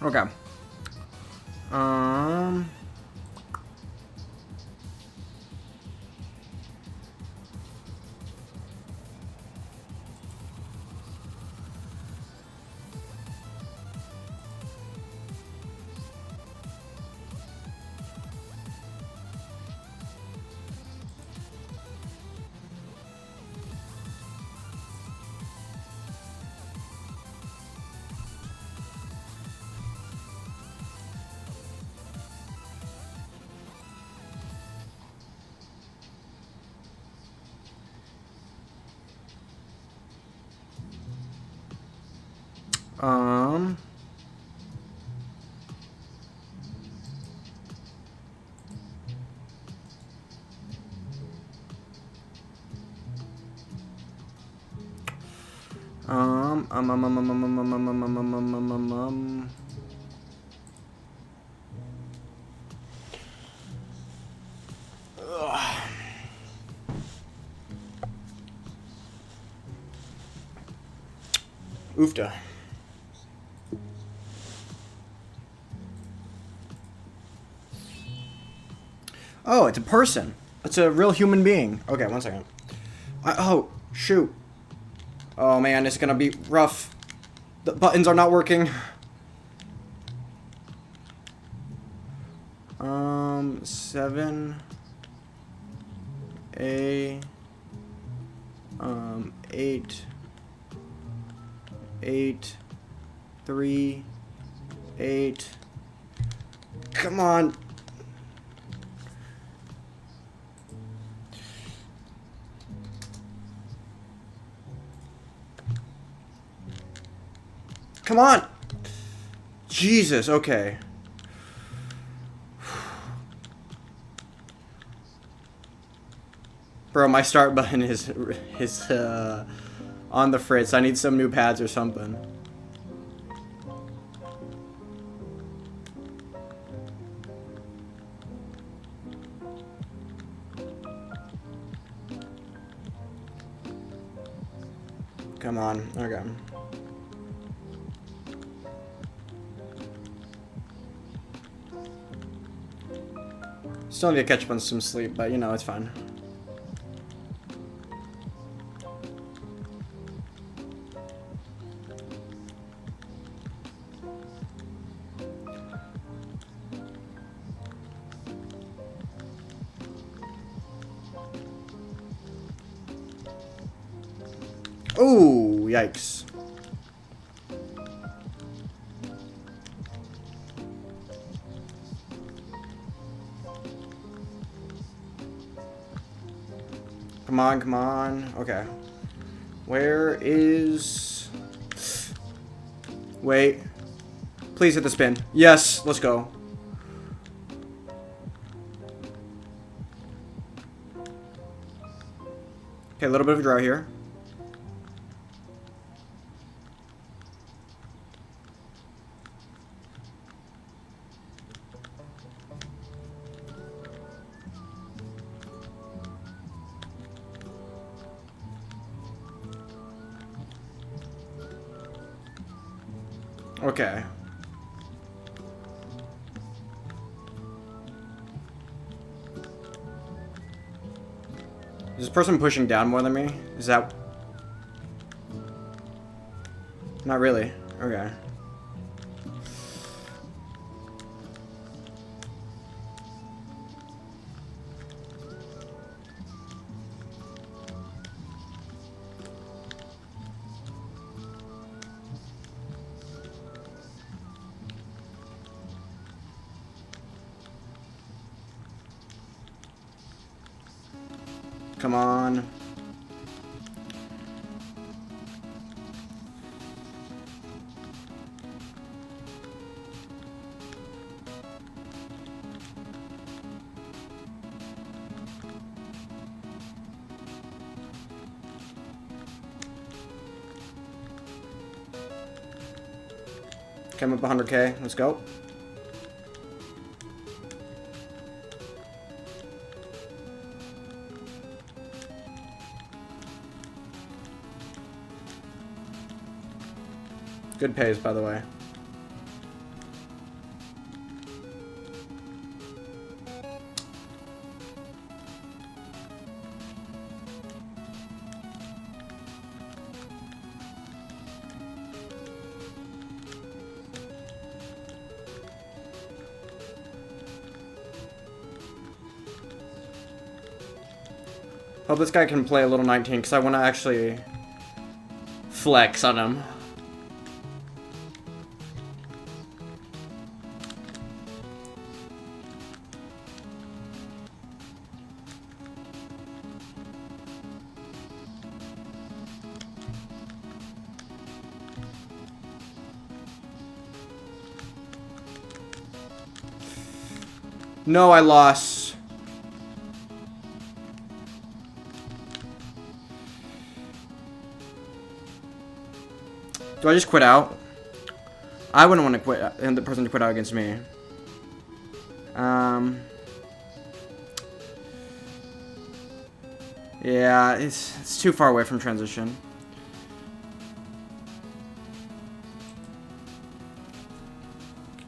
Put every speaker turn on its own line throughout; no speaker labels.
Okay. Um. Um. Um. Um. Um. Um. Um. Um. Um. Um. Um. Um. Um. Um. Um. Ugh. Oofta. Oh, it's a person. It's a real human being. Okay, one second. Oh, shoot. Oh man, it's gonna be rough. The buttons are not working. 7 A 8 8 3 8. Come on. Come on. Jesus, okay. Bro, my start button is on the fritz. I need some new pads or something. Come on. Okay. Still need to catch up on some sleep, but you know, it's fine. Oh, yikes. Come on, come on. Okay. Where is... Wait. Please hit the spin. Yes, let's go. Okay, a little bit of a draw here. Okay. Is this person pushing down more than me? Is that... Not really. Okay. Come on. Came up 100K. Let's go. Good pays, by the way. Hope this guy can play a little 19, because I want to actually flex on him. No, I lost. Do I just quit out? I wouldn't want to quit, and the person to quit out against me. Yeah, it's too far away from transition.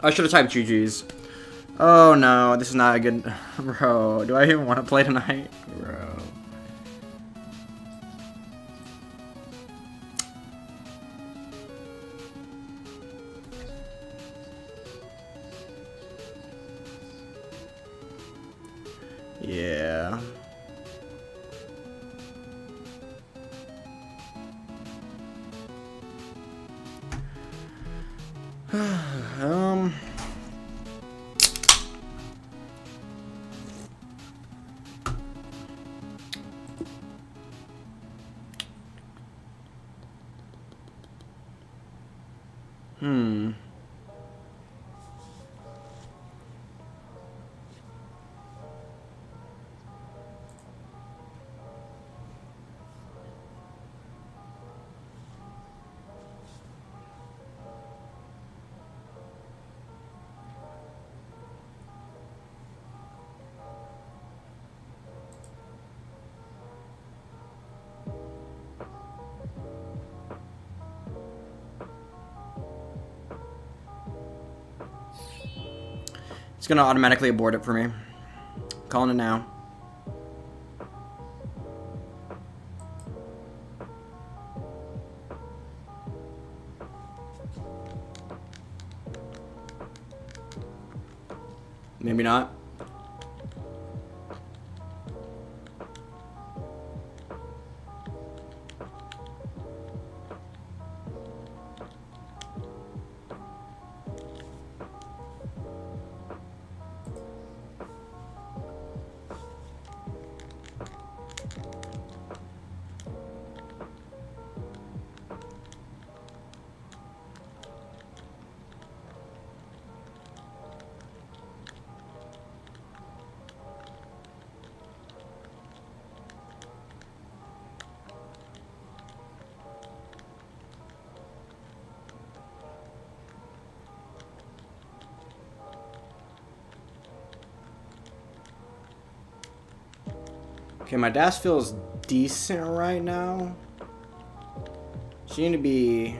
I should have typed GG's. Oh no, this is not a good... Bro, do I even want to play tonight? Bro. Yeah. It's gonna automatically abort it for me. Calling it now. Maybe not. Okay, my dash feels decent right now. She need to be...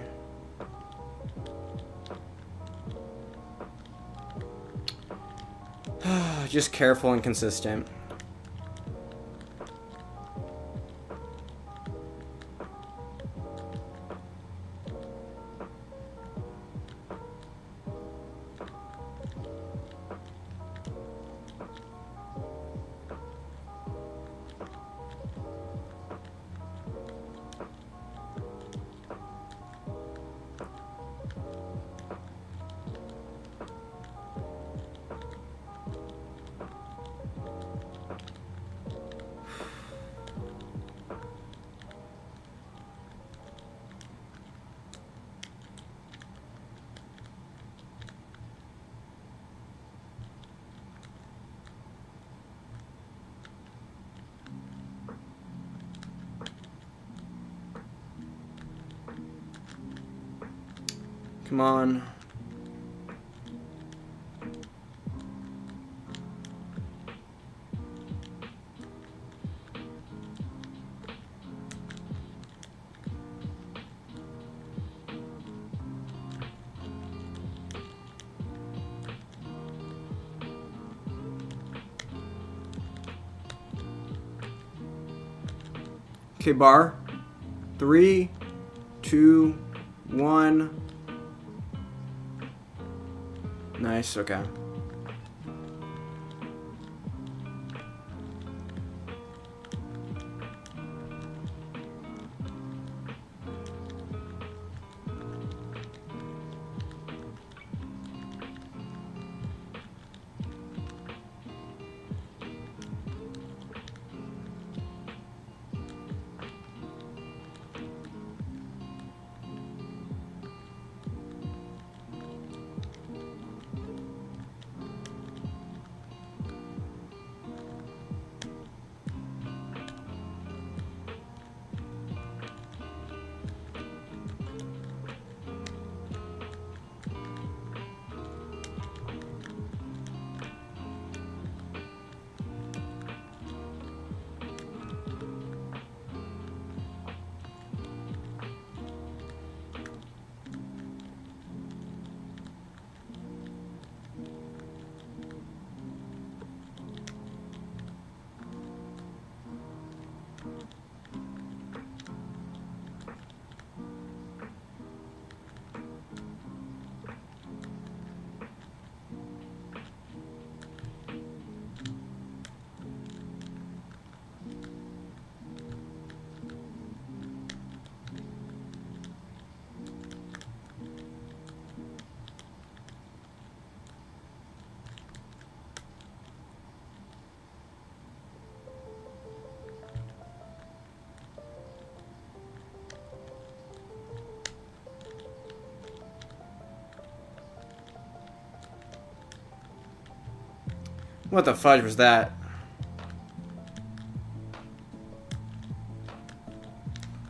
just careful and consistent. Come on. Okay, bar. 3, 2, 1. Nice, okay. What the fudge was that?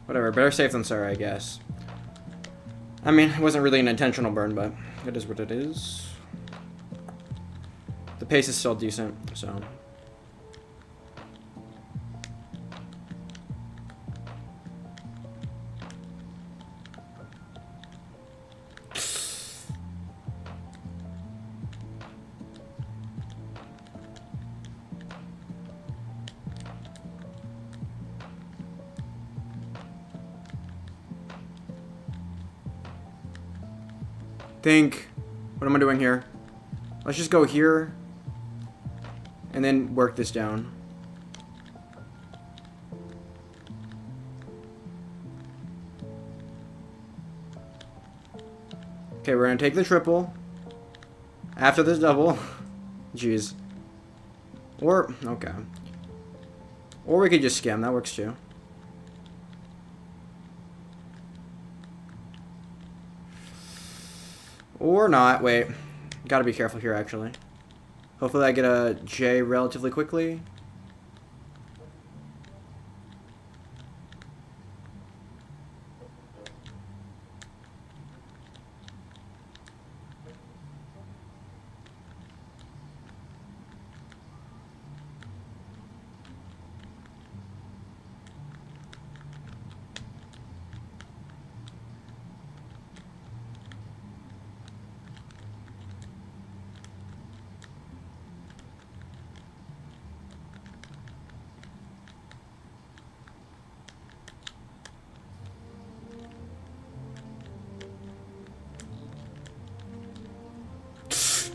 Whatever, better safe than sorry, I guess. I mean, it wasn't really an intentional burn, but it is what it is. The pace is still decent, so... Think, what am I doing here? Let's just go here and then work this down. Okay, we're gonna take the triple after this double. Jeez. Or, okay. Or we could just skim, that works too. Or not. Wait. Gotta be careful here, actually. Hopefully I get a J relatively quickly.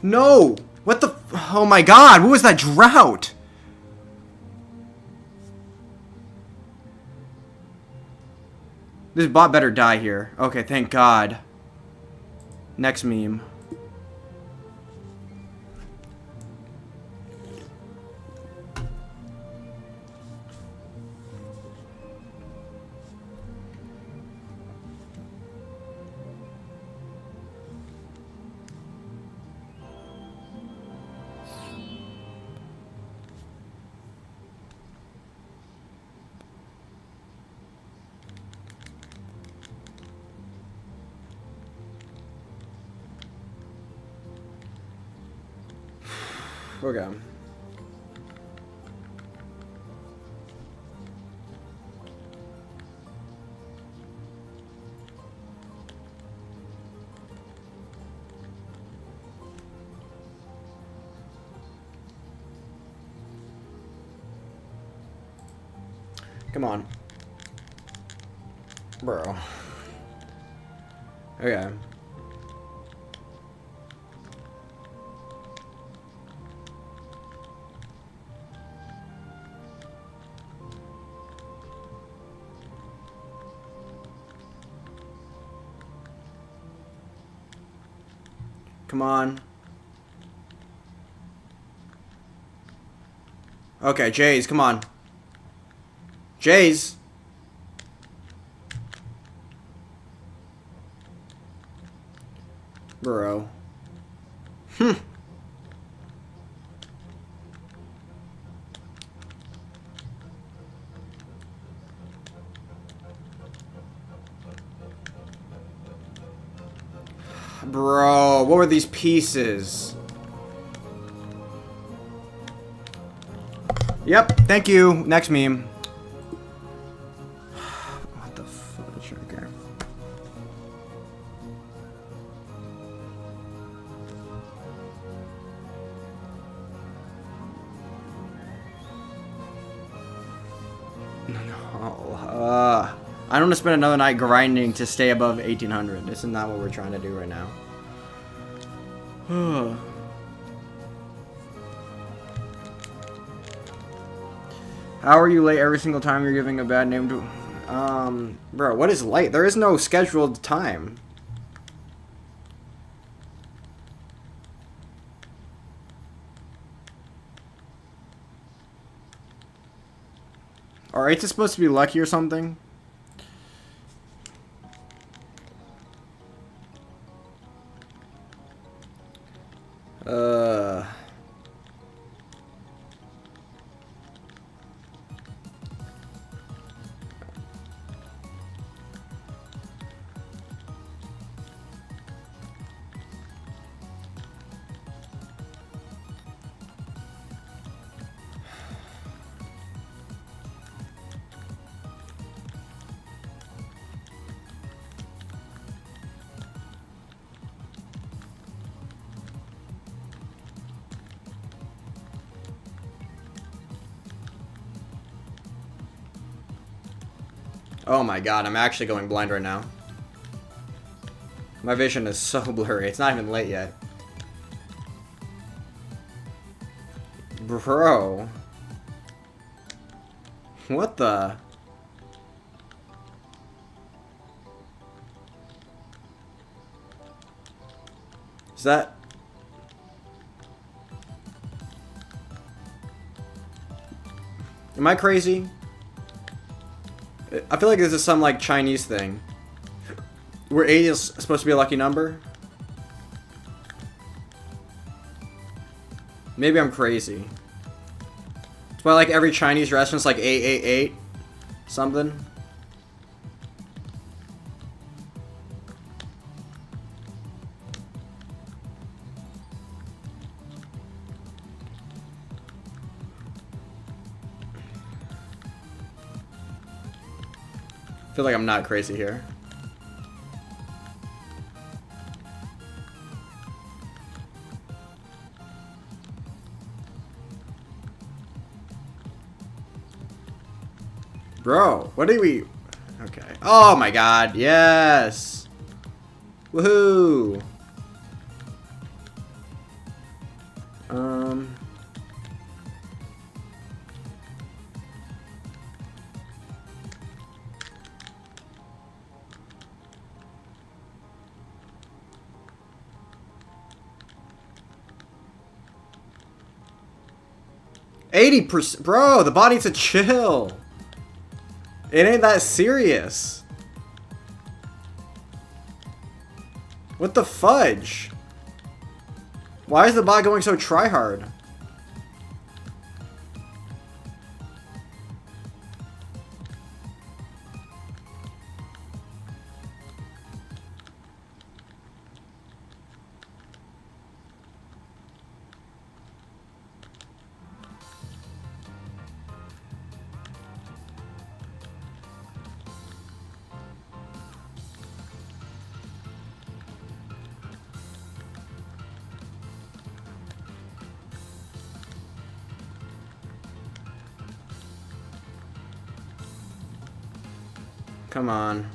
No! What the... Oh my god, what was that drought? This bot better die here. Okay, thank god. Next meme. Okay. Come on. Bro. Okay. Come on. Okay, Jays, come on. Jays. Bro. Bro, what were these pieces? Yep, thank you. Next meme. What the fudge? Okay. No. I don't want to spend another night grinding to stay above 1800. This is not what we're trying to do right now. How are you late every single time you're giving a bad name to... Bro, what is late? There is no scheduled time. Are 8s supposed to be lucky or something? Oh my god, I'm actually going blind right now. My vision is so blurry. It's not even late yet. Bro. What the? Is that... Am I crazy? I feel like this is some, like, Chinese thing. Where 8 is supposed to be a lucky number? Maybe I'm crazy. It's why, like, every Chinese restaurant's like 888 something. I feel like I'm not crazy here. Bro, what do we... Okay. Oh my god, yes! Woohoo! 80%, bro, the body needs to chill. It ain't that serious. What the fudge? Why is the bot going so tryhard? Come on.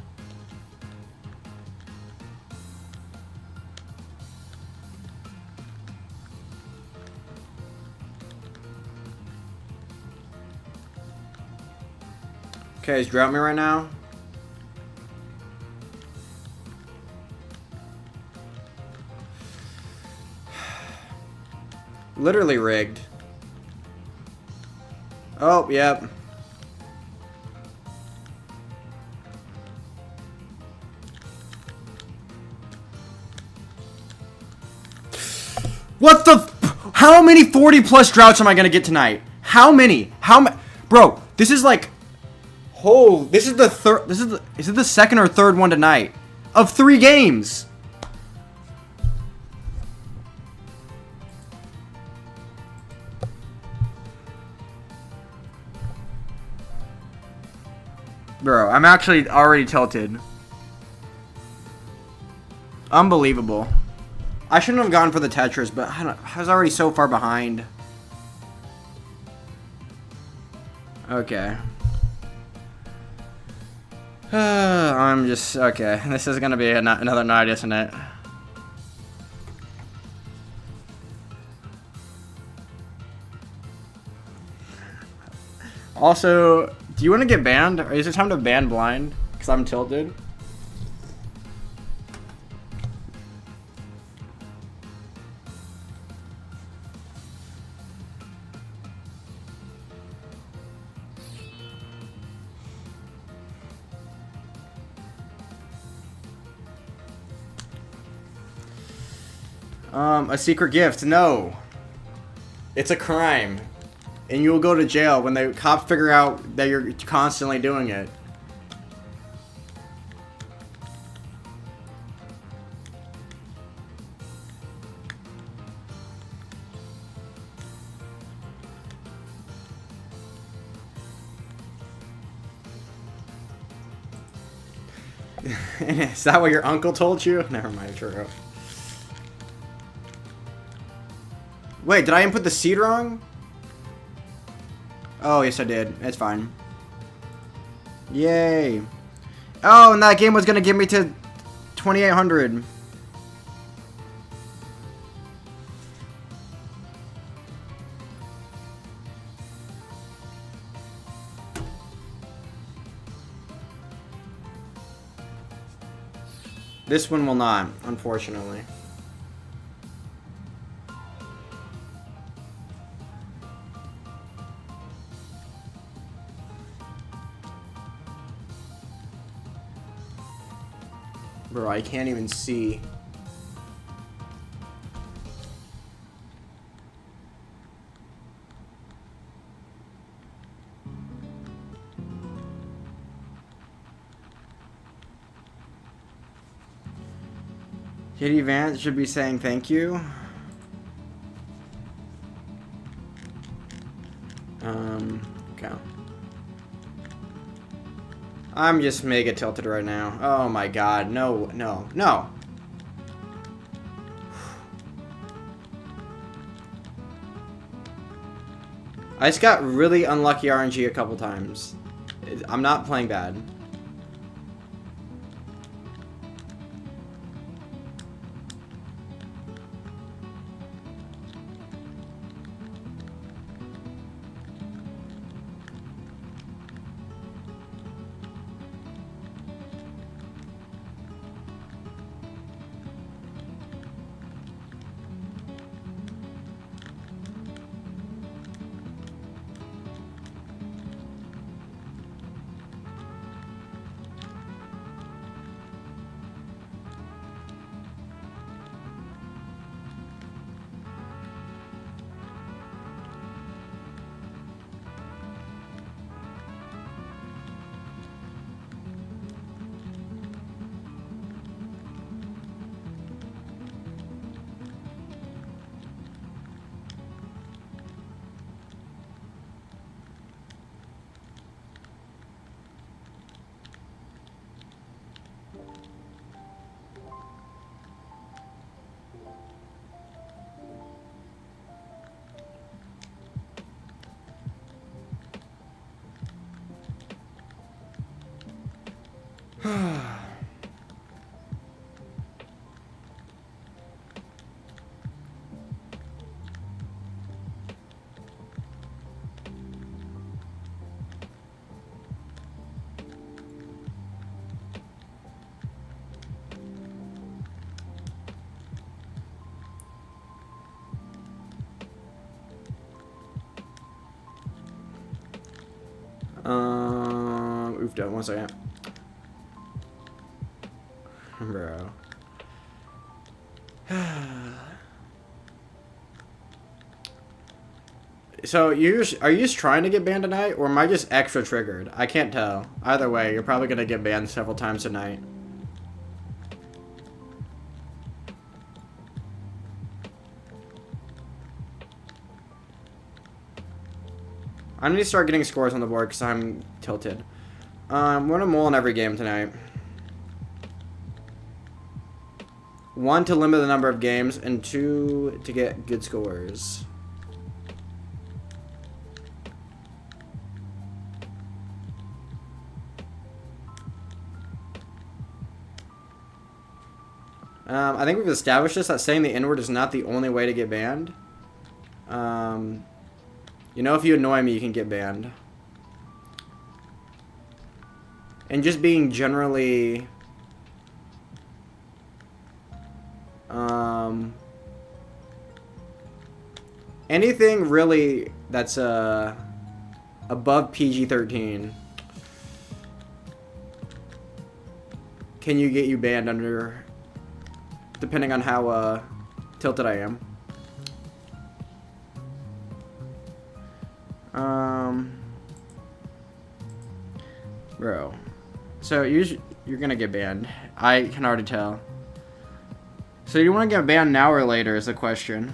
Okay, is drought me right now? Literally rigged. Oh, yep. What the how many 40 plus droughts am I gonna get tonight? How many? Bro, this is like, oh, this is the third, is it the second or third one tonight? Of 3 games. Bro, I'm actually already tilted. Unbelievable. I shouldn't have gone for the Tetris, but I was already so far behind. Okay. I'm just... Okay, this is gonna be another night, isn't it? Also, do you want to get banned? Or is it time to ban blind? Because I'm tilted. A secret gift. No. It's a crime. And you will go to jail when the cops figure out that you're constantly doing it. Is that what your uncle told you? Never mind, true. Wait, did I input the seed wrong? Oh, yes I did. It's fine. Yay. Oh, and that game was gonna give me to 2,800. This one will not, unfortunately. Bro, I can't even see. Katie Vance should be saying thank you. Okay. I'm just mega tilted right now. Oh my god, no, no, no. I just got really unlucky RNG a couple times. I'm not playing bad. Oofed up, 1 second. Bro. So, are you just trying to get banned tonight, or am I just extra triggered? I can't tell. Either way, you're probably gonna get banned several times tonight. I need to start getting scores on the board because I'm tilted. I'm gonna mull in every game tonight. 1, to limit the number of games, and 2, to get good scores. I think we've established this, that saying the N-word is not the only way to get banned. You know, if you annoy me, you can get banned. And just being generally... anything really that's above PG-13 can get you banned under, depending on how tilted I am. Bro, so you're gonna get banned. I can already tell. So you want to get banned now or later is the question.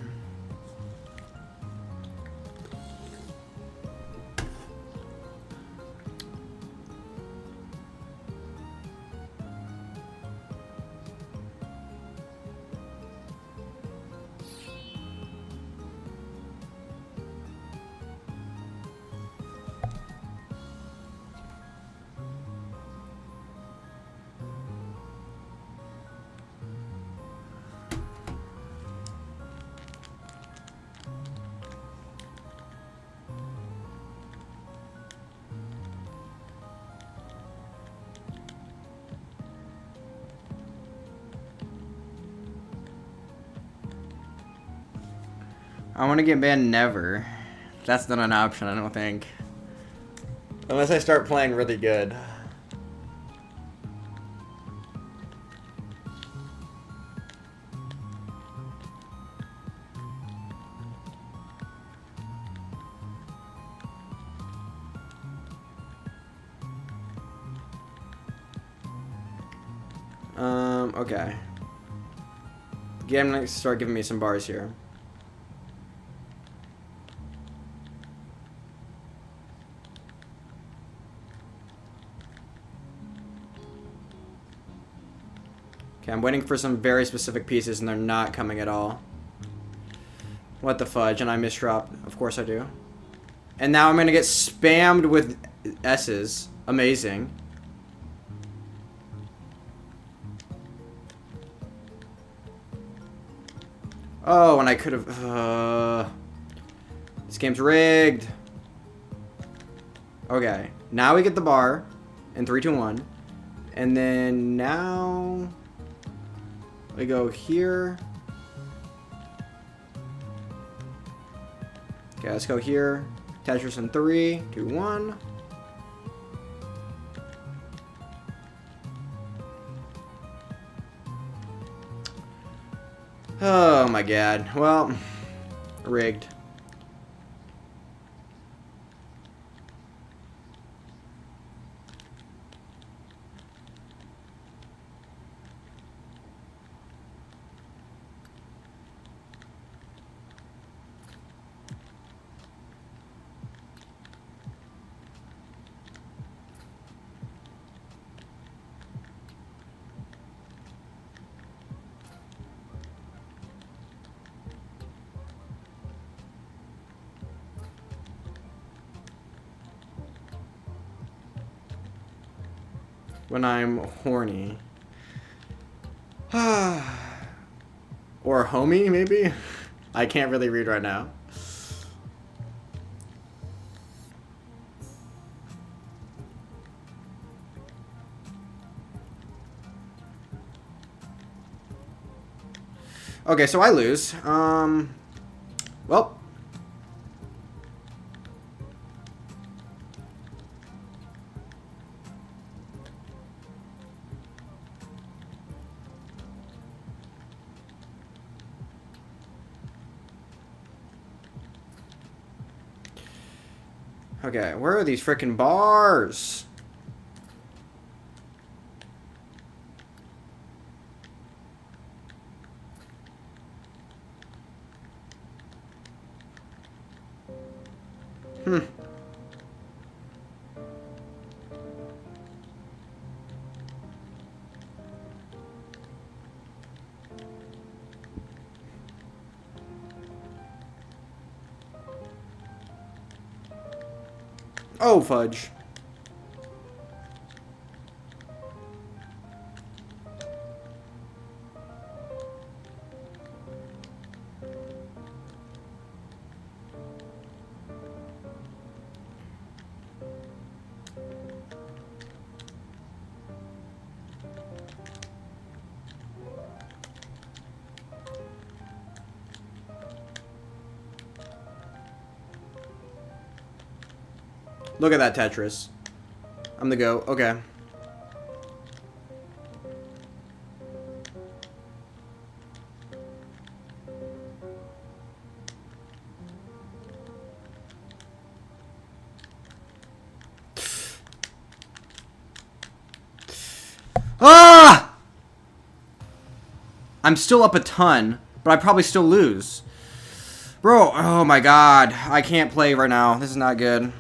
I want to get banned never. That's not an option, I don't think. Unless I start playing really good. Okay. Yeah, I'm gonna start giving me some bars here. Okay, I'm waiting for some very specific pieces and they're not coming at all. What the fudge? And I misdropped. Of course I do. And now I'm gonna get spammed with S's. Amazing. Oh, and I could have... This game's rigged. Okay. Now we get the bar. In 3, 2, 1. And then now... we go here. Okay, let's go here. Tetris in 3, 2, 1. Oh my god. Well, rigged. When I'm horny. Or homie, maybe? I can't really read right now. Okay, so I lose. Well. Okay, where are these frickin' bars? Oh, fudge. Look at that Tetris. I'm the GOAT. Okay. Ah! I'm still up a ton, but I probably still lose. Bro, oh my god. I can't play right now. This is not good.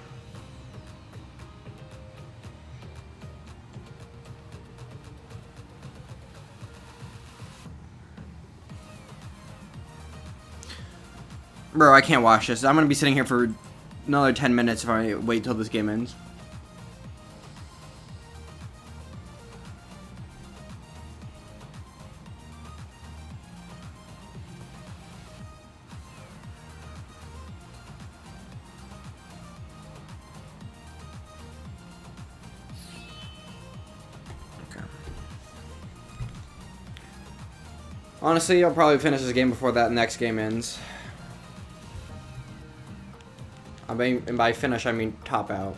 Bro, I can't watch this. I'm gonna be sitting here for another 10 minutes if I wait till this game ends. Okay. Honestly, I'll probably finish this game before that next game ends. I mean, and by finish, I mean top out.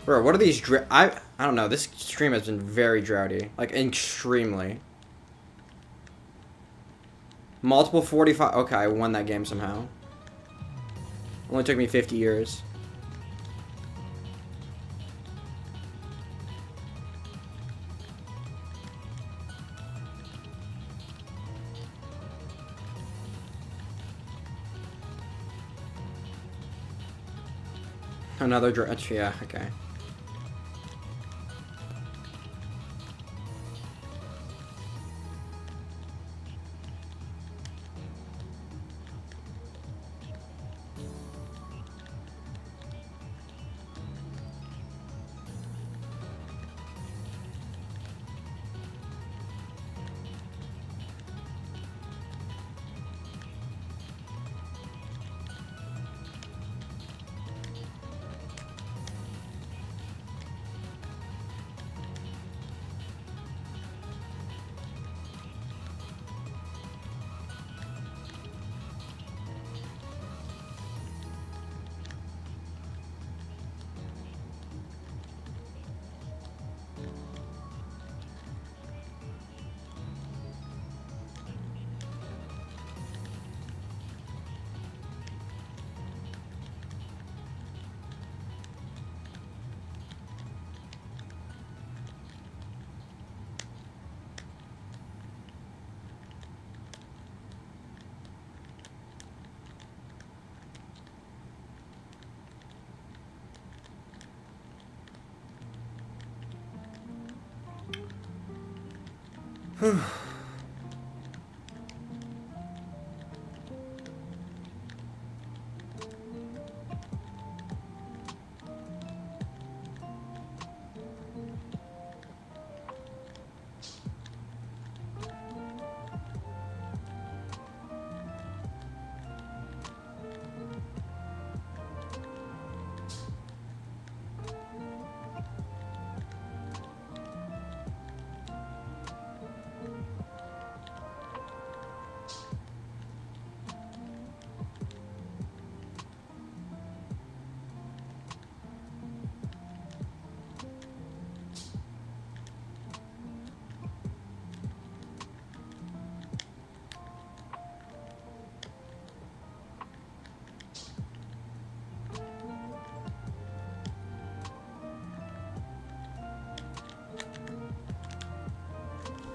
Bro, what are these I don't know. This stream has been very droughty. Like, extremely. Multiple 45. Okay, I won that game somehow. Only took me 50 years. Another drought. Yeah, okay.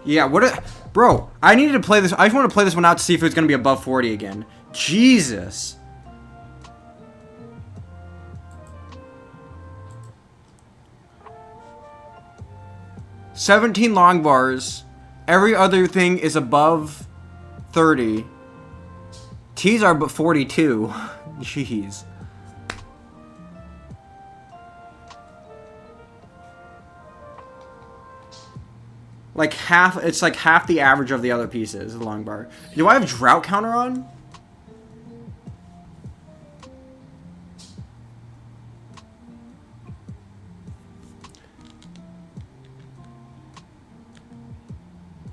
Yeah, bro, I needed to play this. I just want to play this one out to see if it's going to be above 40 again. Jesus. $17 long bars. Every other thing is above 30. T's are but 42. Jeez. Like half, it's like half the average of the other pieces, the long bar. Do I have drought counter on?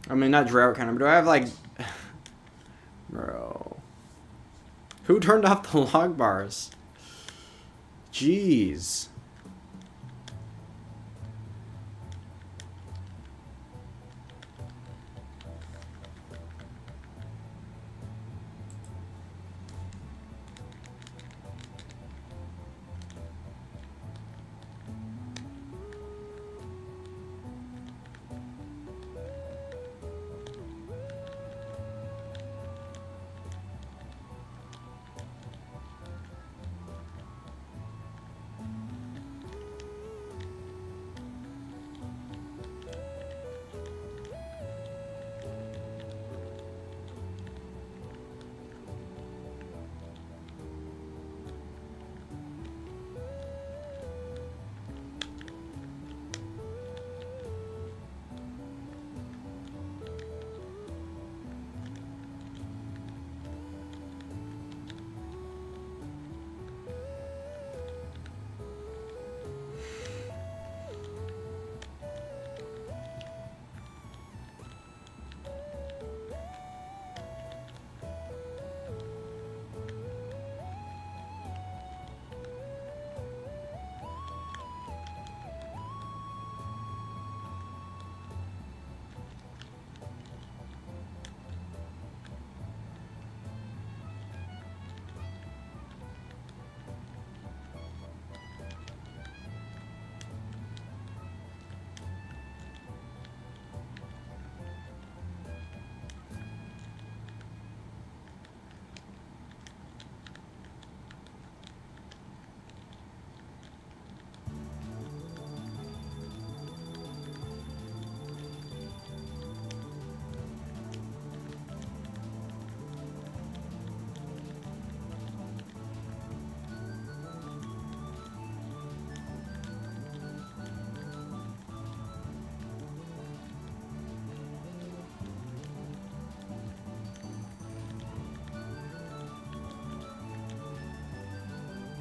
I mean, not drought counter, but do I have like... Bro. Who turned off the log bars? Jeez.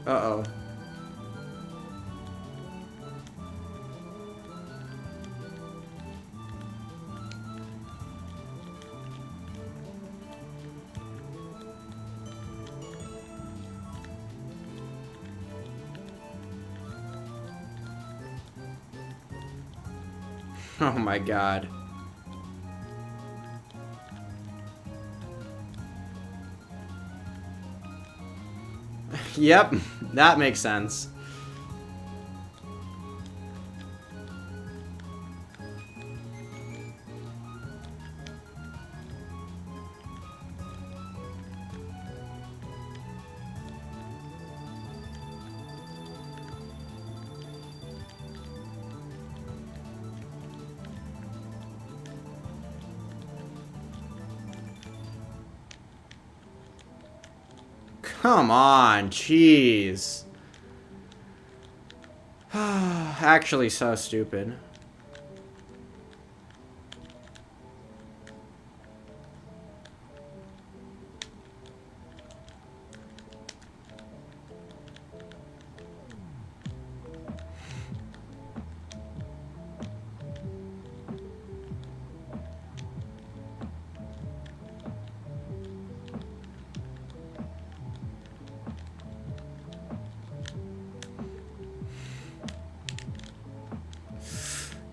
Uh-oh. Oh my god. Yep, that makes sense. Come on, jeez. Actually, so stupid.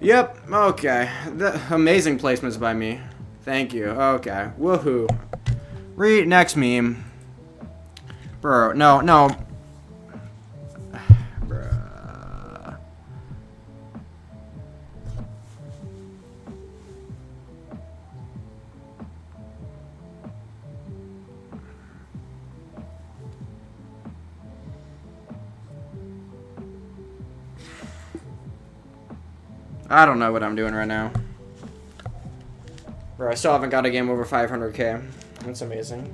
Yep, okay. Amazing placements by me. Thank you. Okay. Woohoo. Read next meme. Bro, no. Bruh. I don't know what I'm doing right now. Bro, I still haven't got a game over 500k. That's amazing.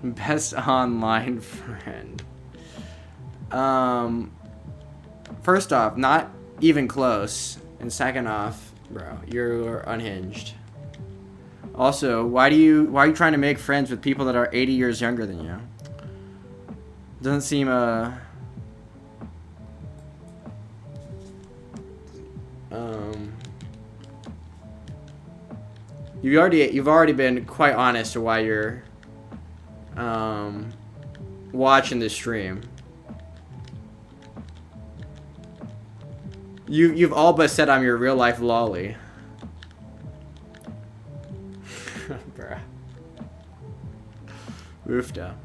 Best online friend. First off, not even close. And second off, bro, you're unhinged. Also, why are you trying to make friends with people that are 80 years younger than you? Doesn't seem you've already been quite honest to why you're watching the stream. You've all but said I'm your real life lolly. Bruh. Woofda.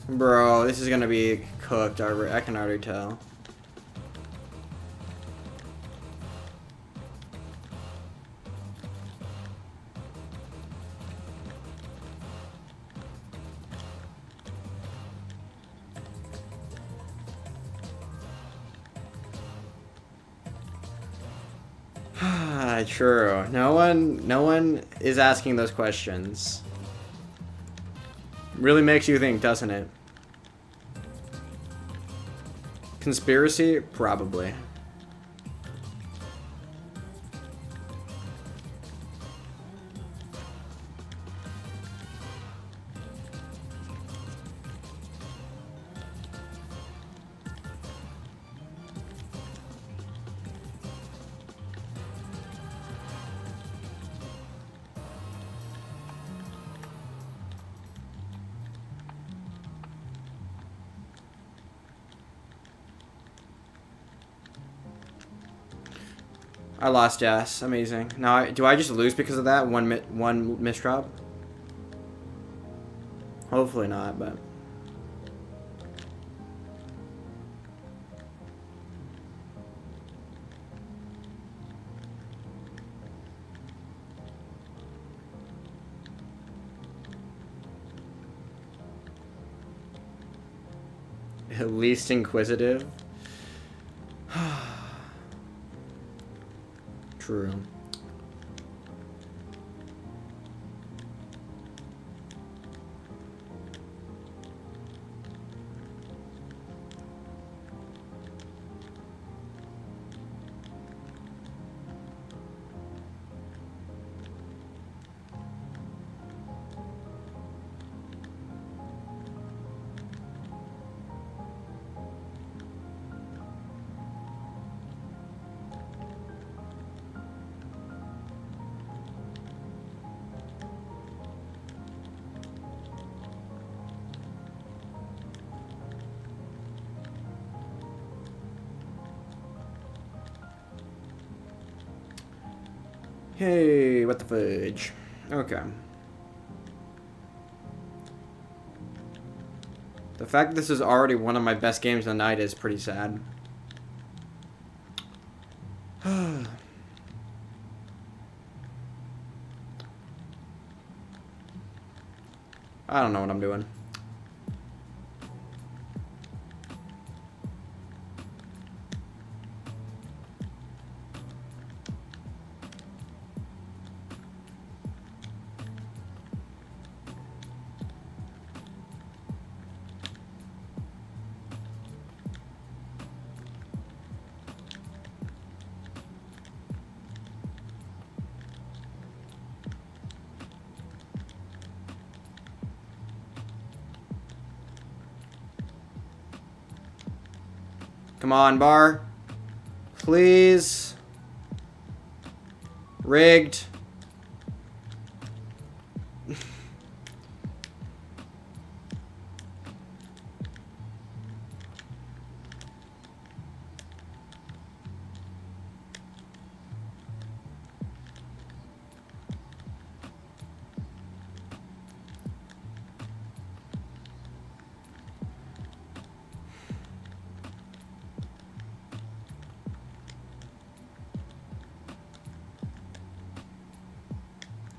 Bro, this is gonna be cooked. I can already tell. True. No one is asking those questions. Really makes you think, doesn't it? Conspiracy? Probably. I lost, yes. Amazing. Now, do I just lose because of that? One misdrop? Hopefully not, but... At least inquisitive. True. Hey, what the fudge? Okay. The fact that this is already one of my best games of the night is pretty sad. I don't know what I'm doing. Come on, bar. Please. Rigged.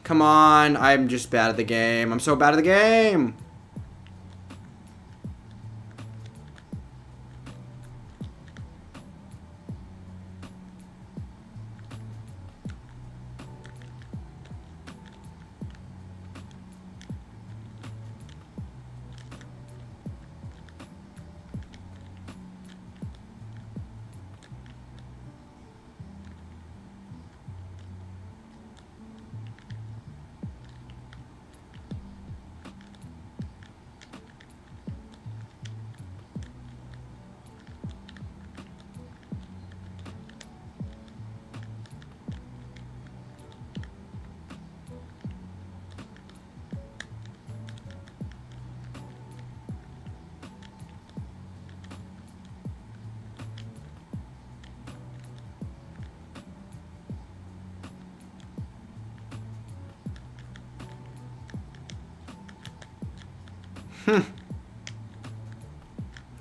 Come on, I'm just bad at the game. I'm so bad at the game.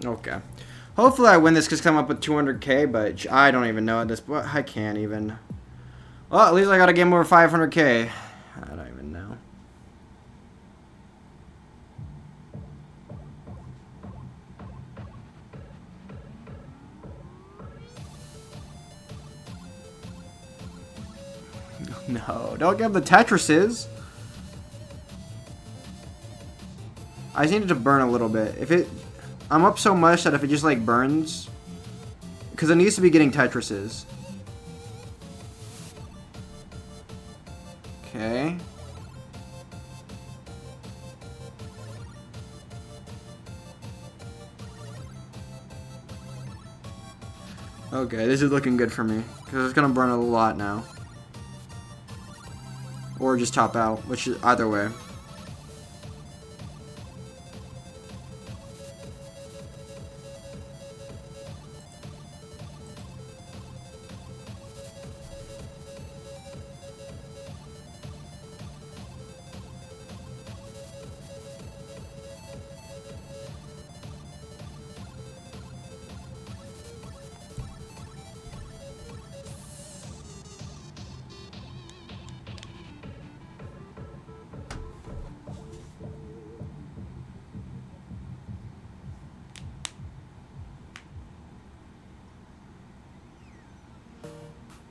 Okay. Hopefully I win this because come up with 200k, but I don't even know at this point. I can't even. Well, at least I got a game over 500k. I don't even know. No, don't give the Tetrises. I just needed to burn a little bit. If it... I'm up so much that if it just, like, burns... Because it needs to be getting Tetrises. Okay. Okay, this is looking good for me. Because it's going to burn a lot now. Or just top out, which is either way.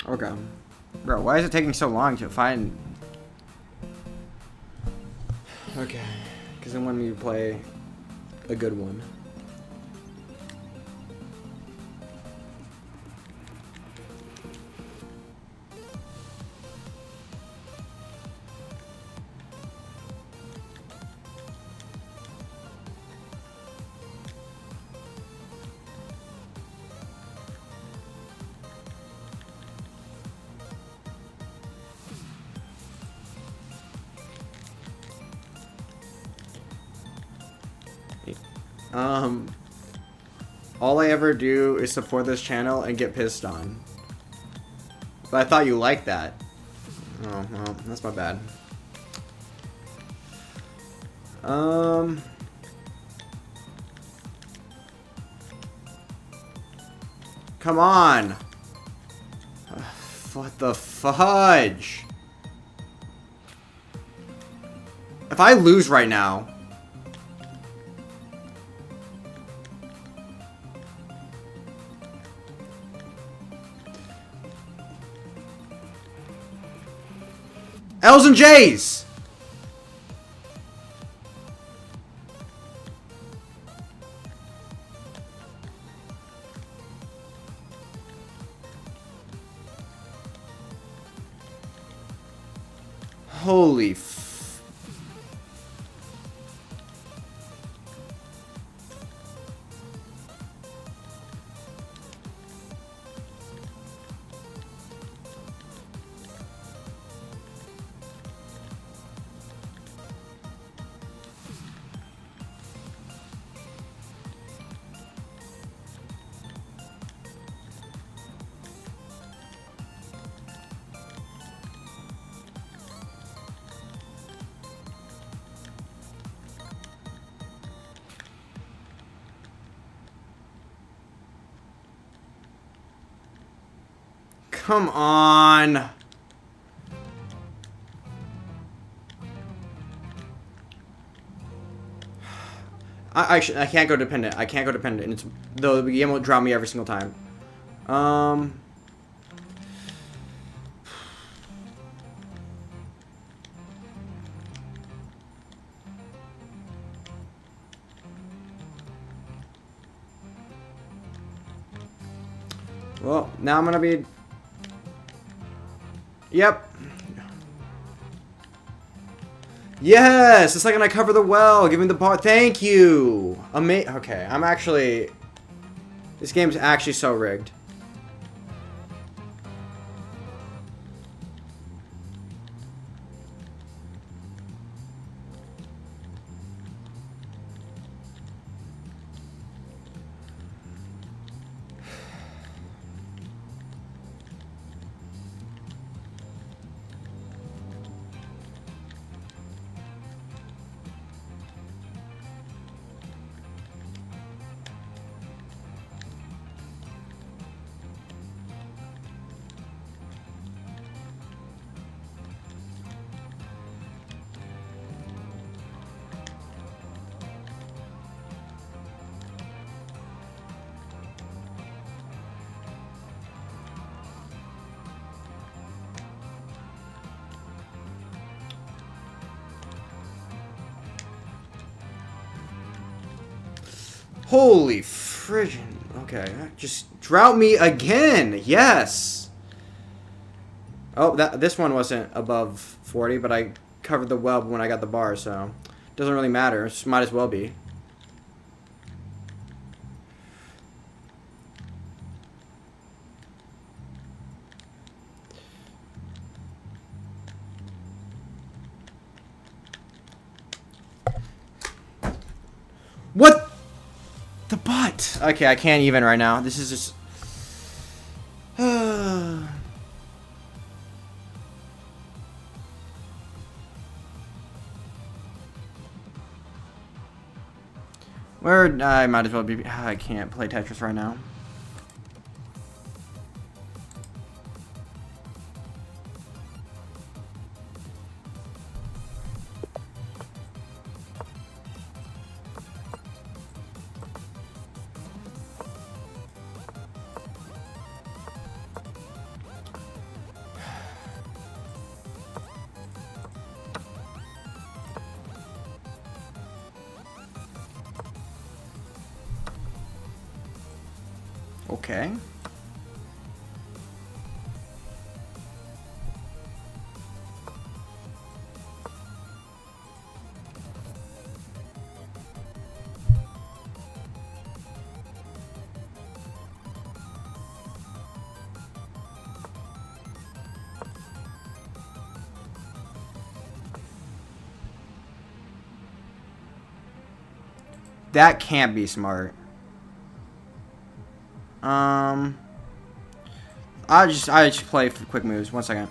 Okay. Bro, why is it taking so long to find... Okay. Because I want me to play a good one. All I ever do is support this channel and get pissed on. But I thought you liked that. Oh, well, that's my bad. Come on! What the fudge? If I lose right now... L's and J's! Holy f... Come on. I can't go dependent. I can't go dependent. It's, though the game will drop me every single time. Well, now I'm gonna be... Yep. Yes! The second I cover the well, give me the bar. Thank you! Okay, I'm actually... This game's actually so rigged. Holy frigin. Okay, just drought me again. Yes. Oh, this one wasn't above 40, but I covered the well when I got the bar, so it doesn't really matter. It might as well be. What? The butt. Okay, I can't even right now. This is just... Where... I might as well be... I can't play Tetris right now. Okay. That can't be smart. I just play for quick moves. 1 second.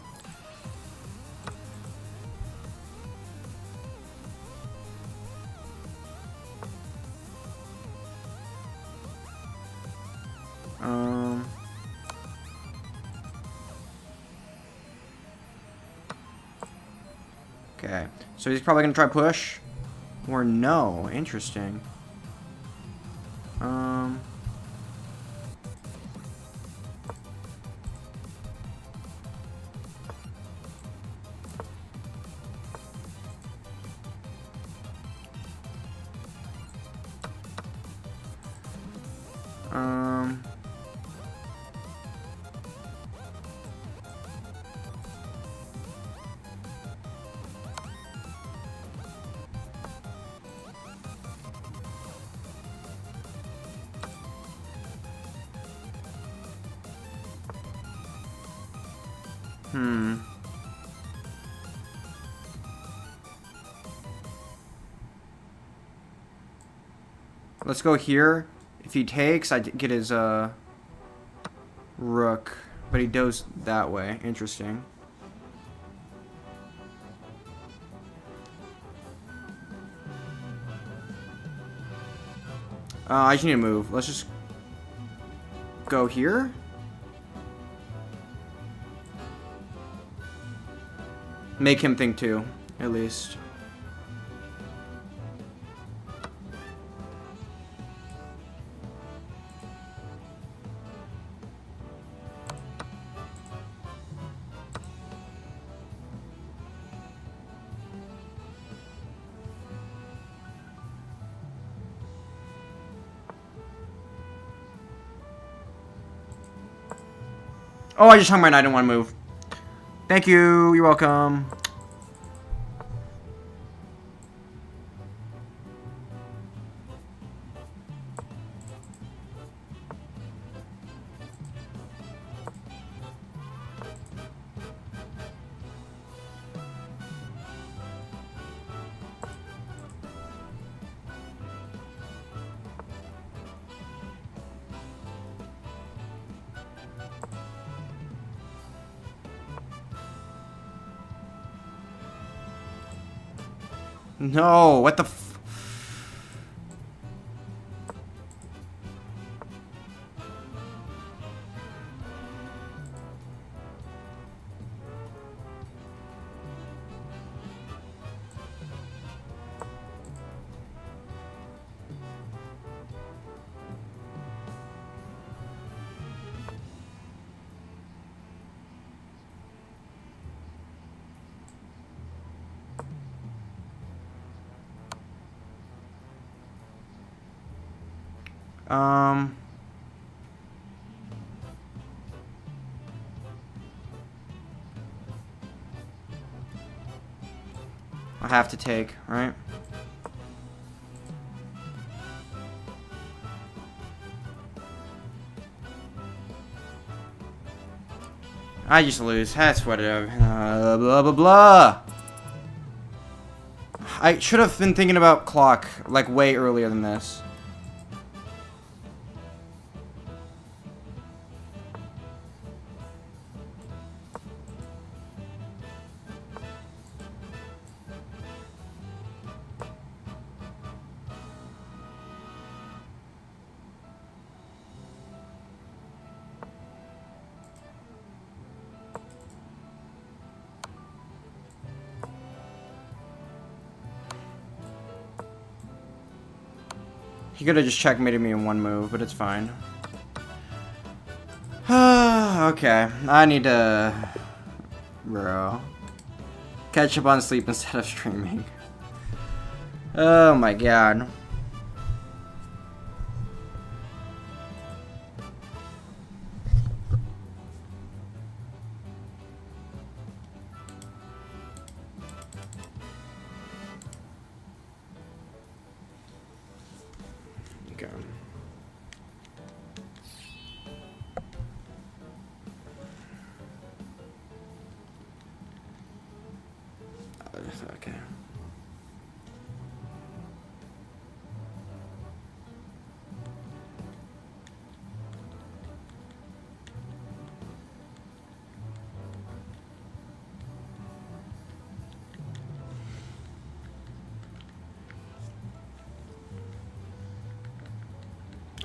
Okay. So he's probably gonna try push, or no? Interesting. Let's go here. If he takes, I get his rook, but he goes that way. Interesting. I just need to move. Let's just go here. Make him think too, at least. Oh, I just hung my knight. I didn't want to move. Thank you. You're welcome. No, what the f... I have to take, right? I just lose. That's what it... blah, blah, blah. I should have been thinking about clock, like, way earlier than this. He could have just checkmated me in one move, but it's fine. Okay, I need to... Bro. Catch up on sleep instead of streaming. Oh my god.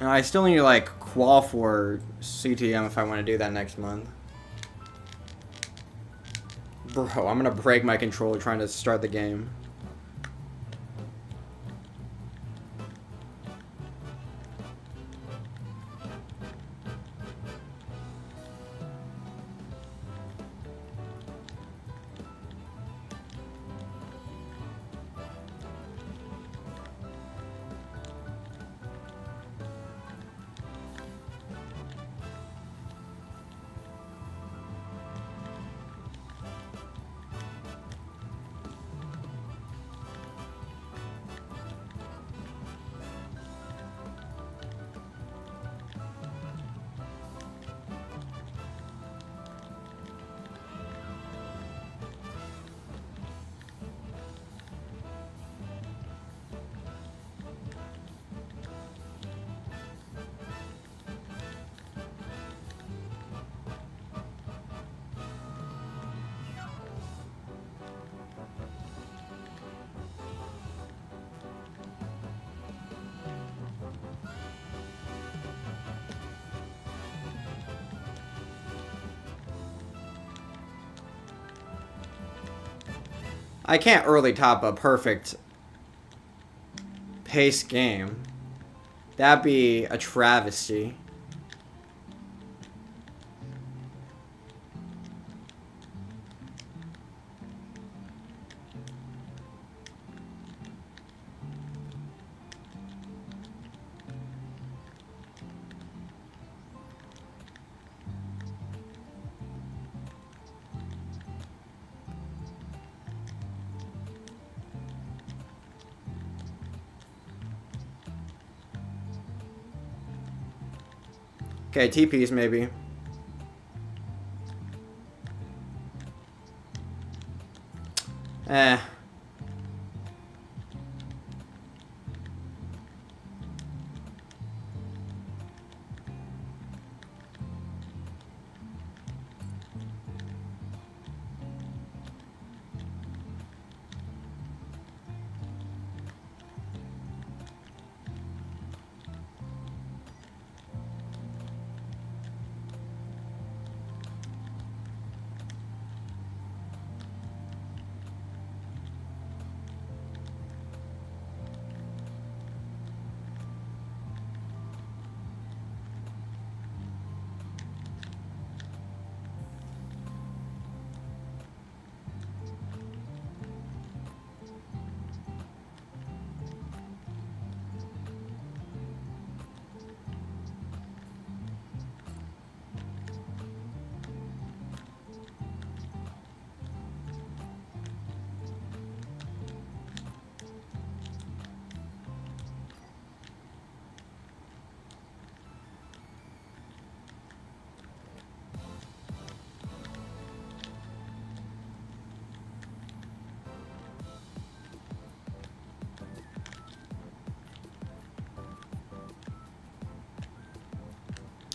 And I still need to, like, qual for CTM if I want to do that next month. Bro, I'm gonna break my controller trying to start the game. I can't early top a perfect pace game. That'd be a travesty. Okay, TPs maybe. Eh.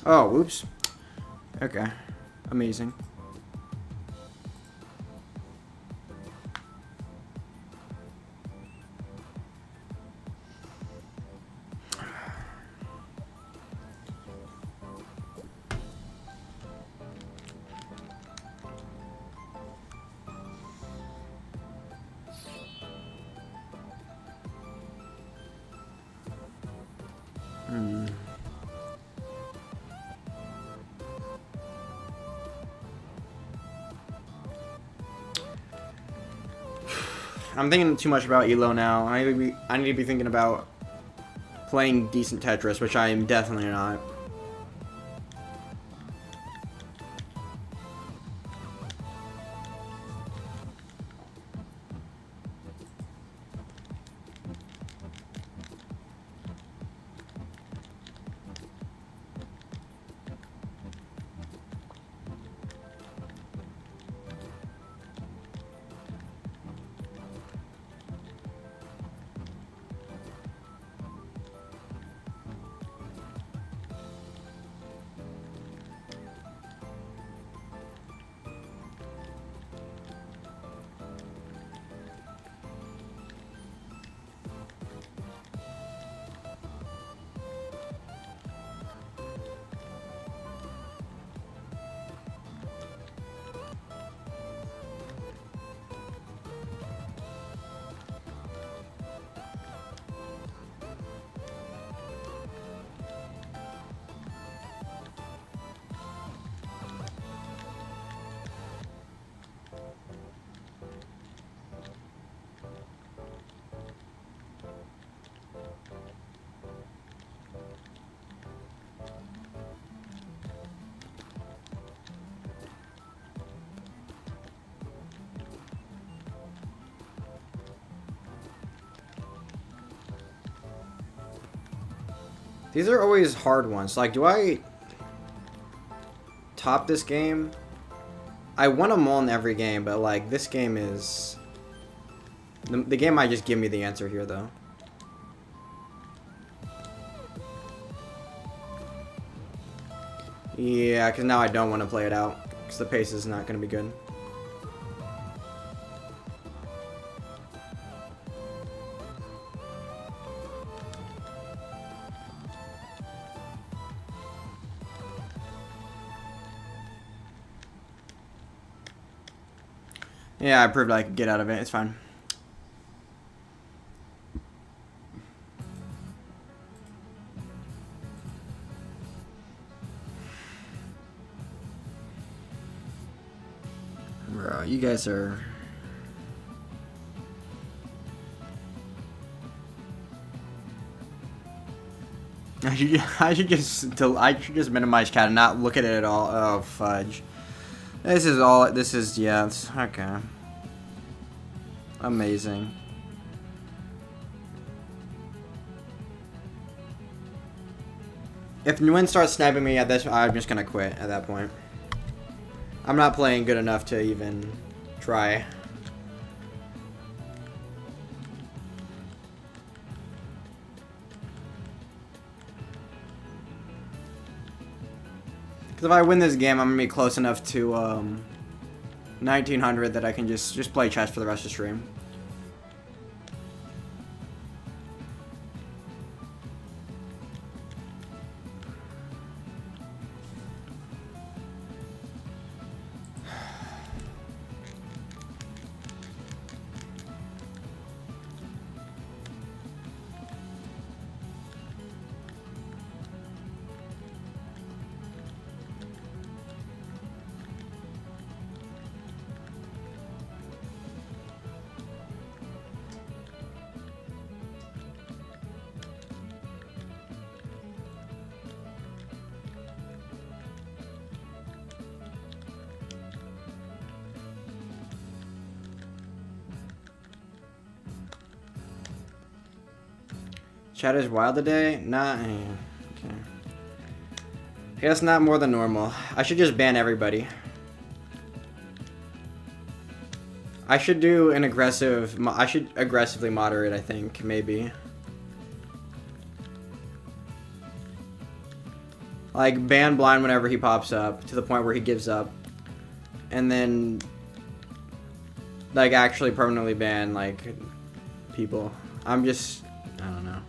Oh, whoops. Okay. Amazing. I'm thinking too much about Elo now. I need to be thinking about playing decent Tetris, which I am definitely not. These are always hard ones. Like, do I top this game? I won them all in every game, but like this game is... The game might just give me the answer here, though. Yeah, because now I don't want to play it out. Because the pace is not going to be good. Yeah, I proved I could get out of it. It's fine. Bro, you guys are... I should just minimize chat and not look at it at all. Oh fudge! This is all. This is yeah. It's, okay. Amazing. If Nguyen starts sniping me at this, I'm just gonna quit at that point. I'm not playing good enough to even try. Because if I win this game, I'm gonna be close enough to 1900 that I can just play chess for the rest of the stream. Chat is wild today? Nah. Okay. I guess not more than normal. I should just ban everybody. I should do an aggressive... I should aggressively moderate, I think. Maybe. Like, ban blind whenever he pops up. To the point where he gives up. And then... like, actually permanently ban, like, people. I'm just... I don't know.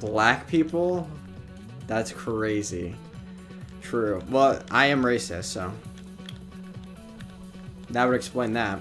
Black people? That's crazy. True. Well, I am racist, so that would explain that.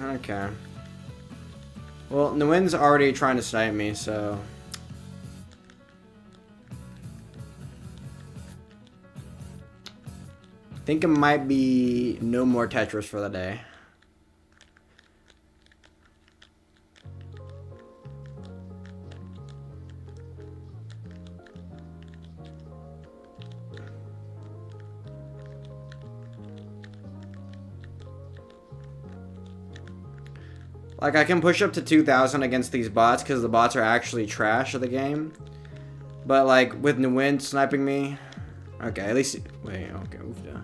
Okay. Well, Nguyen's already trying to snipe me, so... I think it might be no more Tetris for the day. Like, I can push up to 2,000 against these bots because the bots are actually trash of the game. But, like, with Nguyen sniping me... Okay, at least... Wait, okay, oofda.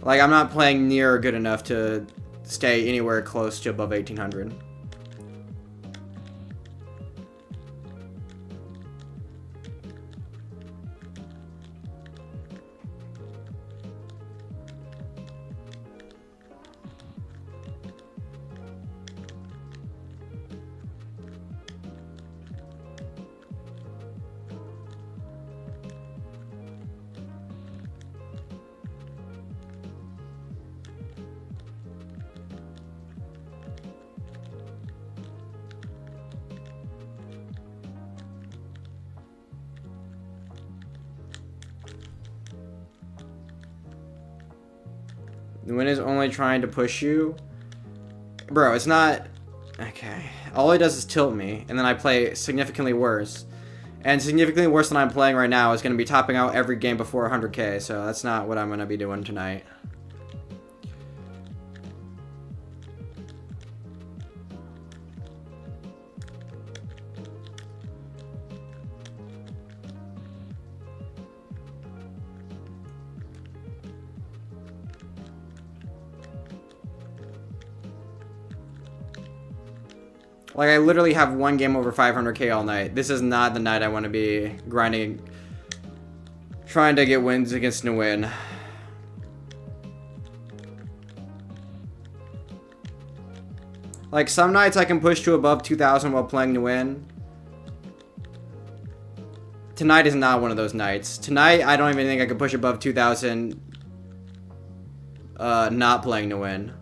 Like, I'm not playing near good enough to stay anywhere close to above 1,800. The win is only trying to push you. Bro, it's not... Okay. All he does is tilt me, and then I play significantly worse. And significantly worse than I'm playing right now is going to be topping out every game before 100k, so that's not what I'm going to be doing tonight. Like, I literally have one game over 500k all night. This is not the night I want to be grinding, trying to get wins against Nguyen. Like, some nights I can push to above 2,000 while playing Nguyen. Tonight is not one of those nights. Tonight, I don't even think I could push above 2,000 not playing Nguyen.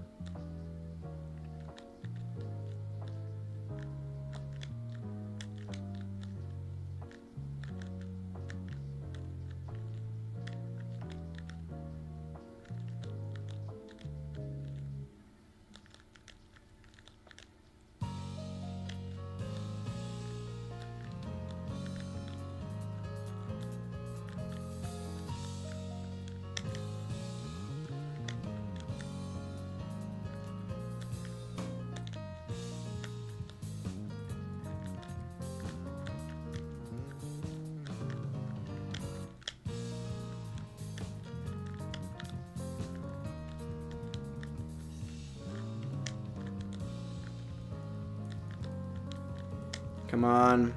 Come on.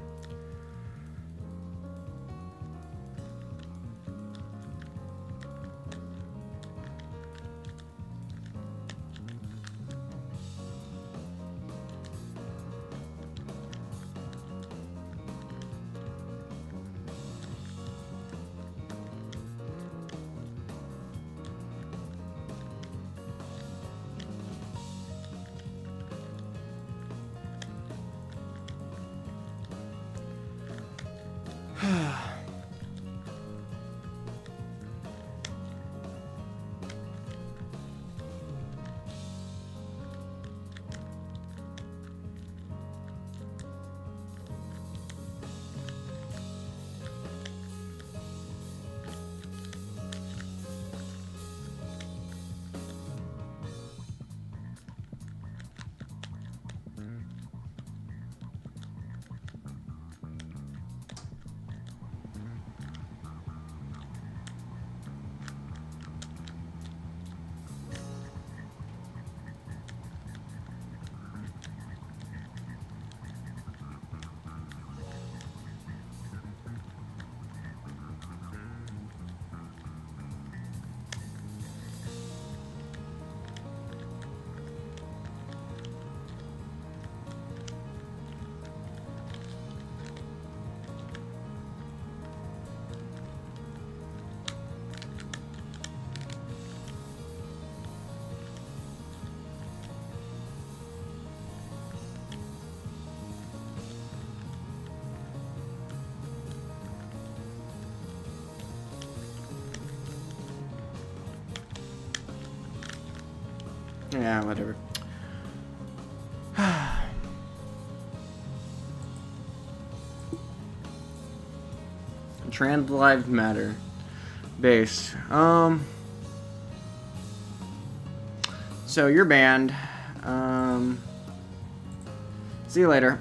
Yeah, whatever. Trans Lives Matter. Base. So you're banned. See you later.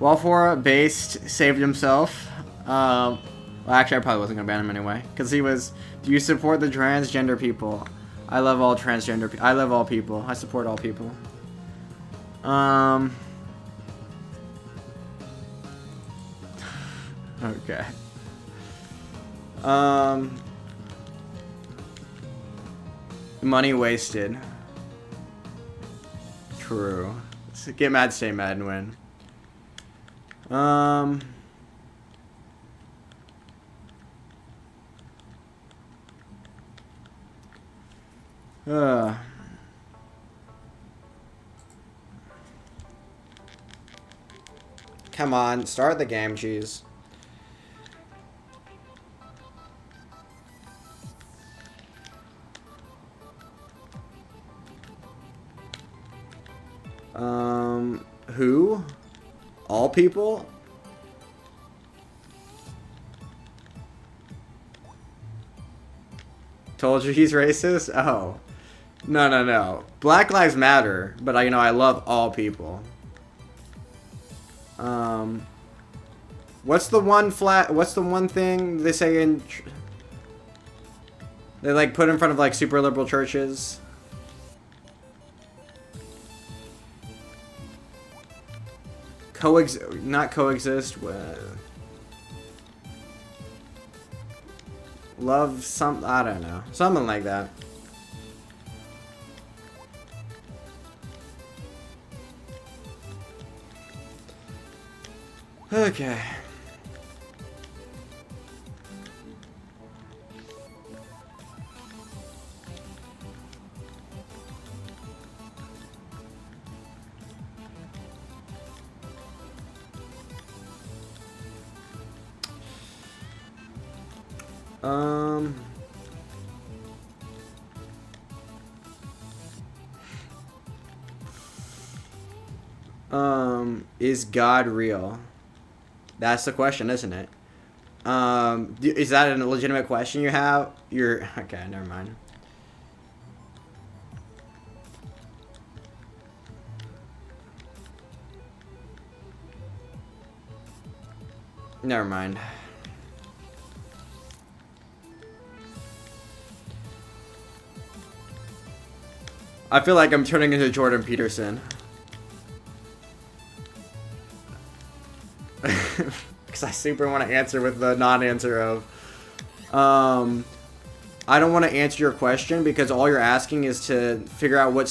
Walfora based saved himself. Well, actually, I probably wasn't gonna ban him anyway, because he was. Do you support the transgender people? I love all transgender. I love all people. I support all people. Okay. Money wasted. True. Get mad, stay mad, and win. Come on, start the game, cheese. Who? All people? Told you he's racist? Oh. No. Black Lives Matter, but I love all people. What's the one thing they say in they like put in front of like super liberal churches? Not coexist. Love some. I don't know. Something like that. Okay. Is God real? That's the question, isn't it? Is that a legitimate question you have? Okay, never mind. Never mind. I feel like I'm turning into Jordan Peterson. Because I super want to answer with the non-answer of I don't want to answer your question because all you're asking is to figure out what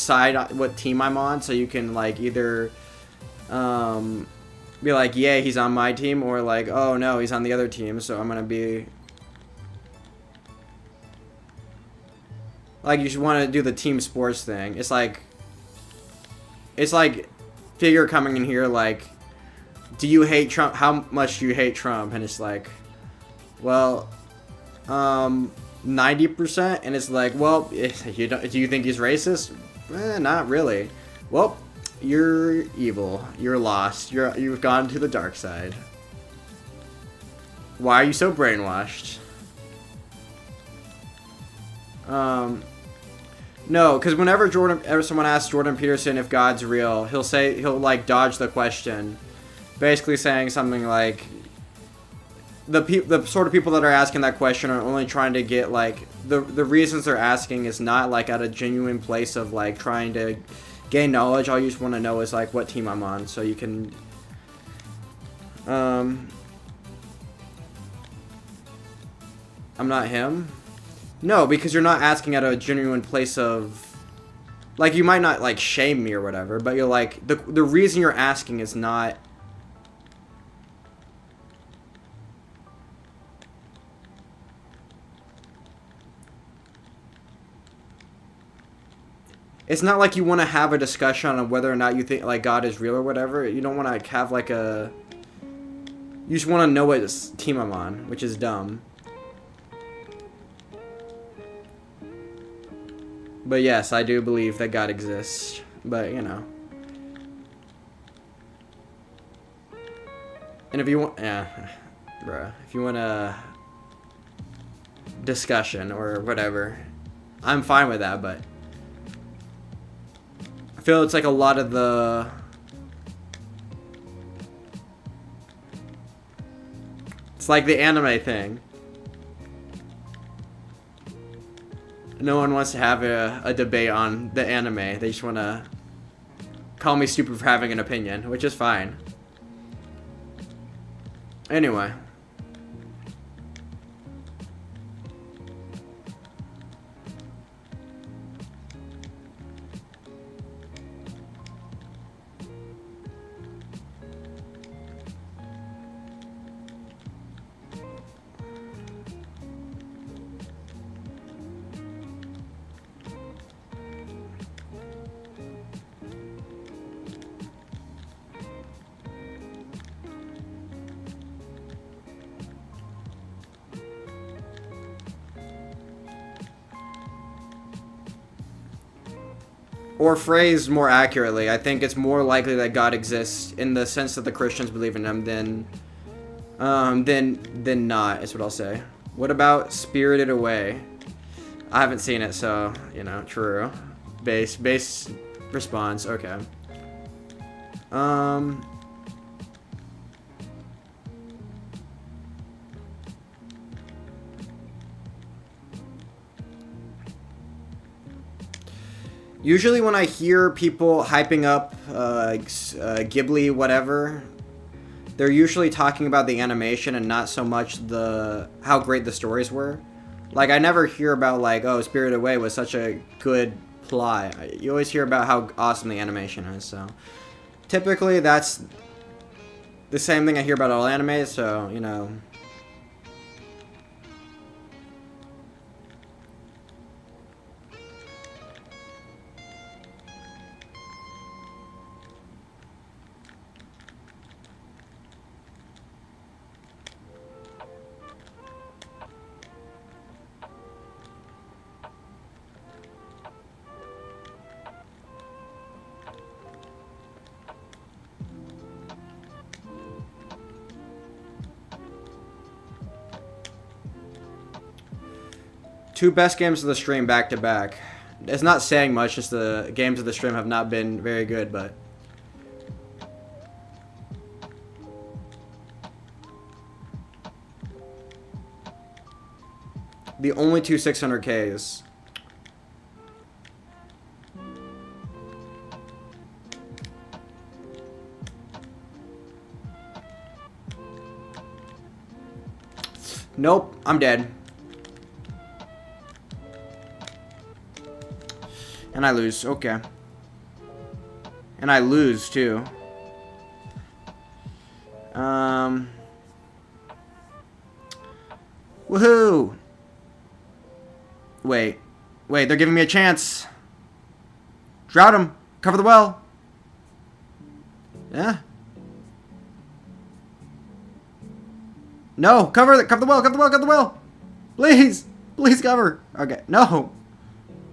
team I'm on, so you can like either be like, yeah, he's on my team, or like, oh no, he's on the other team, so I'm gonna be like, you should want to do the team sports thing. It's like figure coming in here like, do you hate Trump? How much do you hate Trump? And it's like, well, 90%. And it's like, well, do you think he's racist? Not really. Well, you're evil. You're lost. You've gone to the dark side. Why are you so brainwashed? No, because whenever someone asks Jordan Peterson if God's real, he'll like dodge the question. Basically saying something like, the sort of people that are asking that question are only trying to get like, the reasons they're asking is not like at a genuine place of like trying to gain knowledge. All you just want to know is like what team I'm on, so you can I'm not him. No, because you're not asking at a genuine place of like, you might not like shame me or whatever, but you're like, the reason you're asking is not. It's not like you want to have a discussion on whether or not you think like God is real or whatever. You don't want to like, have like a. You just want to know what team I'm on, which is dumb. But yes, I do believe that God exists. But And if you want, if you want a discussion or whatever, I'm fine with that. But feel it's like a lot of the... It's like the anime thing. No one wants to have a debate on the anime. They just want to call me stupid for having an opinion, which is fine. Anyway. Or phrased more accurately, I think it's more likely that God exists in the sense that the Christians believe in him than not, is what I'll say. What about Spirited Away? I haven't seen it, so, you know, true. Base response, okay. Usually when I hear people hyping up Ghibli, whatever, they're usually talking about the animation and not so much how great the stories were. Like, I never hear about, like, oh, Spirited Away was such a good plot. You always hear about how awesome the animation is, so... Typically, that's the same thing I hear about all anime, so, you know... Two best games of the stream back to back. It's not saying much, just the games of the stream have not been very good, but... The only two 600Ks. Nope, I'm dead. And I lose, okay. And I lose, too. Woohoo! Wait, they're giving me a chance. Drought him. Cover the well. Yeah. No, cover the well. Please cover. Okay, no.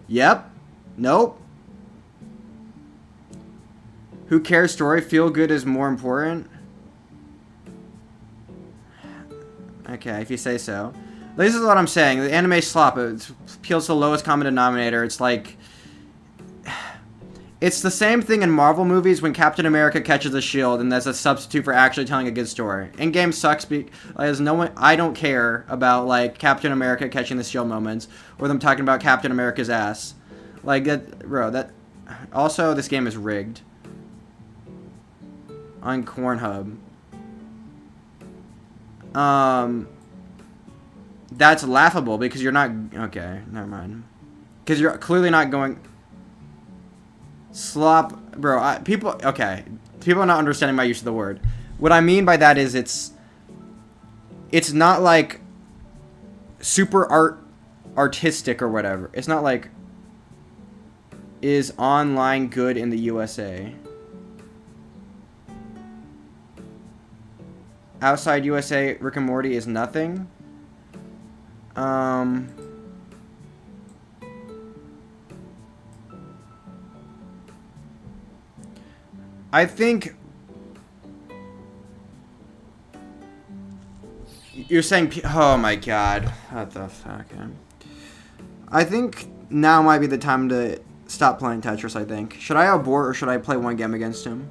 Yep. Nope. Who cares story? Feel good is more important. Okay, if you say so. This is what I'm saying. The anime slop, it appeals to the lowest common denominator. It's like... It's the same thing in Marvel movies when Captain America catches a shield and that's a substitute for actually telling a good story. In-game sucks because no one... I don't care about, like, Captain America catching the shield moments or them talking about Captain America's ass. Like, that... Bro, that... Also, this game is rigged. On Cornhub. That's laughable because you're not... Okay, never mind. Because you're clearly not going... Slop... Bro, people... Okay. People are not understanding my use of the word. What I mean by that is it's not like super artistic or whatever. It's not like... Is online good in the USA? Outside USA, Rick and Morty is nothing. I think you're saying, oh my god, what the fuck? I think now might be the time to stop playing Tetris, I think. Should I abort or should I play one game against him?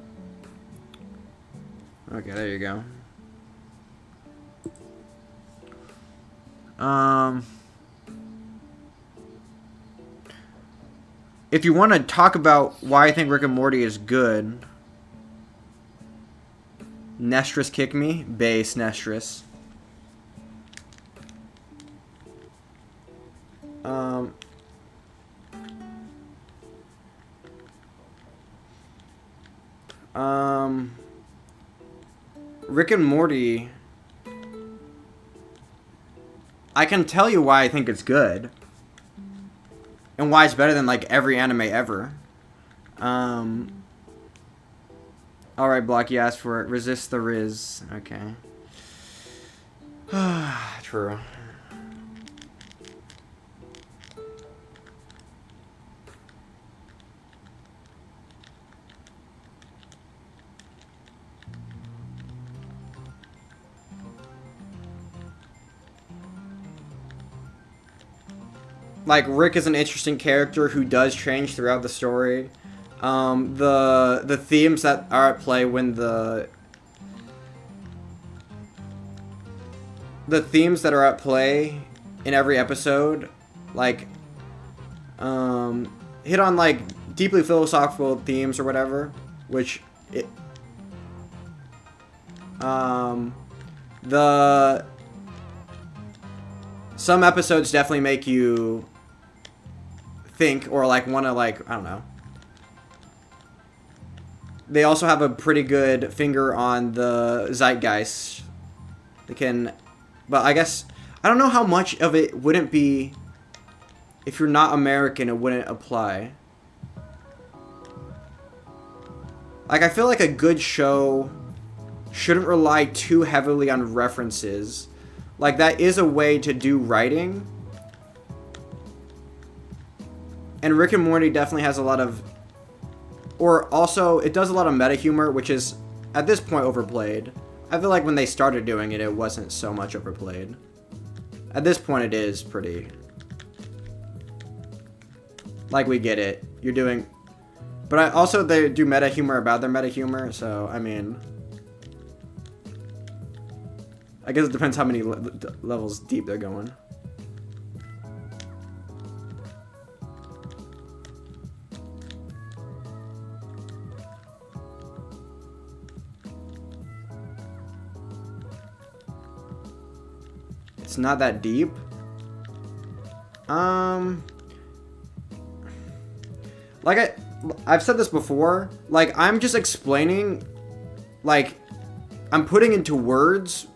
Okay, there you go. If you want to talk about why I think Rick and Morty is good, Nestris kick me, base Nestris. Rick and Morty, I can tell you why I think it's good. And why it's better than, like, every anime ever. Alright, Block, you asked for it. Resist the Riz. Okay. True. Like, Rick is an interesting character who does change throughout the story. The themes that are at play when the themes that are at play in every episode, like, hit on, like, deeply philosophical themes or whatever, which some episodes definitely make you think or, like, want to, like, I don't know. They also have a pretty good finger on the zeitgeist. They can, but I guess, I don't know how much of it wouldn't be, if you're not American, it wouldn't apply. Like, I feel like a good show shouldn't rely too heavily on references. Like, that is a way to do writing. And Rick and Morty definitely has a lot of... Or also, it does a lot of meta humor, which is, at this point, overplayed. I feel like when they started doing it, it wasn't so much overplayed. At this point, it is pretty... Like, we get it. You're doing... But also, they do meta humor about their meta humor, so, I mean... I guess it depends how many levels deep they're going. It's not that deep. Like I've said this before, like, I'm just explaining, like, I'm putting into words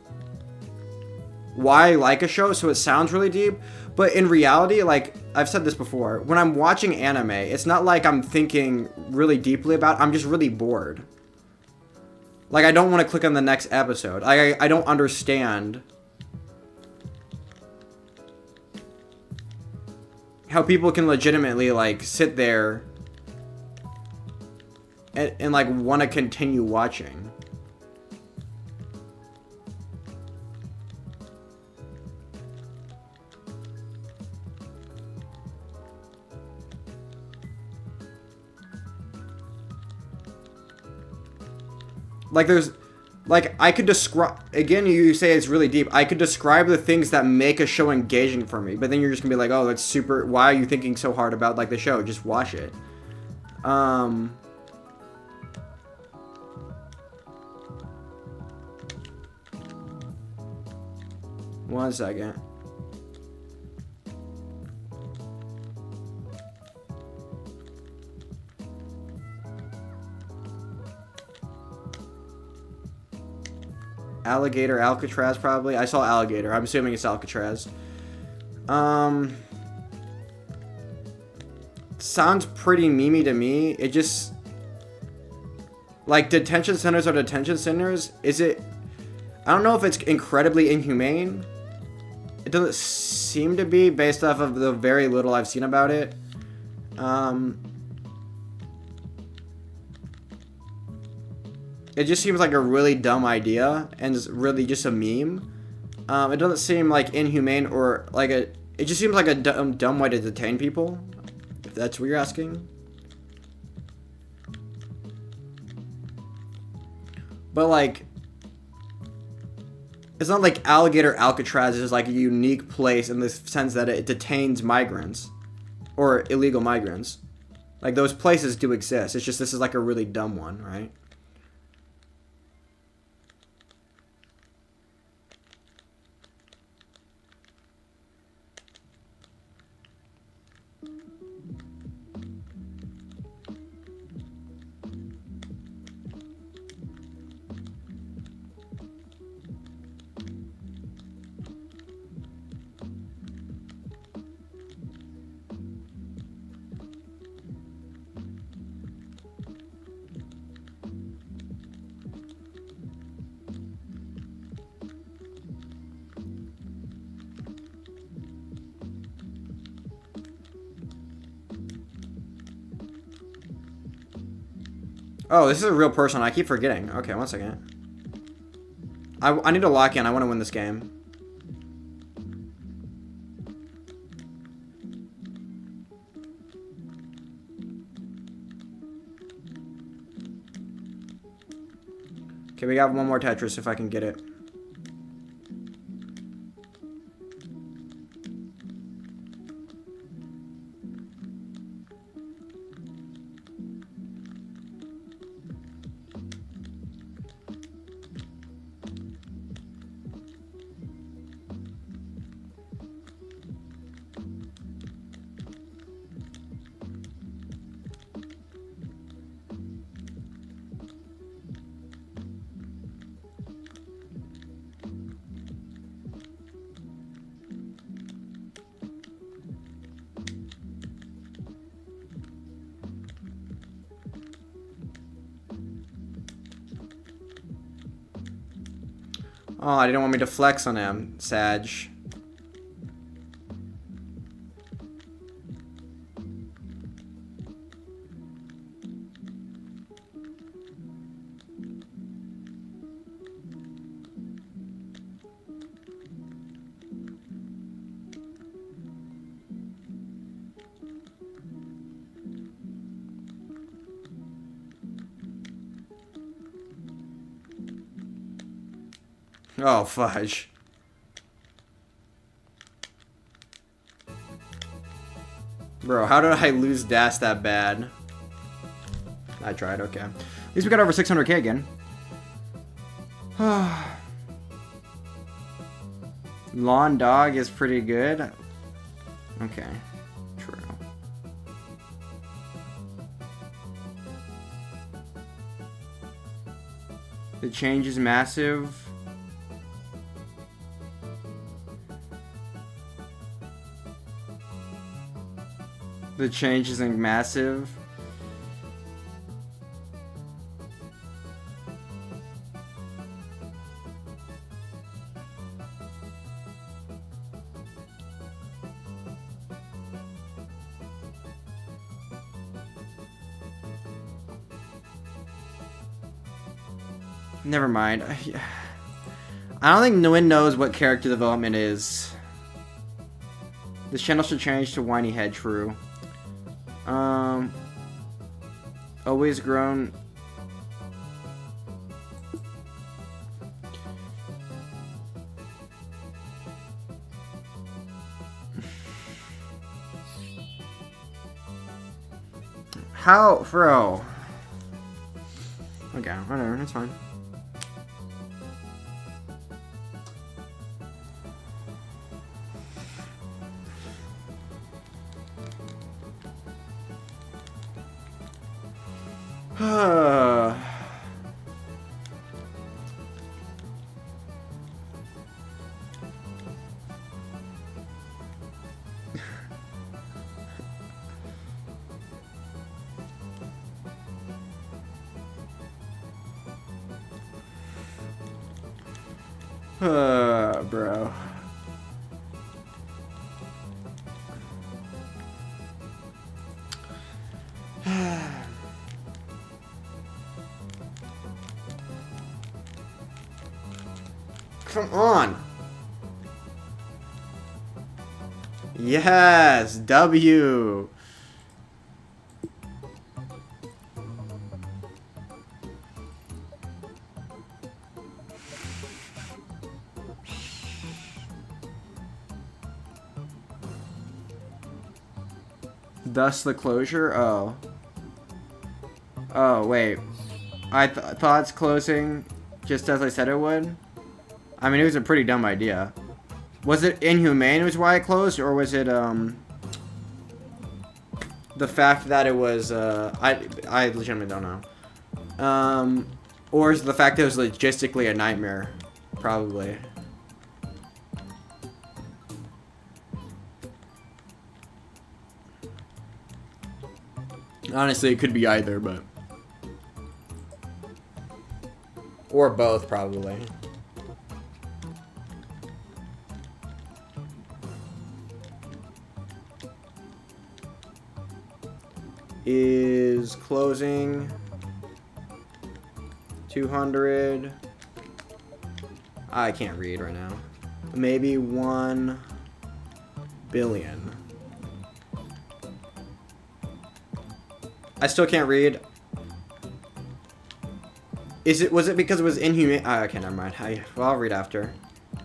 why I like a show, so it sounds really deep, but in reality, like, I've said this before, when I'm watching anime, it's not like I'm thinking really deeply about it, I'm just really bored. Like, I don't want to click on the next episode. I don't understand how people can legitimately, like, sit there and like, want to continue watching. Like, there's... Like, I could describe... Again, you say it's really deep. I could describe the things that make a show engaging for me. But then you're just gonna be like, oh, that's super... Why are you thinking so hard about, like, the show? Just watch it. One second. Alligator, Alcatraz, probably. I saw Alligator. I'm assuming it's Alcatraz. Sounds pretty memey to me. It just... Like, detention centers are detention centers. Is it... I don't know if it's incredibly inhumane. It doesn't seem to be, based off of the very little I've seen about it. It just seems like a really dumb idea, and it's really just a meme. It doesn't seem like inhumane or like a... It just seems like a dumb way to detain people, that's what you're asking. But like, it's not like Alligator Alcatraz is like a unique place in the sense that it detains migrants or illegal migrants. Like, those places do exist. It's just this is like a really dumb one, right? Oh, this is a real person. I keep forgetting. Okay, one second. I need to lock in. I want to win this game. Okay, we got one more Tetris if I can get it. Oh, I didn't want me to flex on him, Sag. Oh, fudge. Bro, how did I lose Das that bad? I tried, okay. At least we got over 600k again. Lawn Dog is pretty good. Okay, true. The change is massive. The change isn't massive. Never mind. I don't think no one knows what character development is. This channel should change to Whiny Head, true. Always grown. How, bro? Okay, whatever, that's fine. Bro. Come on. Yes, W. Thus the closure? Oh. Oh, wait. I thought it's closing just as I said it would? I mean, it was a pretty dumb idea. Was it inhumane was why it closed? Or was it, the fact that it was, I legitimately don't know. Or is it the fact that it was logistically a nightmare? Probably. Honestly, it could be either, but... Or both, probably. Is closing 200. I can't read right now. Maybe 1 billion. I still can't read. Was it because it was inhumane? Okay, never mind. Well, I'll read after.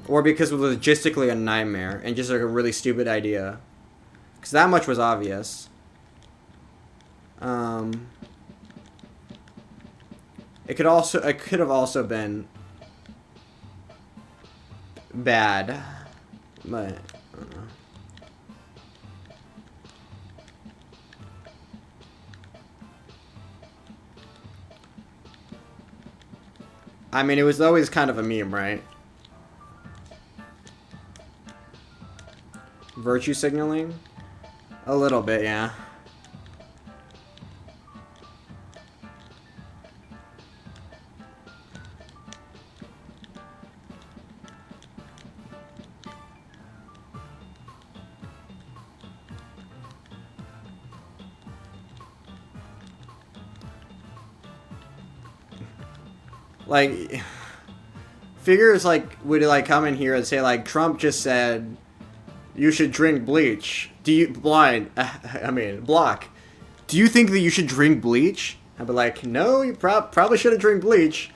Or because it was logistically a nightmare and just like a really stupid idea. Because that much was obvious. It could have also been bad, but I don't know. I mean, it was always kind of a meme, right? Virtue signaling? A little bit, yeah. Like, figures like would like come in here and say like Trump just said you should drink bleach. Do you block? Do you think that you should drink bleach? I'd be like, no, you probably shouldn't drink bleach.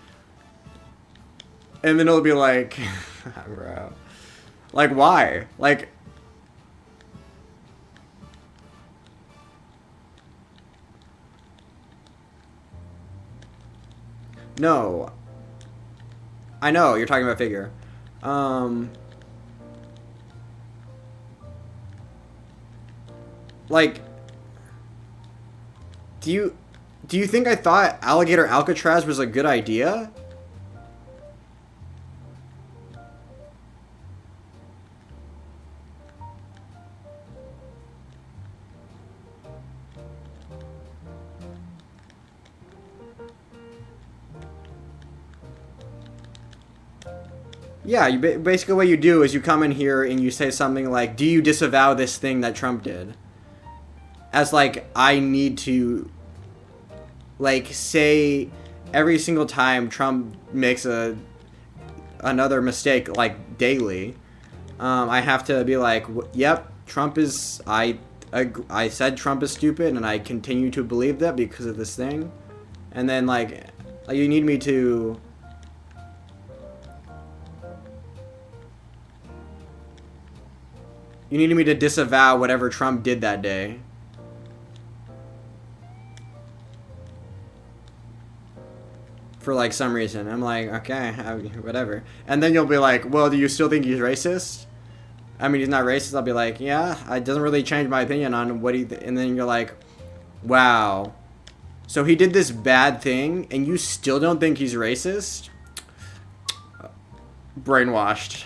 And then it'll be like, bro, like why? Like, no. I know, you're talking about figure. Like, do you think I thought Alligator Alcatraz was a good idea? Yeah, basically what you do is you come in here and you say something like, do you disavow this thing that Trump did? As like, I need to, like, say every single time Trump makes another mistake, like, daily, I have to be like, yep, Trump is, I said Trump is stupid and I continue to believe that because of this thing. And then, like you need me to... You needed me to disavow whatever Trump did that day. For like some reason. I'm like, okay, whatever. And then you'll be like, well, do you still think he's racist? I mean, he's not racist. I'll be like, yeah, it doesn't really change my opinion on what he... And then you're like, wow. So he did this bad thing and you still don't think he's racist? Brainwashed.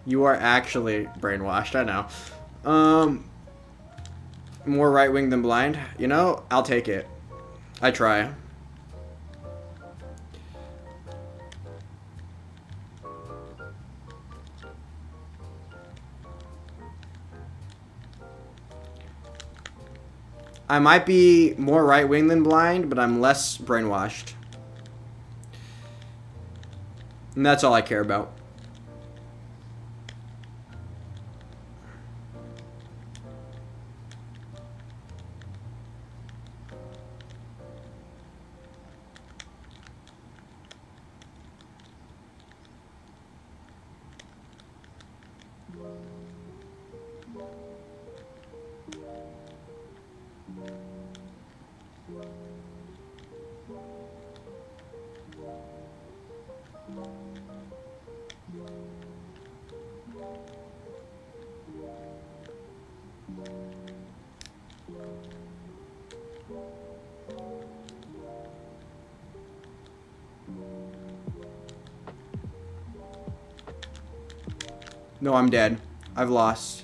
You are actually brainwashed, I know. More right-wing than blind? You know, I'll take it. I try. I might be more right-wing than blind, but I'm less brainwashed. And that's all I care about. No, I'm dead. I've lost.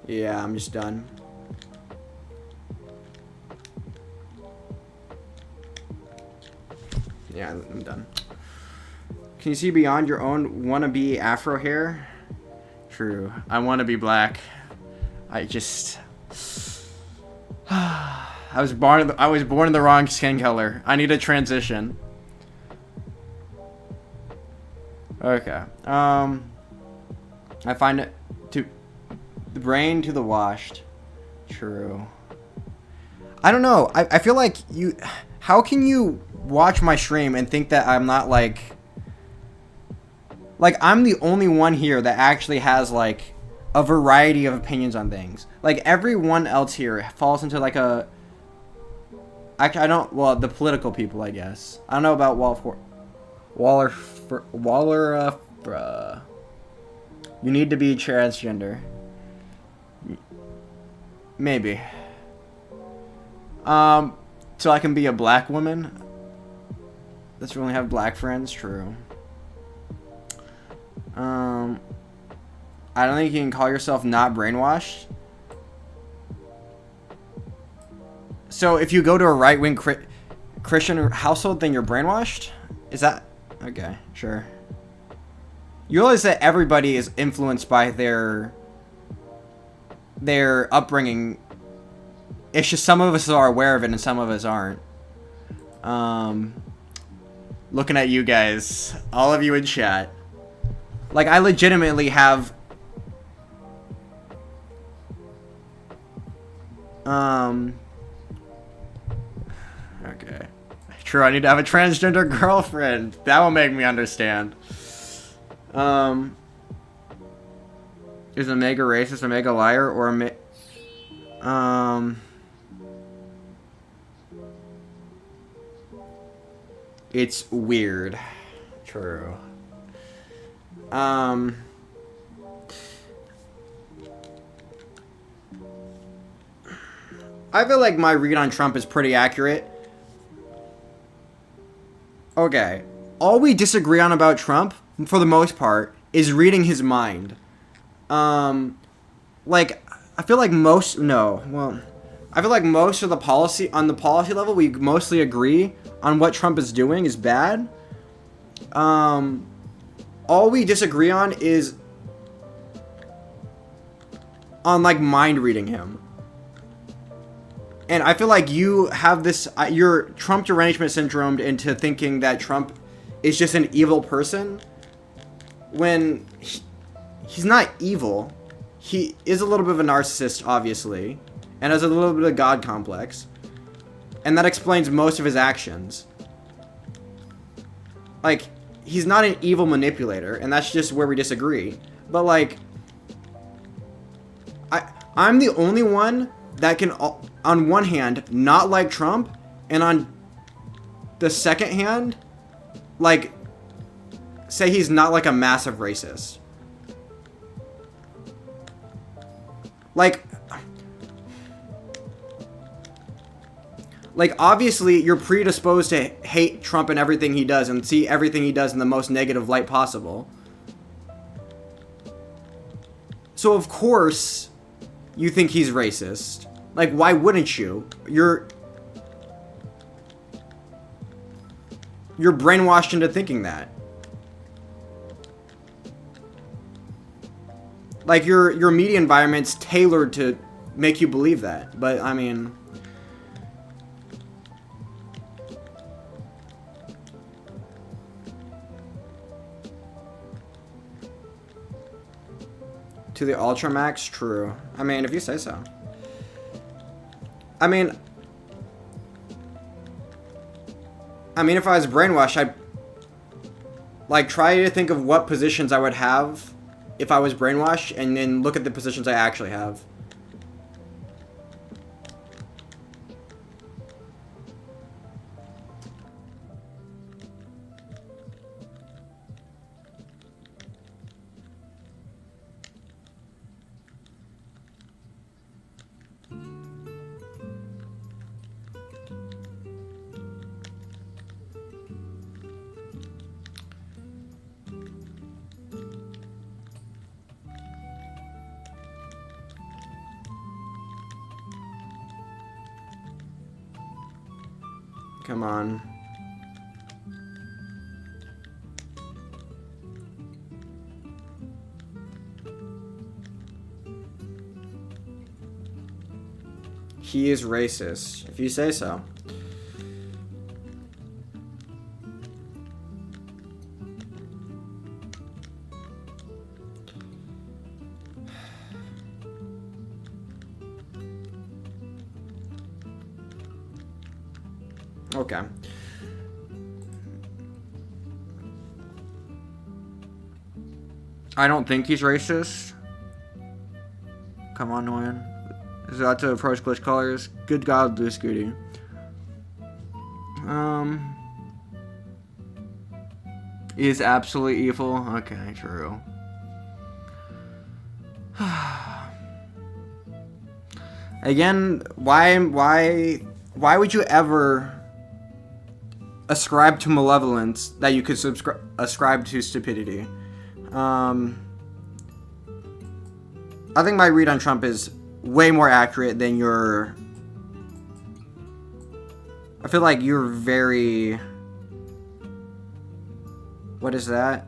Yeah, I'm just done. Yeah, I'm done. Can you see beyond your own wannabe afro hair? True. I want to be black. I just... I was born in the wrong skin color. I need a transition. Okay. I find it to the brain to the washed. True. I don't know. I feel like you... How can you watch my stream and think that I'm not like I'm the only one here that actually has like a variety of opinions on things. Like everyone else here falls into like a... Actually, I don't... Well, the political people, I guess. I don't know about Waller... You need to be transgender. Maybe. So I can be a black woman? Let's really have black friends? True. I don't think you can call yourself not brainwashed. So if you go to a right-wing Christian household, then you're brainwashed? Is that... Okay, sure. You realize that everybody is influenced by their upbringing. It's just some of us are aware of it and some of us aren't. Looking at you guys, all of you in chat. Like, I legitimately have... Okay. True, I need to have a transgender girlfriend. That will make me understand. Is Omega racist, Omega liar, or it's weird. True. I feel like my read on Trump is pretty accurate. Okay. All we disagree on about Trump, for the most part, is reading his mind. Like, I feel like most... No, well... I feel like most of the policy... On the policy level, we mostly agree on what Trump is doing is bad. All we disagree on is... on, like, mind reading him. And I feel like you have this... You're Trump derangement syndromed into thinking that Trump is just an evil person. When he's not evil. He is a little bit of a narcissist, obviously. And has a little bit of God complex. And that explains most of his actions. Like, he's not an evil manipulator. And that's just where we disagree. But, like... I'm the only one that can, on one hand, not like Trump. And on the second hand, like... say he's not like a massive racist. Like obviously you're predisposed to hate Trump and everything he does and see everything he does in the most negative light possible. So of course you think he's racist. Like, why wouldn't you? You're brainwashed into thinking that. Like, your media environment's tailored to make you believe that. But, I mean... To the Ultramax? True. I mean, if you say so. I mean, if I was brainwashed, I'd... like, try to think of what positions I would have if I was brainwashed, and then look at the positions I actually have. Come on. He is racist, if you say so. Okay. I don't think he's racist. Come on, Noyan. Is that to approach glitch colors? Good God, Blue Scooty. Is absolutely evil. Okay, true. Again, why would you ever ascribe to malevolence that you could ascribe to stupidity? I think my read on Trump is way more accurate than your... I feel like you're very... What is that?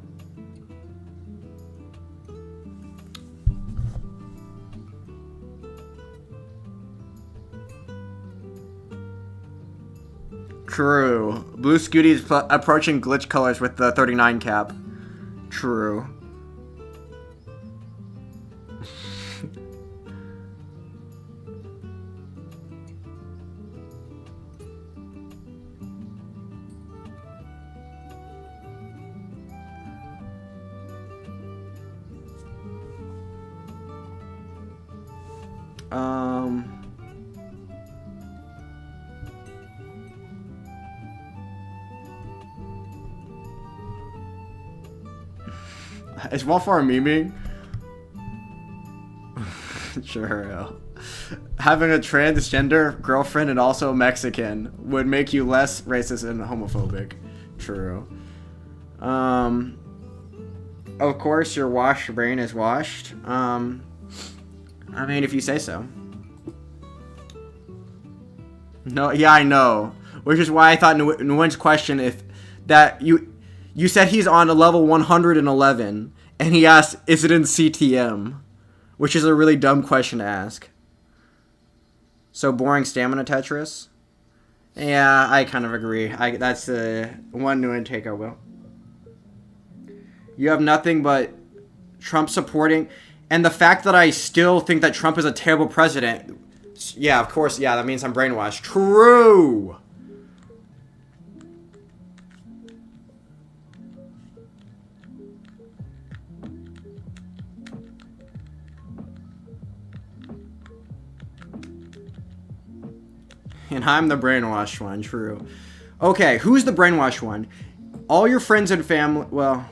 True. Blue Scooty's approaching glitch colors with the 39 cap. True. Is Walfar memeing? Sure. Having a transgender girlfriend and also Mexican would make you less racist and homophobic. True. Of course, your washed brain is washed. I mean, if you say so. No, yeah, I know. Which is why I thought Nguyen's question, if that you said he's on a level 111, and he asked, is it in CTM? Which is a really dumb question to ask. So boring stamina Tetris? Yeah, I kind of agree. That's the one Nguyen take I will. You have nothing but Trump supporting, and the fact that I still think that Trump is a terrible president. Yeah, of course, yeah, that means I'm brainwashed. True! And I'm the brainwashed one, true. Okay, who's the brainwashed one? All your friends and family, well...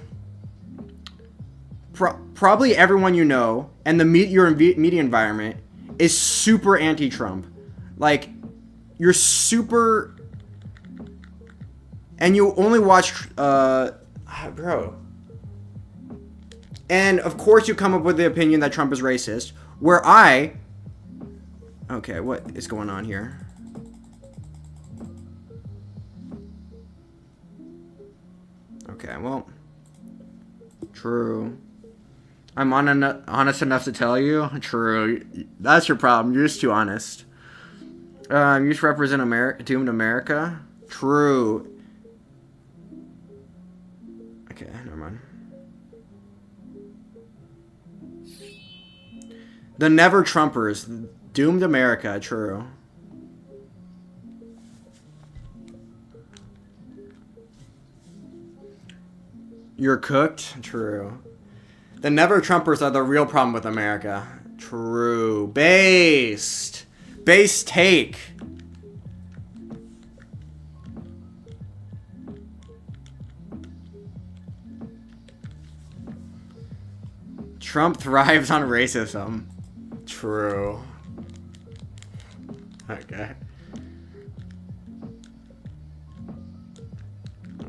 probably everyone you know, and your media environment is super anti-Trump. Like, you're super... And you only watch... bro. And, of course, you come up with the opinion that Trump is racist. Where I... Okay, what is going on here? Okay, well... True. I'm honest enough to tell you. True. That's your problem. You're just too honest. You just represent doomed America. True. Okay, never mind. The Never Trumpers. Doomed America. True. You're cooked. True. The Never Trumpers are the real problem with America. True. Based. Based take. Trump thrives on racism. True. Okay.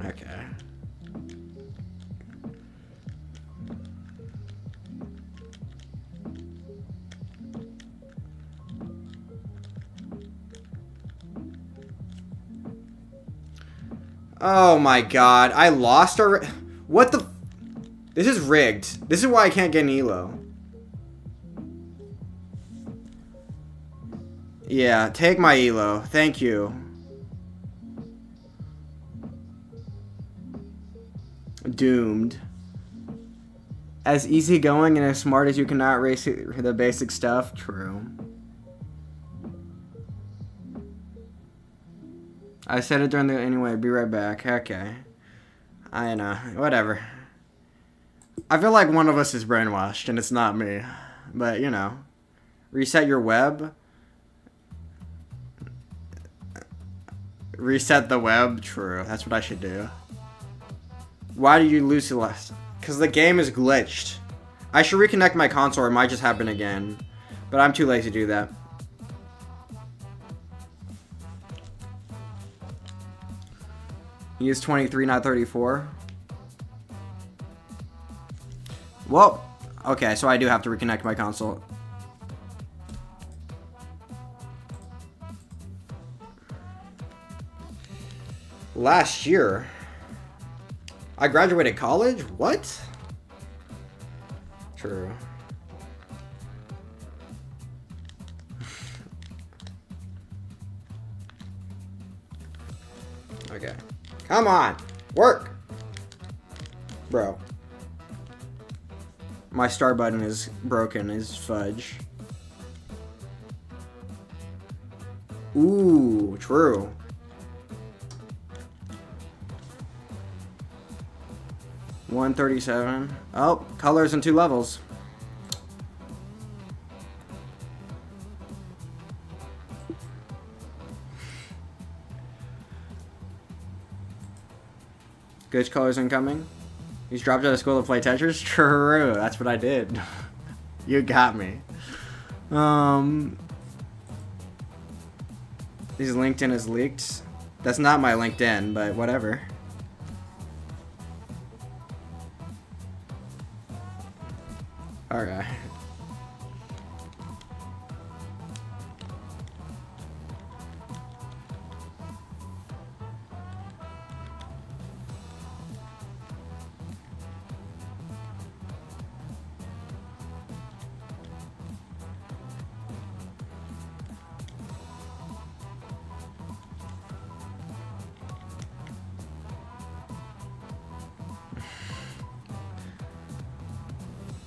Okay. Oh my god. I lost already. What the? This is rigged. This is why I can't get an elo. Yeah, take my elo. Thank you. Doomed. As easygoing and as smart as you cannot race the basic stuff. True. I said it during the anyway. Be right back. Okay. I know. Whatever. I feel like one of us is brainwashed and it's not me. But, you know. Reset your web. Reset the web. True. That's what I should do. Why did you lose last? Because the game is glitched. I should reconnect my console or it might just happen again. But I'm too lazy to do that. He is 23, not 34. Well, okay, so I do have to reconnect my console. Last year, I graduated college? What? True. Okay. Come on! Work! Bro. My start button is broken, is fudge. Ooh, true. $137. Oh, colors in 2 levels. Good colors incoming. He's dropped out of school to play Tetris? True, that's what I did. You got me. His LinkedIn is leaked. That's not my LinkedIn, but whatever. Alright.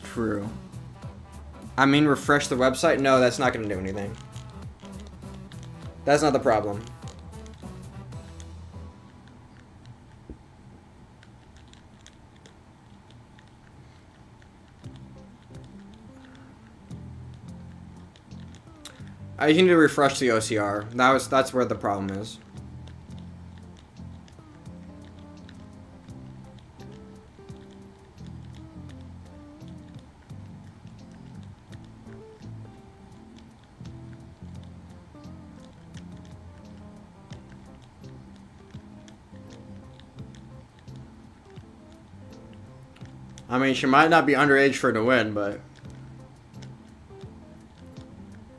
True. I mean, refresh the website? No, that's not going to do anything. That's not the problem. I need to refresh the OCR. That's where the problem is. I mean, she might not be underage for her to win, but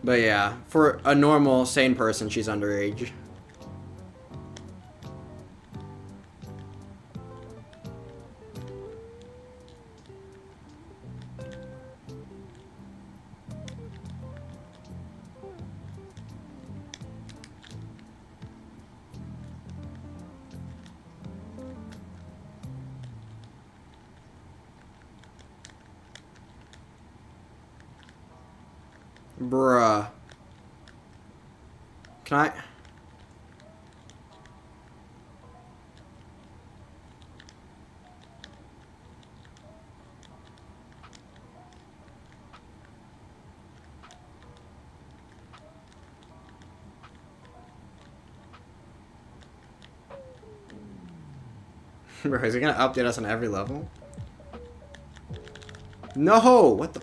yeah, for a normal, sane person, she's underage. Bruh. Can I? Bro, is he gonna update us on every level? No! What the?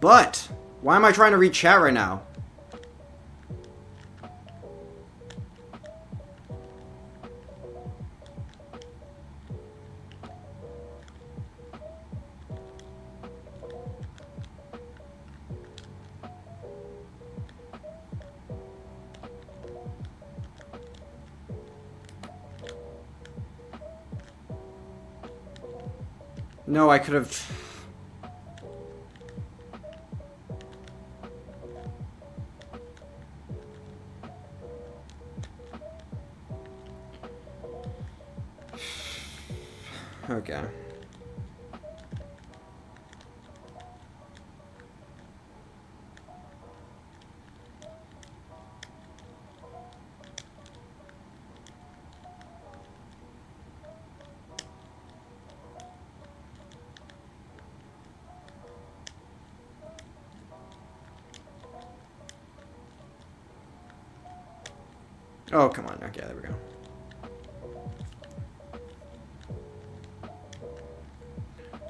But! Why am I trying to read chat right now? No, I could have... Okay. Oh, come on. Okay, there we go.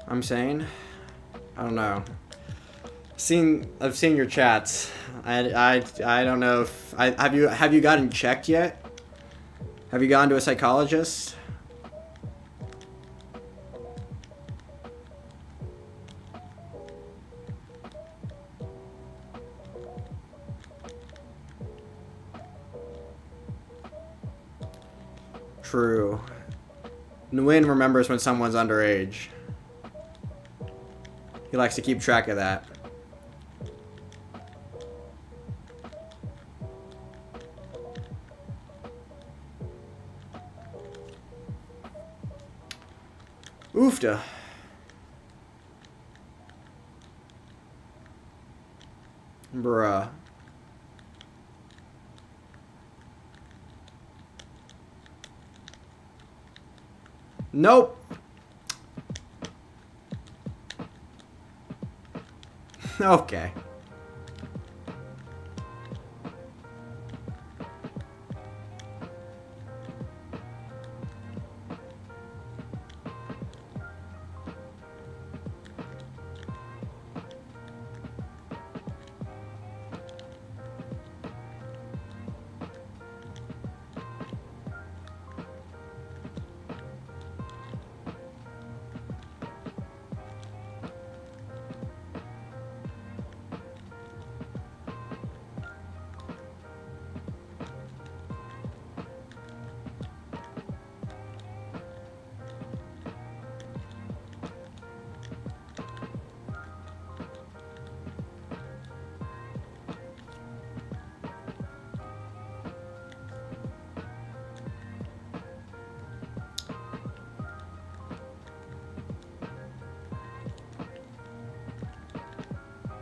I'm saying, I don't know. I've seen your chats. I don't know if have you gotten checked yet? Have you gone to a psychologist? True. Nguyen remembers when someone's underage. He likes to keep track of that. Oofda. Bruh. Nope. Okay.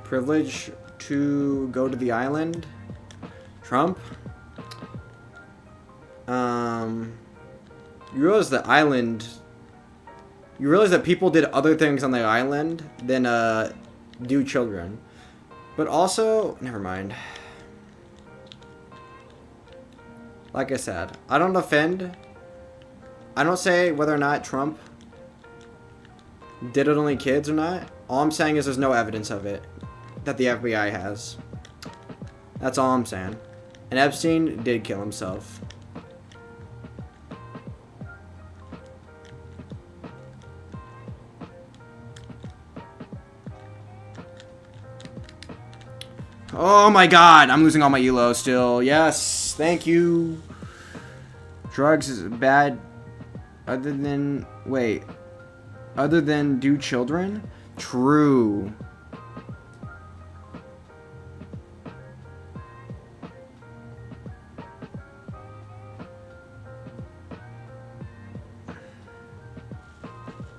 Privilege to go to the island? Trump? You realize the island... You realize that people did other things on the island than, do children. But also... Never mind. Like I said, I don't defend... I don't say whether or not Trump did it only kids or not. All I'm saying is there's no evidence of it that the FBI has. That's all I'm saying. And Epstein did kill himself. Oh my god, I'm losing all my elo still. Yes, thank you. Drugs is bad other than... Wait. Other than do children? True.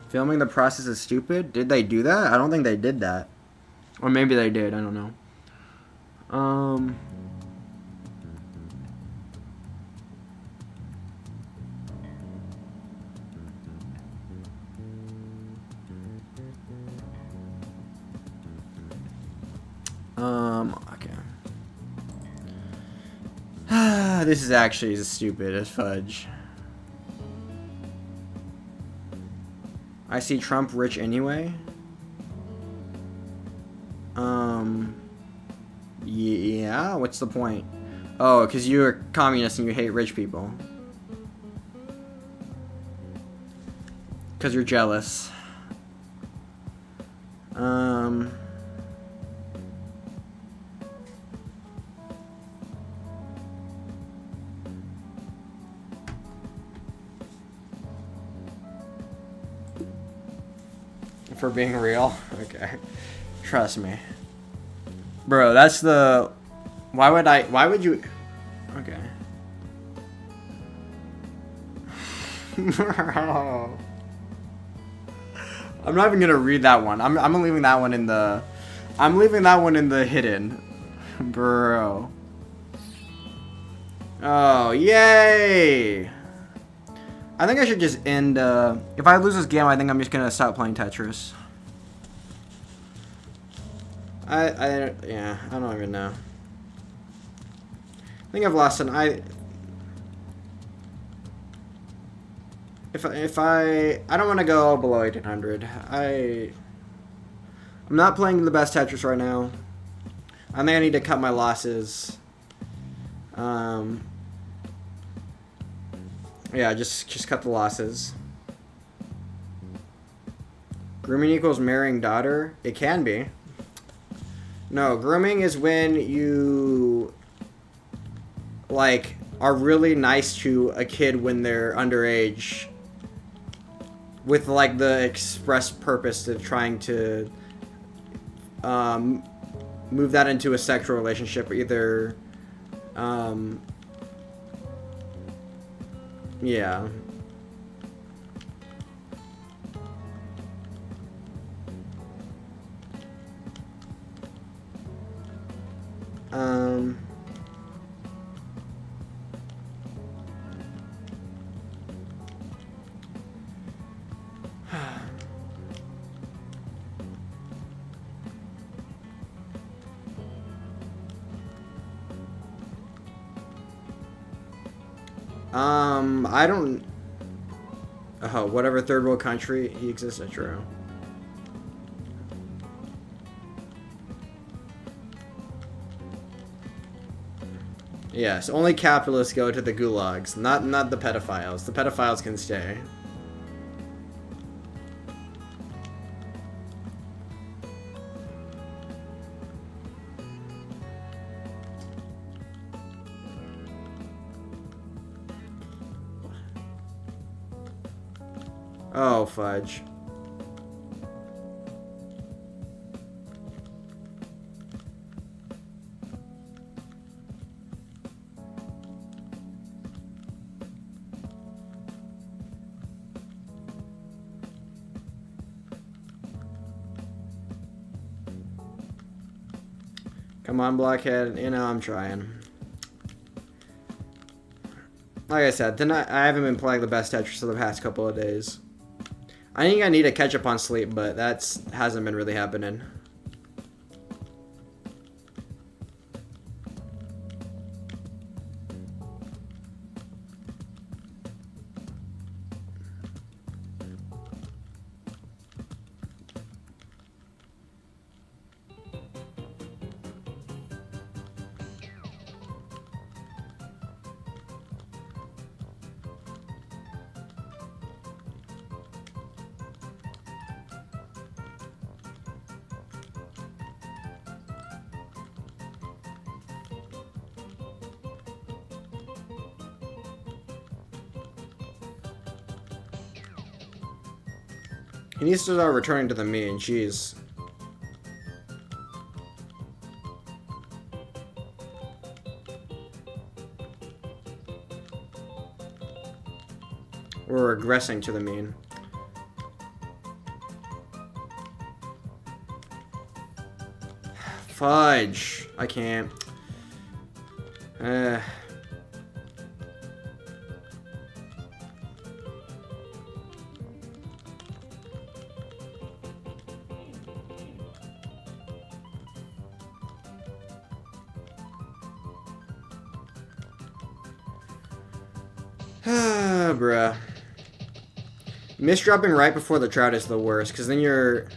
Filming the process is stupid? Did they do that? I don't think they did that. Or maybe they did, I don't know. Okay. This is actually as stupid as fudge. I see Trump rich anyway. Yeah, what's the point? Oh, because you're a communist and you hate rich people. Because you're jealous. For being real? Okay. Trust me. Bro, that's the... Why would you... Okay. Bro. I'm not even gonna read that one. I'm leaving that one in the... I'm leaving that one in the hidden. Bro. Oh, yay! I think I should just end, if I lose this game, I think I'm just gonna stop playing Tetris. Yeah, I don't even know. I think I've lost an, I don't want to go below 1800. I'm not playing the best Tetris right now. I think I need to cut my losses. Yeah, just cut the losses. Grooming equals marrying daughter? It can be. No, grooming is when you, like, are really nice to a kid when they're underage. With, like, the express purpose of trying to move that into a sexual relationship. Either, yeah. I don't... Oh, whatever third world country he exists, that's true. Yes, only capitalists go to the gulags, not the pedophiles. The pedophiles can stay. Oh, fudge. Come on, Blockhead. You know, I'm trying. Like I said, I haven't been playing the best Tetris for the past couple of days. I think I need to catch up on sleep, but that's hasn't been really happening. He needs to start returning to the mean, jeez. We're regressing to the mean. Fudge. I can't. Bruh. Misdropping right before the trout is the worst, because then you're...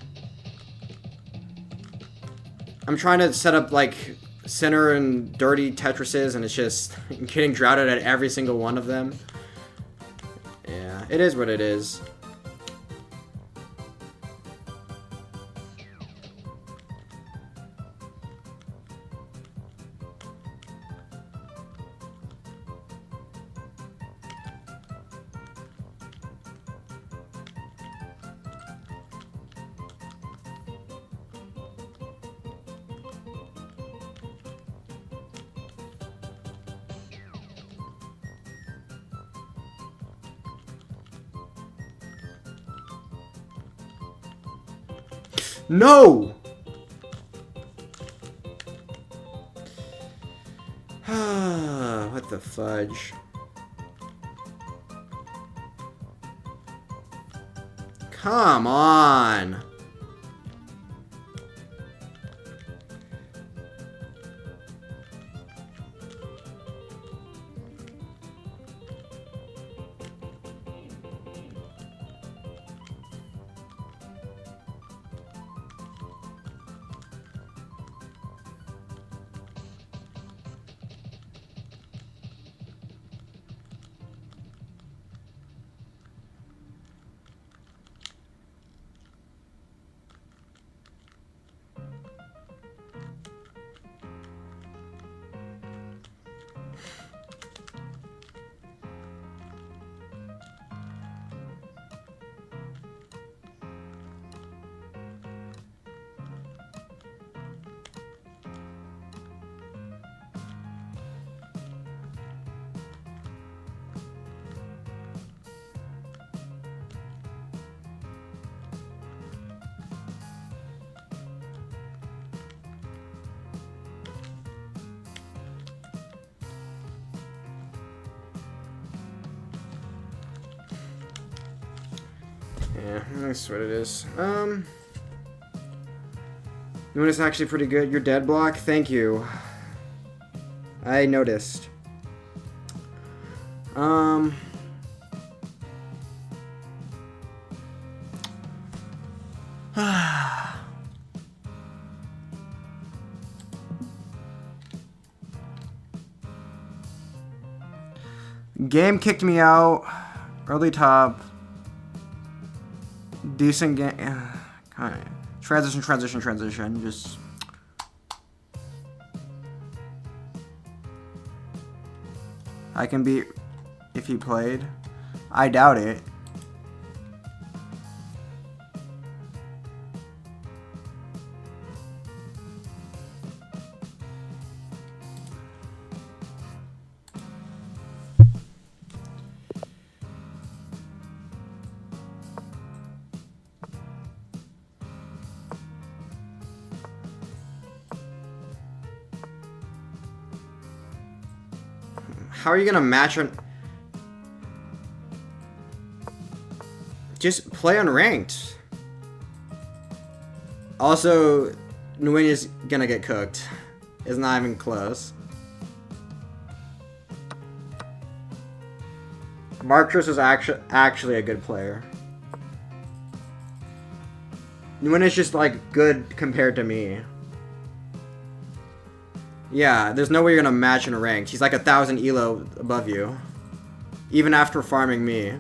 I'm trying to set up, like, center and dirty Tetrises, and it's just getting droughted at every single one of them. Yeah, it is what it is. No! What the fudge? Come on! Yeah, that's what it is. You know, it's actually pretty good. Your dead block? Thank you. I noticed. Game kicked me out. Early top. Decent game. Kind of. Transition. Just. I can beat if he played. I doubt it. How are you gonna match on? Just play unranked. Also, Nguyen's gonna get cooked. It's not even close. Marcus is actually a good player. Nguyen is just like good compared to me. Yeah, there's no way you're gonna match in ranked. He's like 1,000 elo above you. Even after farming me.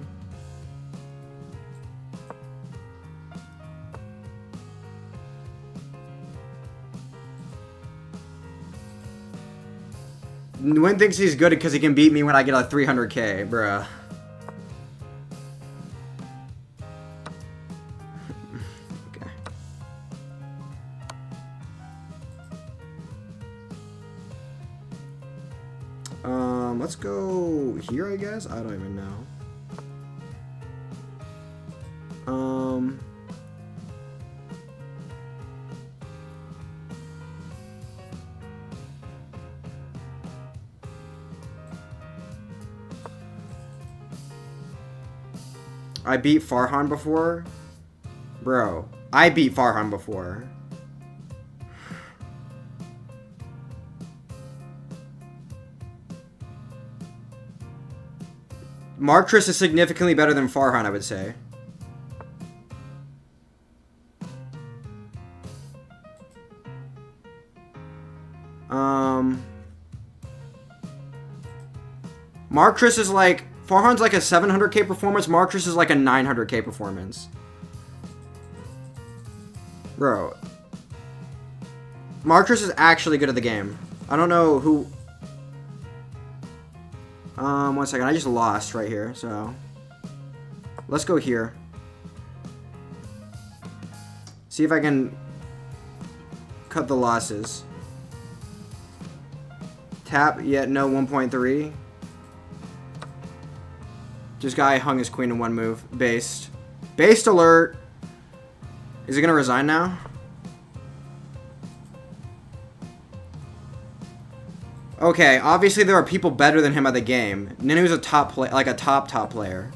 Nguyen thinks he's good because he can beat me when I get a 300k, bruh. Let's go here, I guess? I don't even know. I beat Farhan before? Bro, I beat Farhan before. Marcus is significantly better than Farhan, I would say. Marcus is like... Farhan's like a 700k performance. Marcus is like a 900k performance. Bro. Marcus is actually good at the game. I don't know who... 1 second. I just lost right here, so... Let's go here. See if I can... cut the losses. Tap, yet no 1.3. This guy hung his queen in one move. Based. Based alert! Is he gonna resign now? Okay, obviously there are people better than him at the game. Ninu's a top play, like a top player.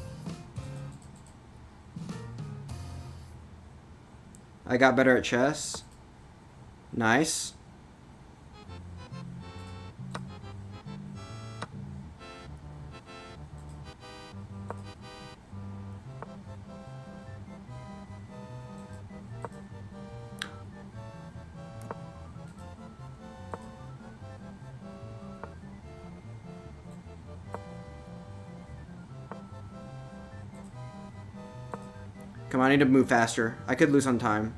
I got better at chess. Nice. Come on, I need to move faster. I could lose on time.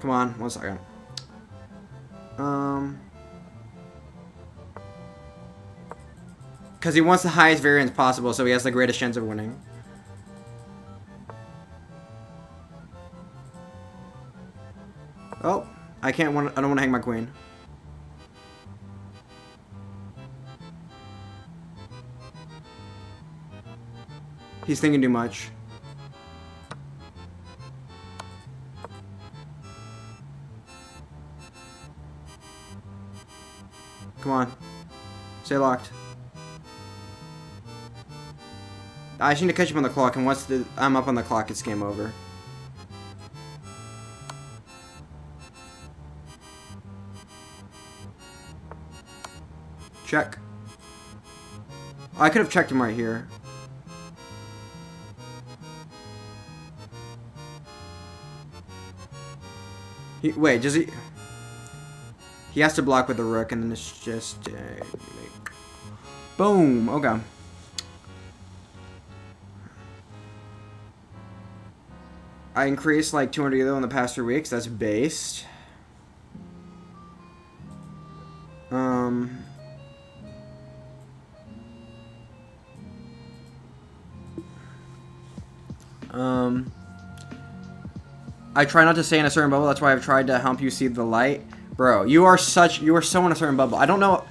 Come on, 1 second. Because he wants the highest variance possible, so he has the greatest chance of winning. Oh, I don't want to hang my queen. He's thinking too much. Come on. Stay locked. I just need to catch up on the clock, and once I'm up on the clock, it's game over. Check. I could have checked him right here. Wait, does he... He has to block with the rook, and then it's just... boom! Okay. I increased like 200 elo in the past 3 weeks. That's based. I try not to stay in a certain bubble. That's why I've tried to help you see the light. Bro, you are so in a certain bubble. I don't know.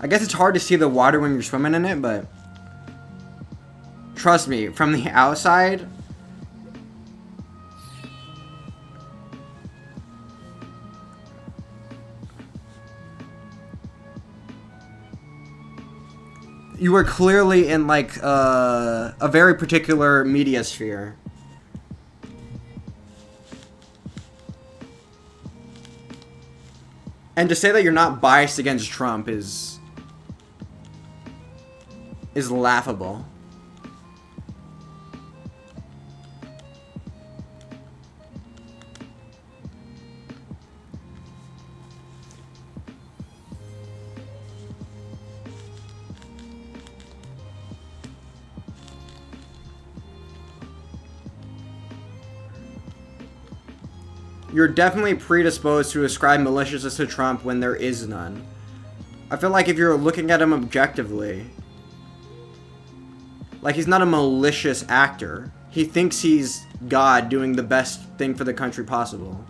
I guess it's hard to see the water when you're swimming in it, but trust me, from the outside, you are clearly in like a very particular media sphere. And to say that you're not biased against Trump is laughable. You're definitely predisposed to ascribe maliciousness to Trump when there is none. I feel like if you're looking at him objectively, like he's not a malicious actor. He thinks he's God doing the best thing for the country possible.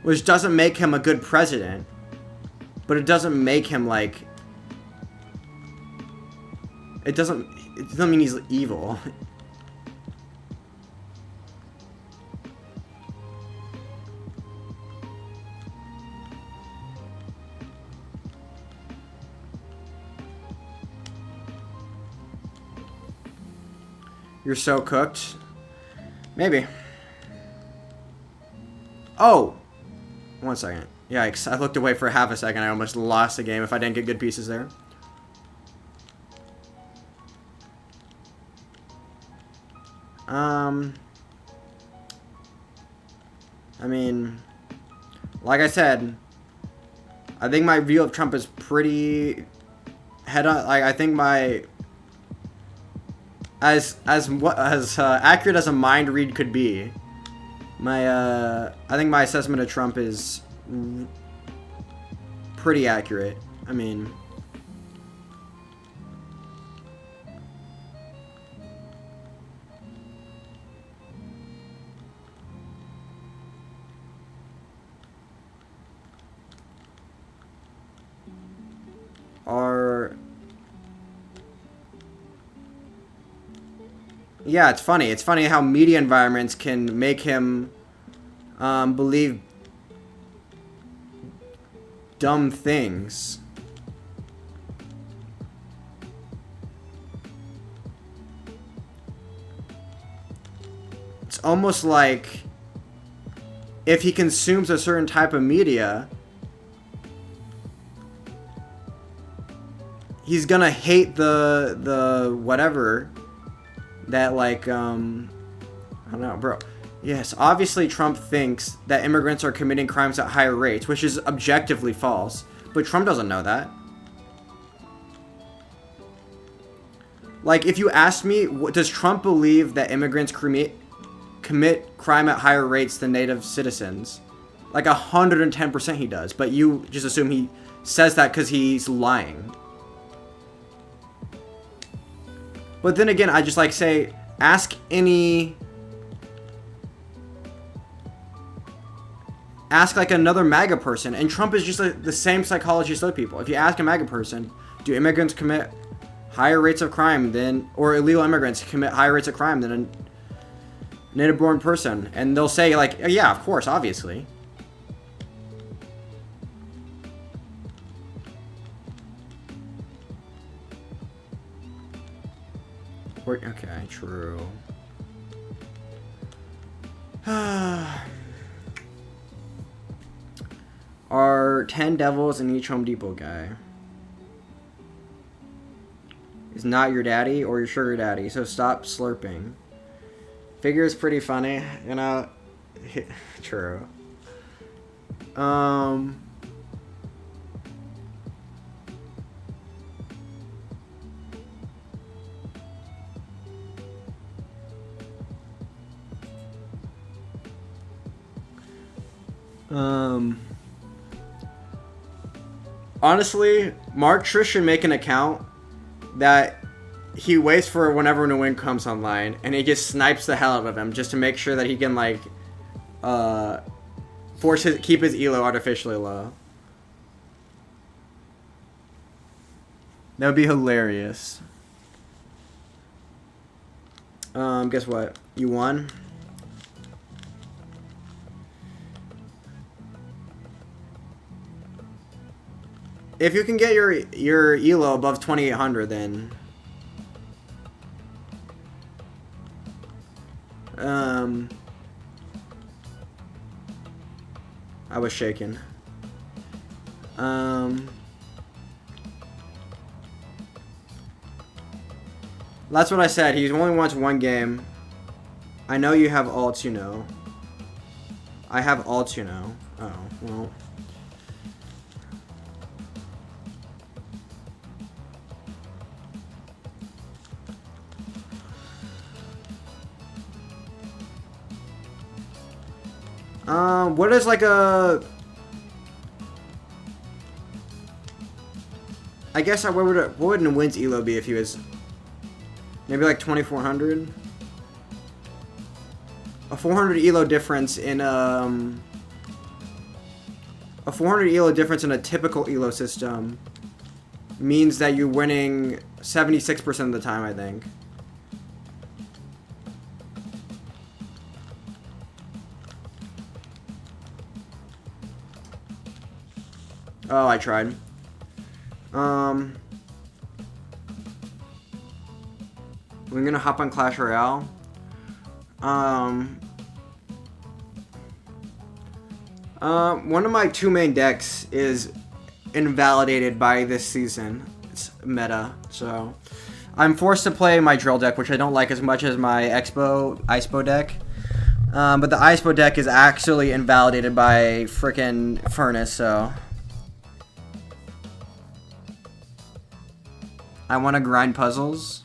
Which doesn't make him a good president. But it doesn't make him like... It doesn't mean he's evil. You're so cooked. Maybe. Oh! 1 second. Yikes, I looked away for half a second. I almost lost the game if I didn't get good pieces there. I mean, like I said, I think my view of Trump is pretty head on. Like, I think my as accurate as a mind read could be, I think my assessment of Trump is pretty accurate. I mean, yeah, it's funny. It's funny how media environments can make him believe dumb things. It's almost like if he consumes a certain type of media, he's gonna hate the whatever that, like, I don't know, bro. Yes, obviously Trump thinks that immigrants are committing crimes at higher rates, which is objectively false. But Trump doesn't know that. Like, if you asked me, does Trump believe that immigrants commit crime at higher rates than native citizens? Like, 110% he does. But you just assume he says that because he's lying. But then again, I just like say, ask like another MAGA person, and Trump is just like the same psychology as other people. If you ask a MAGA person, do immigrants commit higher rates of crime than, or illegal immigrants commit higher rates of crime than a native-born person? And they'll say like, yeah, of course, obviously. Okay, true. Are 10 devils in each Home Depot guy is not your daddy or your sugar daddy, so stop slurping. Figure is pretty funny, you know. True. Honestly, Mark Trish should make an account that he waits for whenever New Win comes online, and he just snipes the hell out of him just to make sure that he can, like, keep his elo artificially low. That would be hilarious. Guess what? You won. If you can get your elo above 2800, then I was shaken. That's what I said. He only wants one game. I know you have alts, you know. I have alts, you know. Oh, well. What is like a... I guess what would Nwin's elo be if he was... Maybe like 2400? A 400 elo difference in a 400 elo difference in a typical elo system means that you're winning 76% of the time, I think. Oh, I tried. We're gonna hop on Clash Royale. One of my two main decks is invalidated by this season. It's meta, so I'm forced to play my drill deck, which I don't like as much as my ISPO deck. But the ISPO deck is actually invalidated by frickin' Furnace, so I want to grind puzzles.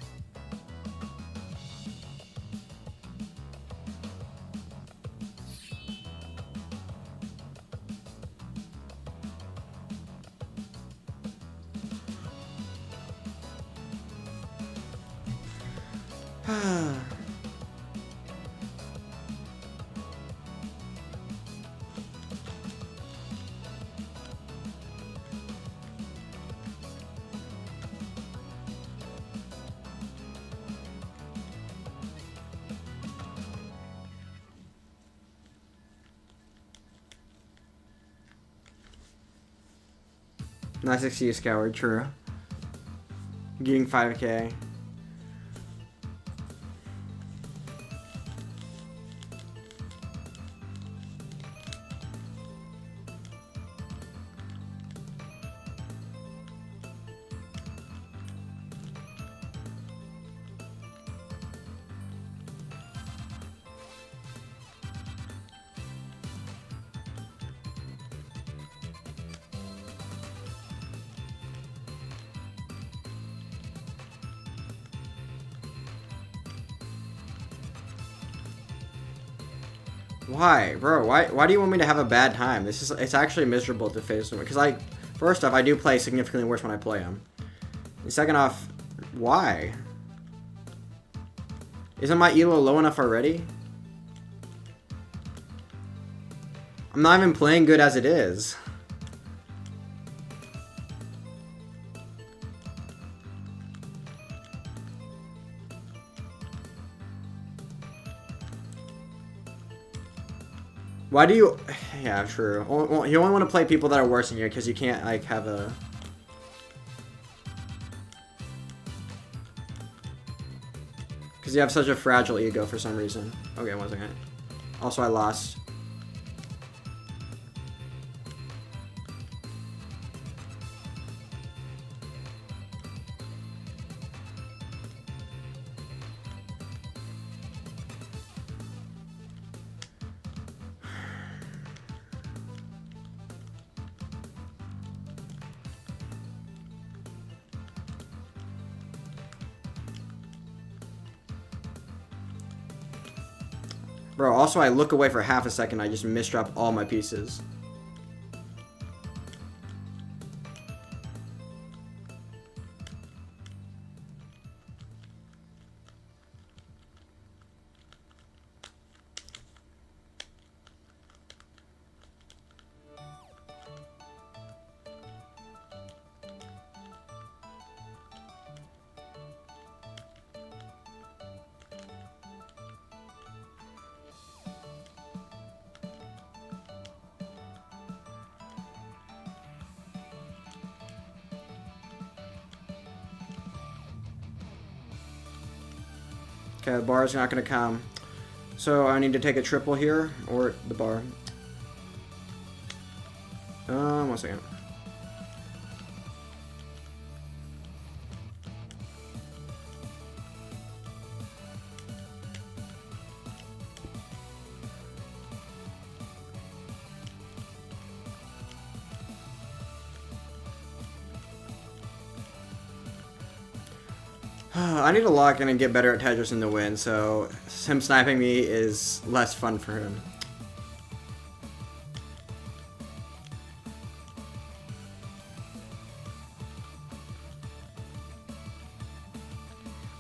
Nice excuse, coward. True. Getting 5K. Why, bro? Why do you want me to have a bad time? It's actually miserable to face them because first off, I do play significantly worse when I play them. And second off, why? Isn't my elo low enough already? I'm not even playing good as it is. Why do you... Yeah, true. Well, you only want to play people that are worse than you because you can't, like, have a... Because you have such a fragile ego for some reason. Okay, 1 second. Also, I lost. Bro, also I look away for half a second, I just misdrop all my pieces. Okay, the bar is not going to come. So I need to take a triple here, or the bar. 1 second. I need to lock in and get better at Tetris in the win, so him sniping me is less fun for him.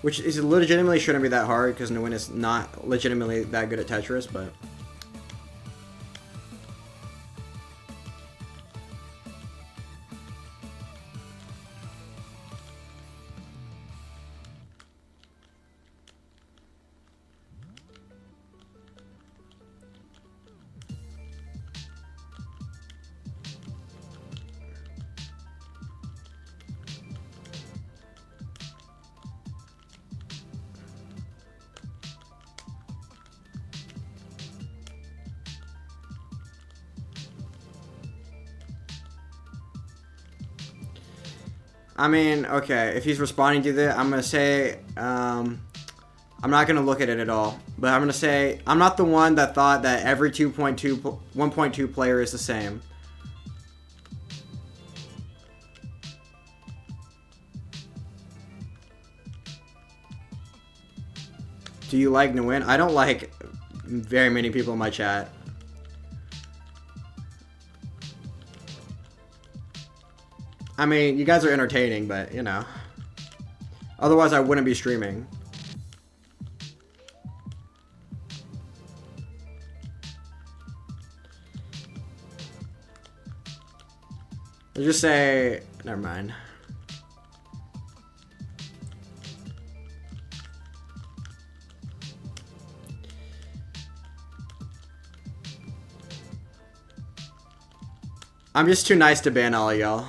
Which is legitimately shouldn't be that hard, because Nguyen is not legitimately that good at Tetris, but... I mean, okay, if he's responding to that, I'm going to say, I'm not going to look at it at all. But I'm going to say, I'm not the one that thought that every 1.2 player is the same. Do you like Nguyen? I don't like very many people in my chat. I mean, you guys are entertaining, but, you know. Otherwise, I wouldn't be streaming. Let's just say, never mind. I'm just too nice to ban all of y'all.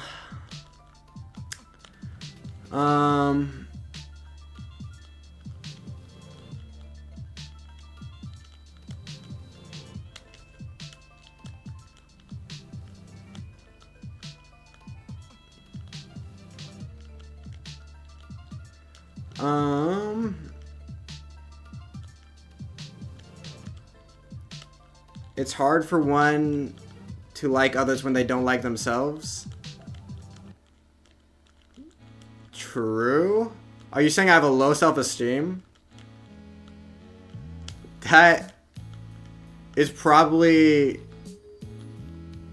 It's hard for one to like others when they don't like themselves. True. Are you saying I have a low self-esteem? That is probably...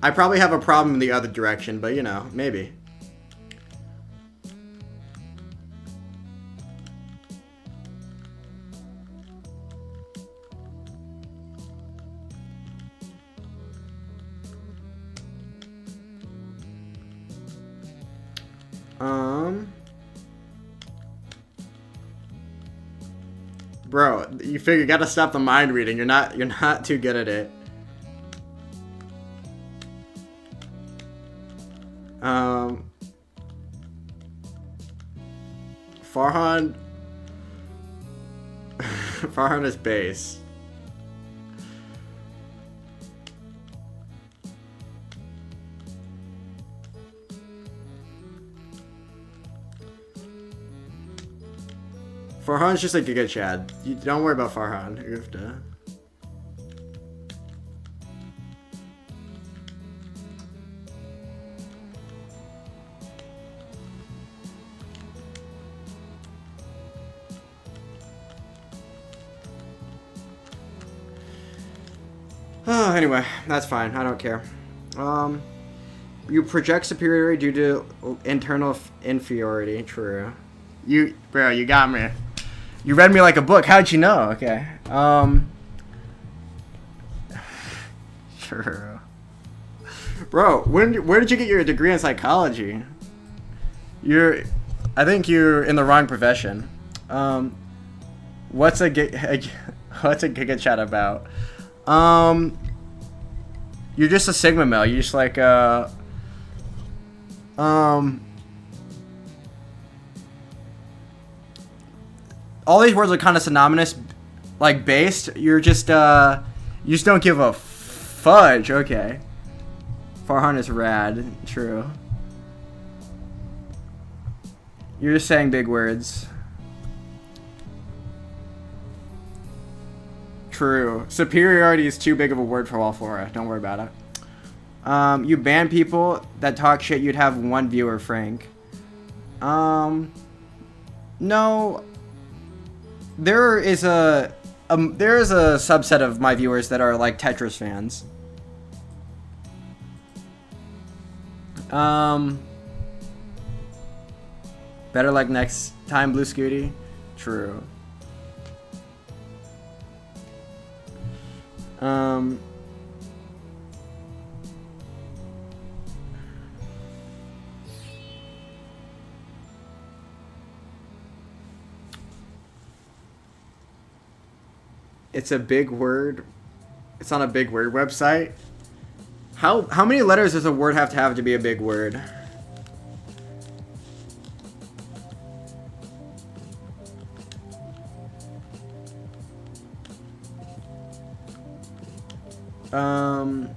I probably have a problem in the other direction, but you know, maybe. Bro, you figure you gotta stop the mind reading. You're not too good at it. Farhan Farhan is base. Farhan's just like a good Chad. You don't worry about Farhan. You have to. Oh, anyway, that's fine. I don't care. You project superiority due to internal inferiority. True. Bro, you got me. You read me like a book. How'd you know? Okay. Sure. Bro, where did you get your degree in psychology? I think you're in the wrong profession. What's a Giga Chat about? You're just a Sigma male. You're just like all these words are kind of synonymous, like based. You just don't give a fudge. Okay. Farhan is rad. True. You're just saying big words. True. Superiority is too big of a word for Walflora. Don't worry about it. You ban people that talk shit. You'd have one viewer, Frank. No. There is a subset of my viewers that are like Tetris fans. Better like next time, Blue Scooty. True. It's a big word. It's on a big word website. How many letters does a word have to be a big word? And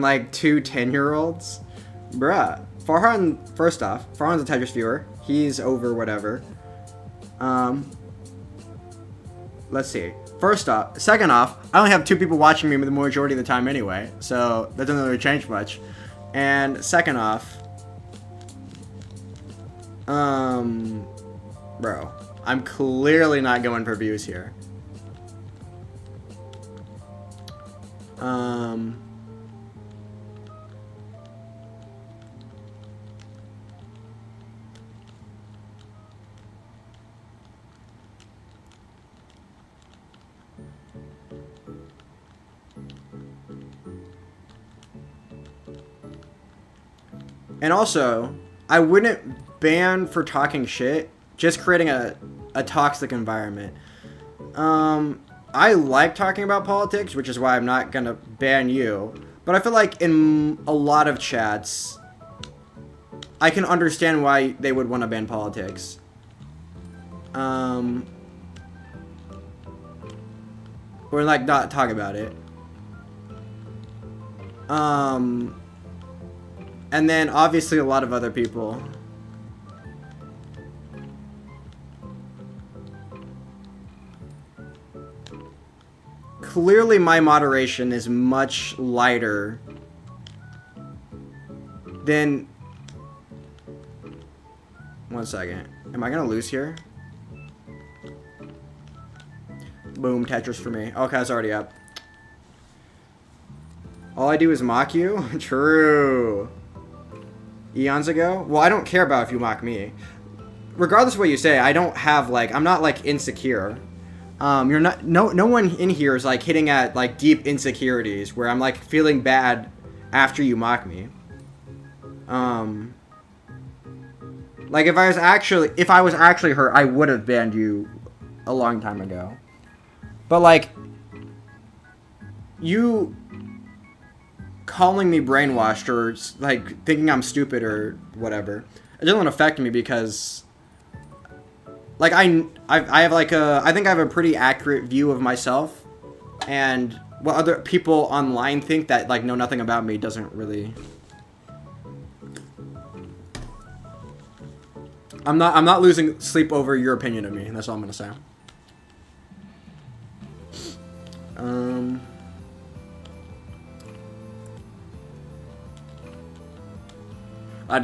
like 2 10-year-olds? Bruh. Farhan, first off, Farhan's a Tetris viewer. He's over whatever. Let's see. Second off, I only have 2 people watching me the majority of the time anyway, so that doesn't really change much. And second off, bro, I'm clearly not going for views here. And also, I wouldn't ban for talking shit, just creating a toxic environment. I like talking about politics, which is why I'm not gonna ban you. But I feel like in a lot of chats, I can understand why they would want to ban politics. Or like not talk about it. And then obviously a lot of other people. Clearly my moderation is much lighter than... One second. Am I gonna lose here? Boom, Tetris for me. Okay, it's already up. All I do is mock you? True. Eons ago? Well, I don't care about if you mock me. Regardless of what you say, I don't have, like... I'm not, like, insecure. You're not... No one in here is, like, hitting at, like, deep insecurities where I'm, like, feeling bad after you mock me. Like, if I was actually hurt, I would have banned you a long time ago. But, like, you calling me brainwashed or, like, thinking I'm stupid or whatever, it doesn't affect me because, like, I have, like, I think I have a pretty accurate view of myself, and what other people online think that, like, know nothing about me doesn't really... I'm not losing sleep over your opinion of me. That's all I'm gonna say. I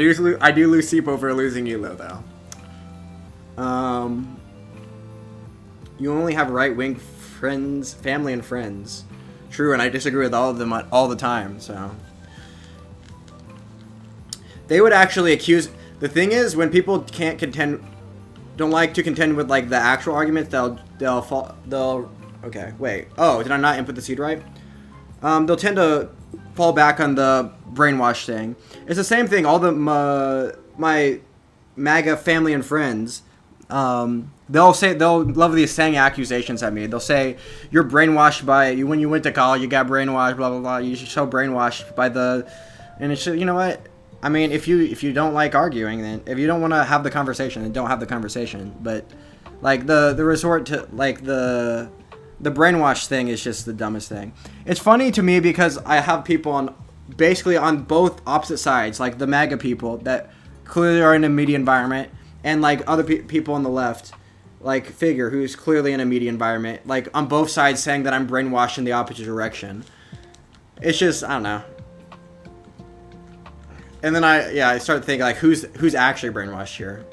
do lose sleep over losing you though. You only have right-wing friends, family, and friends. True, and I disagree with all of them all the time. So they would actually accuse. The thing is, when people don't like to contend with like the actual arguments, they'll okay, wait. Oh, did I not input the seed right? They'll tend to fall back on the brainwash thing. It's the same thing. All the my MAGA family and friends, they'll love these saying accusations at me. They'll say you're brainwashed by you when you went to college. You got brainwashed. Blah blah blah. You're so brainwashed by the, and it's just, you know what? I mean, if you don't like arguing, then if you don't want to have the conversation, then don't have the conversation. But like the resort to like the brainwash thing is just the dumbest thing. It's funny to me because I have people on basically on both opposite sides, like the MAGA people that clearly are in a media environment, and like other people on the left, like Figure, who's clearly in a media environment, like on both sides saying that I'm brainwashed in the opposite direction. It's just, I don't know. And then I started thinking like who's actually brainwashed here.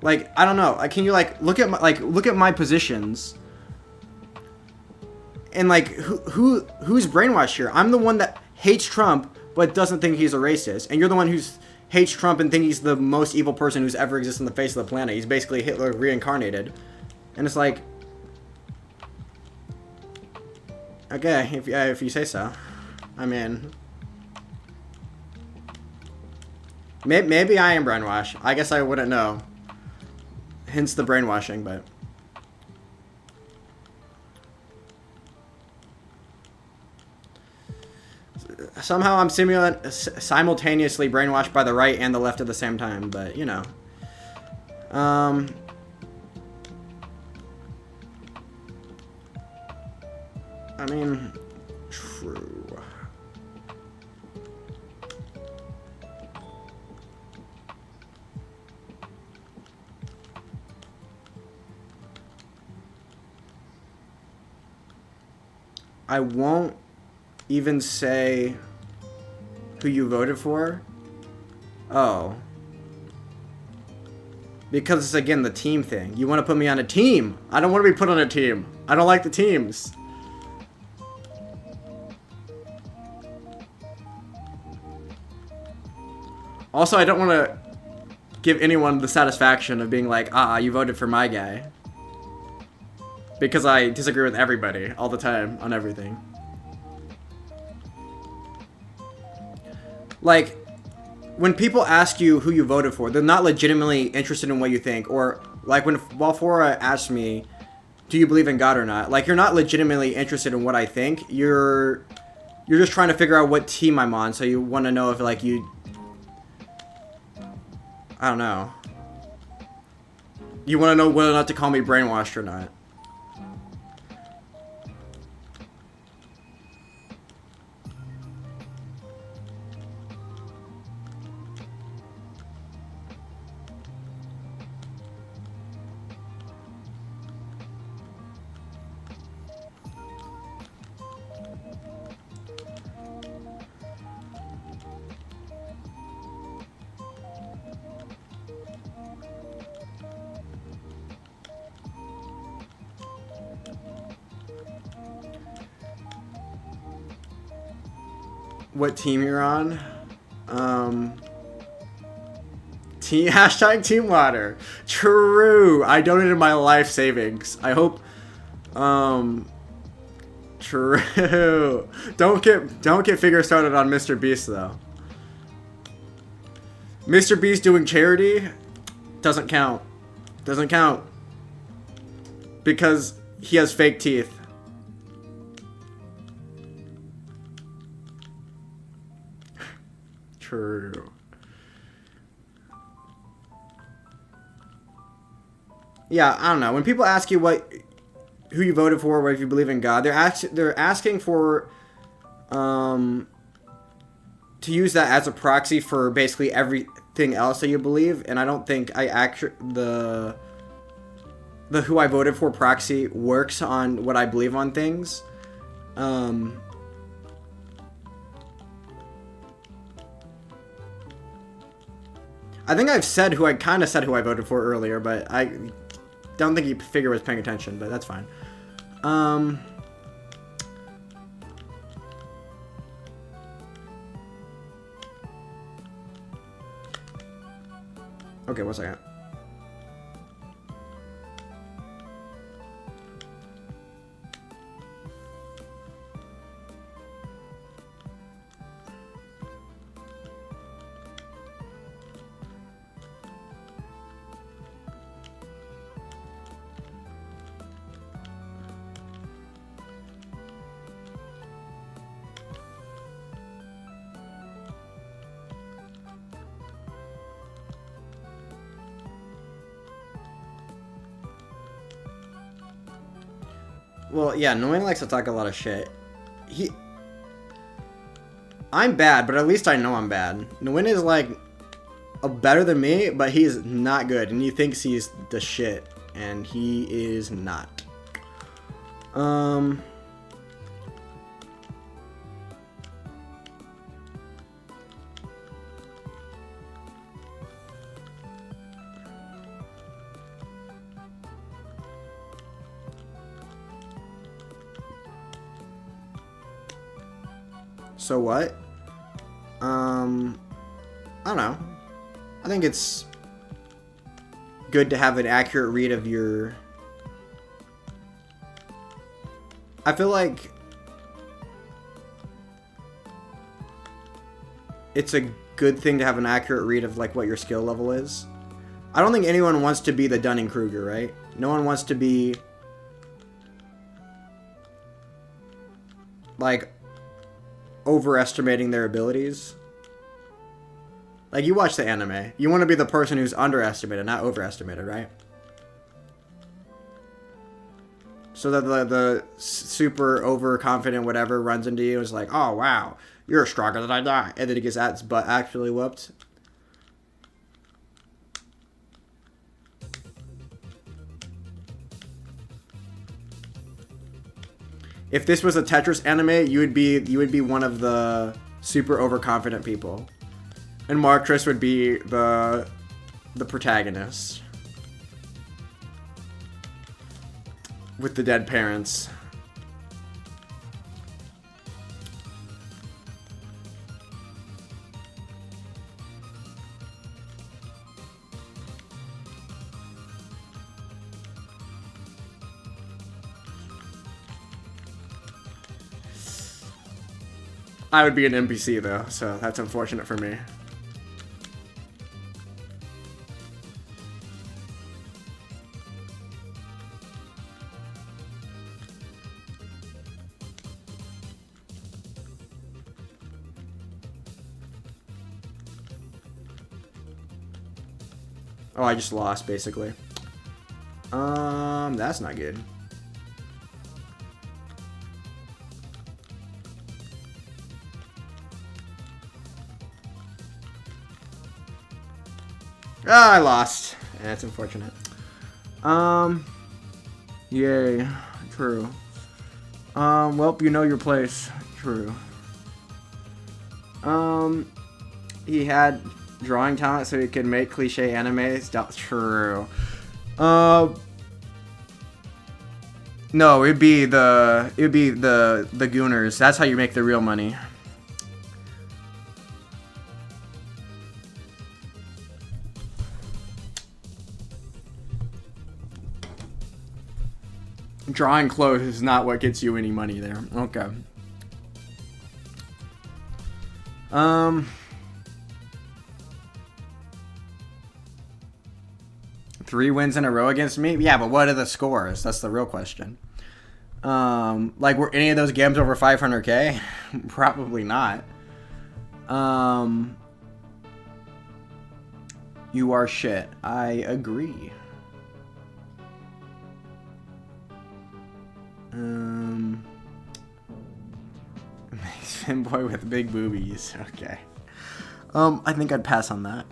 Like, I don't know. Like, can you like look at my positions and like who's brainwashed here? I'm the one that hates Trump but doesn't think he's a racist, and you're the one who hates Trump and thinks he's the most evil person who's ever existed on the face of the planet. He's basically Hitler reincarnated, and it's like, okay, if you say so. I mean, maybe I am brainwashed. I guess I wouldn't know. Hence the brainwashing, but somehow I'm simultaneously brainwashed by the right and the left at the same time. But you know, I mean, true. I won't even say who you voted for. Oh. Because it's, again, the team thing. You want to put me on a team. I don't want to be put on a team. I don't like the teams. Also, I don't want to give anyone the satisfaction of being like, you voted for my guy. Because I disagree with everybody all the time on everything. like, when people ask you who you voted for, they're not legitimately interested in what you think. Or, like, when Walfora asked me, do you believe in God or not? Like, you're not legitimately interested in what I think. You're just trying to figure out what team I'm on. So you want to know if, like, I don't know. You want to know whether or not to call me brainwashed or not. What team you're on? Team water. True. I donated my life savings. I hope. True. Don't get figure started on Mr. Beast though. Mr. Beast doing charity doesn't count. Doesn't count. Because he has fake teeth. True. Yeah, I don't know. When people ask you who you voted for, or if you believe in God, they're asking for to use that as a proxy for basically everything else that you believe, and I don't think the who I voted for proxy works on what I believe on things. I think I've said who I voted for earlier, but I don't think Figure was paying attention, but that's fine. Okay, 1 second. Well, yeah, Nguyen likes to talk a lot of shit. I'm bad, but at least I know I'm bad. Nguyen is, like, better than me, but he's not good, and he thinks he's the shit, and he is not. So what? I don't know. I think it's good to have an accurate read of your... I feel like it's a good thing to have an accurate read of, like, what your skill level is. I don't think anyone wants to be the Dunning-Kruger, right? No one wants to be, like, overestimating their abilities. Like, you watch the anime. You want to be the person who's underestimated, not overestimated, right? So that the super overconfident whatever runs into you and is like, oh, wow, you're stronger than I die. And then he gets his butt actually whooped. If this was a Tetris anime, you would be one of the super overconfident people, and Marcus would be the protagonist with the dead parents. I would be an NPC though, so that's unfortunate for me. Oh, I just lost, basically. That's not good. Ah, I lost. That's unfortunate. Yay. True. Well, you know your place. True. He had drawing talent so he could make cliche animes. That's true. No, it'd be the Gooners. That's how you make the real money. Drawing clothes is not what gets you any money there. Okay. 3 wins in a row against me? Yeah, but what are the scores? That's the real question. Like, were any of those games over 500k? Probably not. You are shit. I agree. Fanboy with big boobies. Okay. I think I'd pass on that.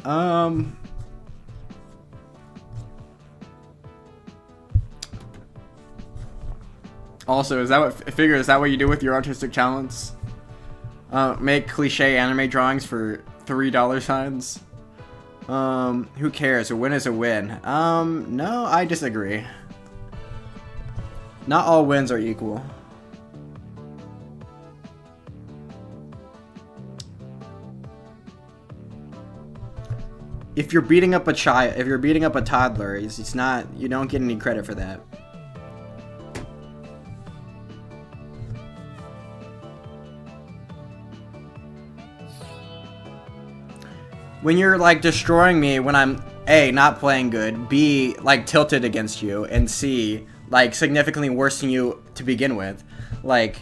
Also, is that what you do with your artistic talents? Make cliche anime drawings for $3 signs? Who cares? A win is a win. No, I disagree. Not all wins are equal. If you're beating up a child, if you're beating up a toddler, it's not, you don't get any credit for that. When you're like destroying me when I'm A, not playing good, B, like tilted against you, and C, like significantly worse than you to begin with, like,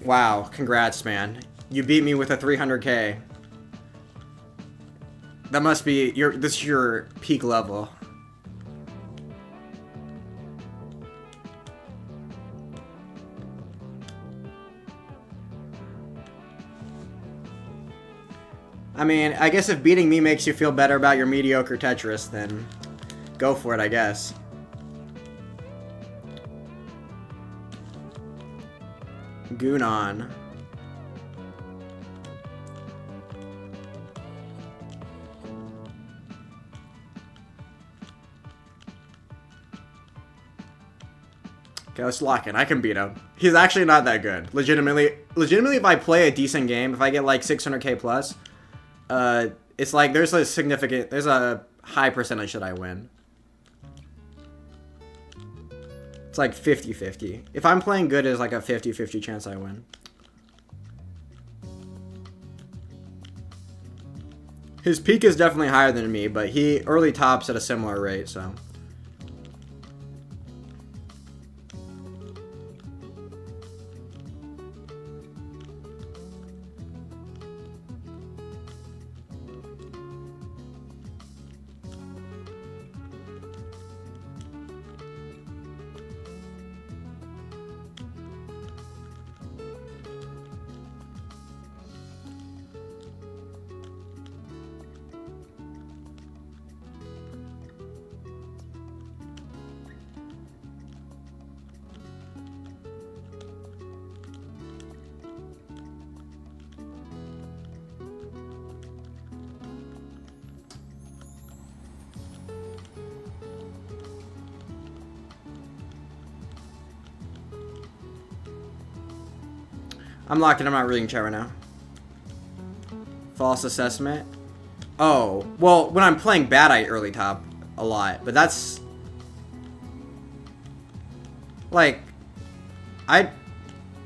wow, congrats, man. You beat me with a 300k. That must be this is your peak level. I mean, I guess if beating me makes you feel better about your mediocre Tetris, then go for it, I guess. Goon on. Okay, let's lock in. I can beat him. He's actually not that good. Legitimately, if I play a decent game, if I get like 600k plus, it's like there's a high percentage that I win. It's like 50-50. If I'm playing good, it's like a 50-50 chance I win. His peak is definitely higher than me, but he early tops at a similar rate, so. I'm locking. I'm not reading chat right now. False assessment. Oh, well, when I'm playing bad, I early top a lot, but that's like, I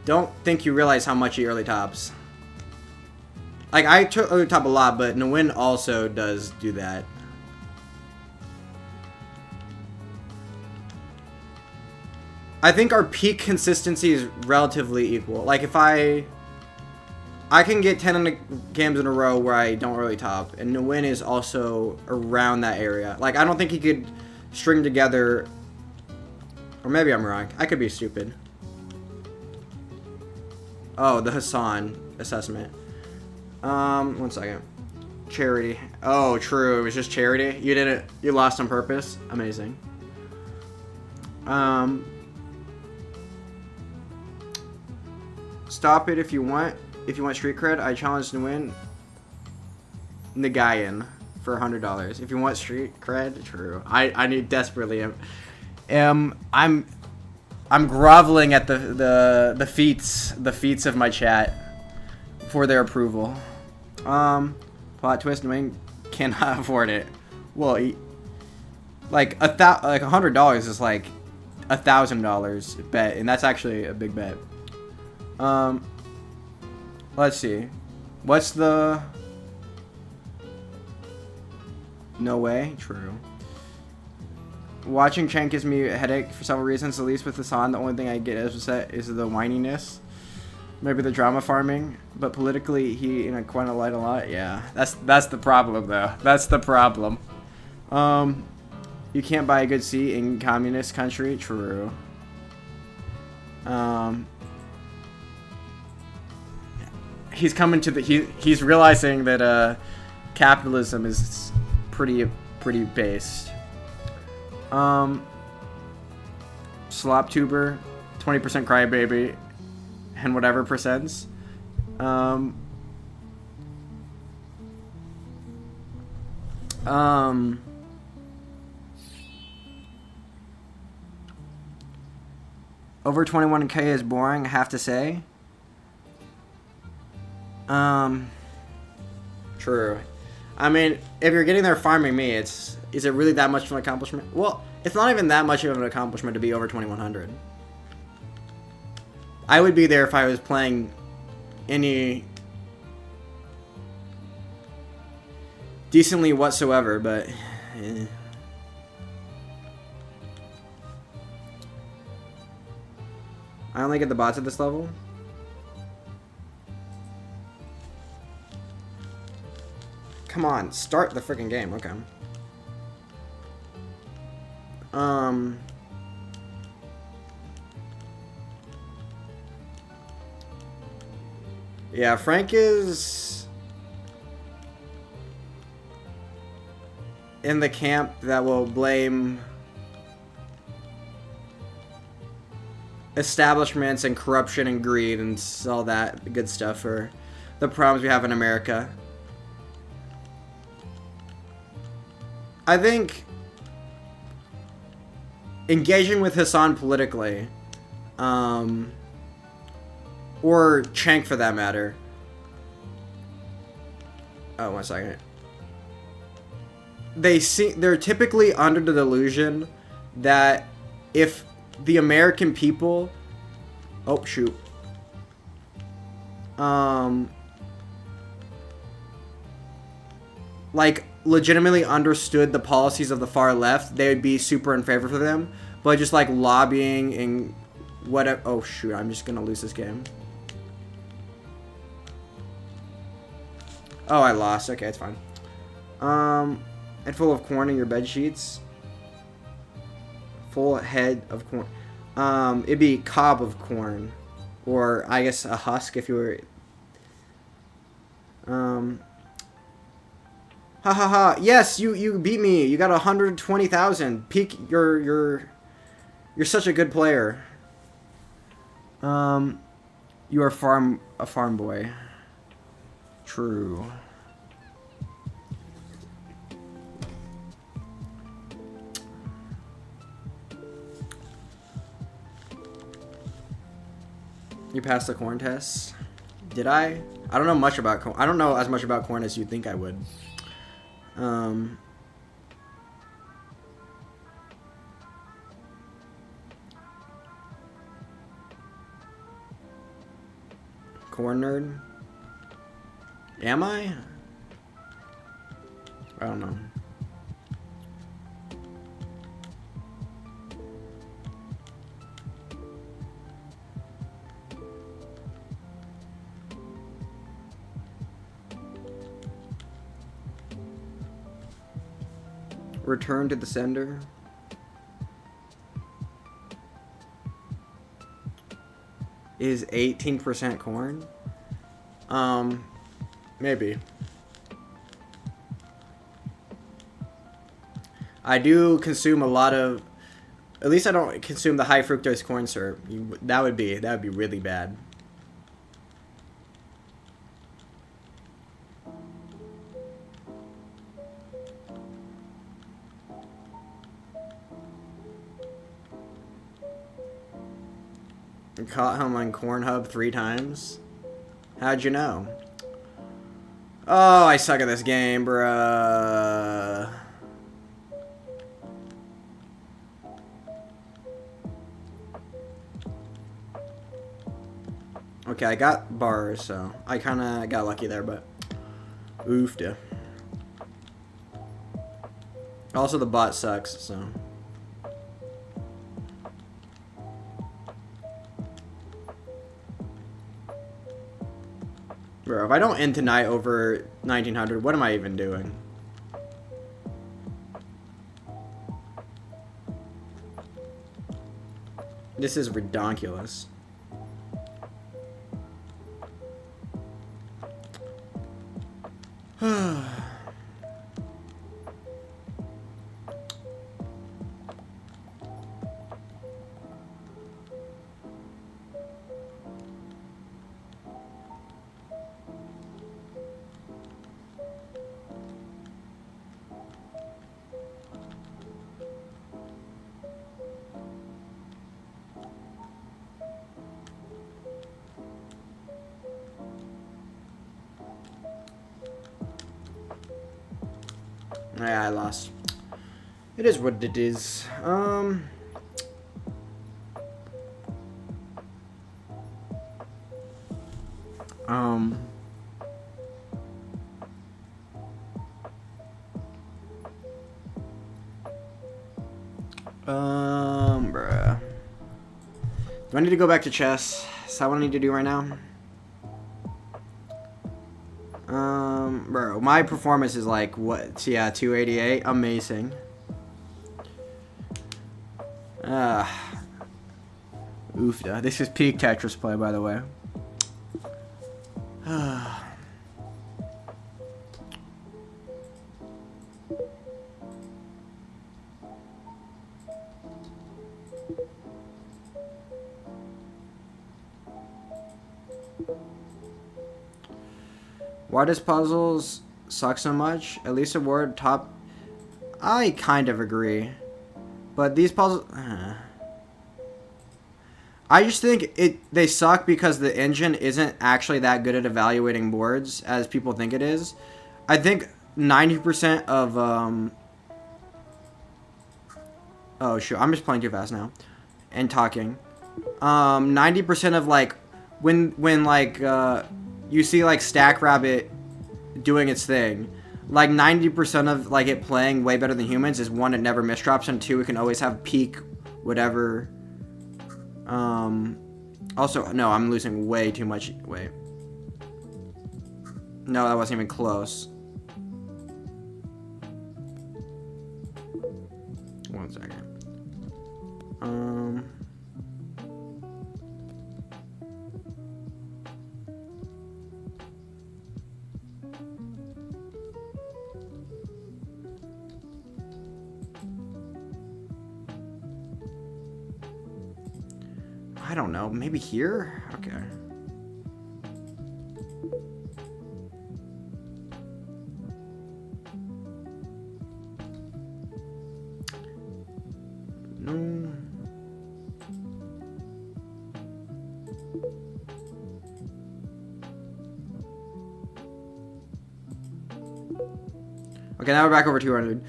don't think you realize how much he early tops. Like, I took over top a lot, but Nguyen also does do that. I think our peak consistency is relatively equal. Like, if I can get 10 games in a row where I don't really top, and Nguyen is also around that area. Like, I don't think he could string together, or maybe I'm wrong. I could be stupid. Oh, the Hassan assessment. 1 second. Charity. Oh, true. It was just charity. You lost on purpose. Amazing. Stop it if you want. If you want street cred, I challenge Nguyen Nagayan for $100. If you want street cred, true. I need desperately. I'm groveling at the feats of my chat for their approval. Plot twist: Nguyen cannot afford it. Well, like $100 is like $1,000 bet, and that's actually a big bet. Let's see. What's the... No way? True. Watching Chang gives me a headache for several reasons, at least with Hassan. The only thing I get upset is the whininess. Maybe the drama farming. But politically, he quite a lot. Yeah. That's the problem, though. That's the problem. You can't buy a good seat in communist country? True. He's coming to the he's realizing that capitalism is pretty based. Slop tuber, 20% crybaby, and whatever percents. Over 21K is boring, I have to say. True. I mean, if you're getting there farming me, is it really that much of an accomplishment? Well, it's not even that much of an accomplishment to be over 2100. I would be there if I was playing any decently whatsoever, but I only get the bots at this level. Come on, start the freaking game. Okay. Yeah, Frank is in the camp that will blame establishments and corruption and greed and all that good stuff for the problems we have in America. I think engaging with Hassan politically, or Chank for that matter. Oh, 1 second. They're typically under the delusion that if the American people, oh shoot, like legitimately understood the policies of the far left, they would be super in favor for them. But just like lobbying and whatever. Oh shoot, I'm just gonna lose this game. Oh, I lost. Okay, it's fine. And full of corn in your bed sheets. Full head of corn. It'd be cob of corn, or I guess a husk if you were. Ha ha ha! Yes, you beat me. You got 120,000. Peak. You're such a good player. You are a farm boy. True. You passed the corn test. Did I? I don't know much about corn. I don't know as much about corn as you'd think I would. Corn nerd. Am I? I don't know. Return to the sender. Is 18% corn? Maybe. I do consume a lot of. At least I don't consume the high fructose corn syrup. That would be really bad. I caught him on Cornhub 3 times. How'd you know? Oh, I suck at this game, bruh. Okay, I got bars, so I kind of got lucky there, but oofda. Also, the bot sucks, so. Bro, if I don't end tonight over 1900, what am I even doing? This is redonkulous. Yeah, I lost. It is what it is. Bruh. Do I need to go back to chess? Is that what I need to do right now? Bro, my performance is like, what? Yeah, 288. Amazing. Oofda. This is peak Tetris play, by the way. Why does puzzles suck so much? At least award top. I kind of agree, but these puzzles. I just think they suck because the engine isn't actually that good at evaluating boards as people think it is. I think 90% of oh shoot, I'm just playing too fast now and talking. 90% of like when like you see like Stack Rabbit doing its thing, like 90% of like it playing way better than humans is one, it never misdrops, and two, it can always have peak whatever. Also, no, I'm losing way too much. Wait. No, that wasn't even close. One second. I don't know. Maybe here? Okay. No. Okay, now we're back over 200.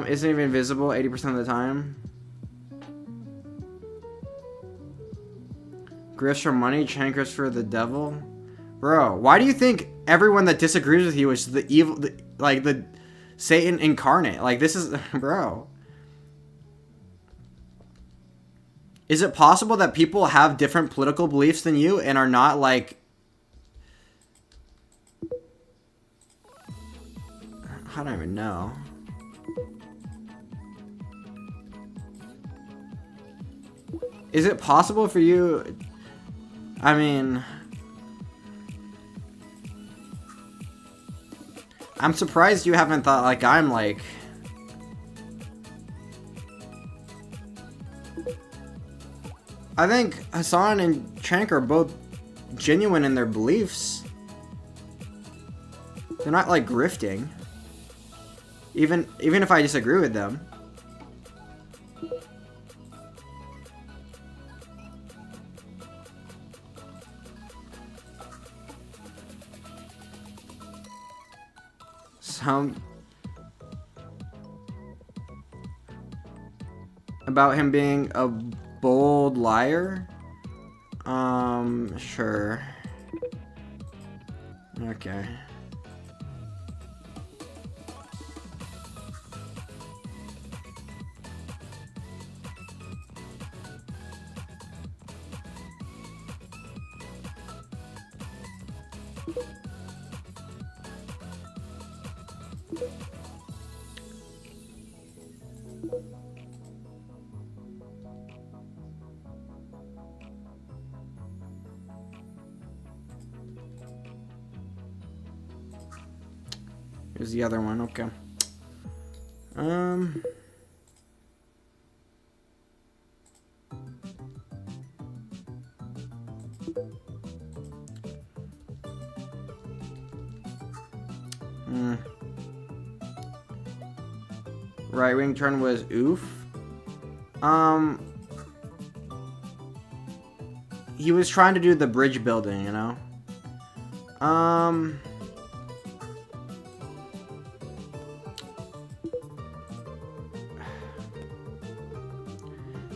Isn't even visible 80% of the time. Grifts for money, chain grifts for the devil. Bro, why do you think everyone that disagrees with you is the evil, like the Satan incarnate. Like, this is, bro. Is it possible that people have different political beliefs than you and are not, like... I don't even know. Is it possible for you... I mean... I'm surprised you haven't thought, like, I'm, like... I think Hassan and Chank are both genuine in their beliefs. They're not, like, grifting. Even if I disagree with them. About him being a bold liar? Sure. Okay. Here's the other one, okay. Right wing turn was oof. He was trying to do the bridge building, you know?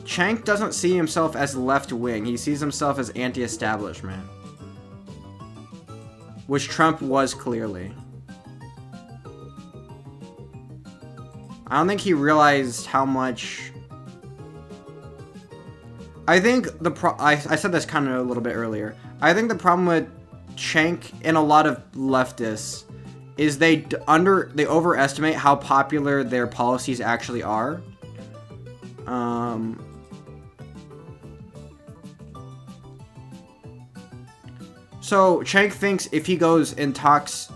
Chank doesn't see himself as left-wing. He sees himself as anti-establishment. Which Trump was clearly. I don't think he realized how much... I think I said this kind of a little bit earlier. I think the problem with Chank and a lot of leftists is they overestimate how popular their policies actually are. So Chank thinks if he goes and talks,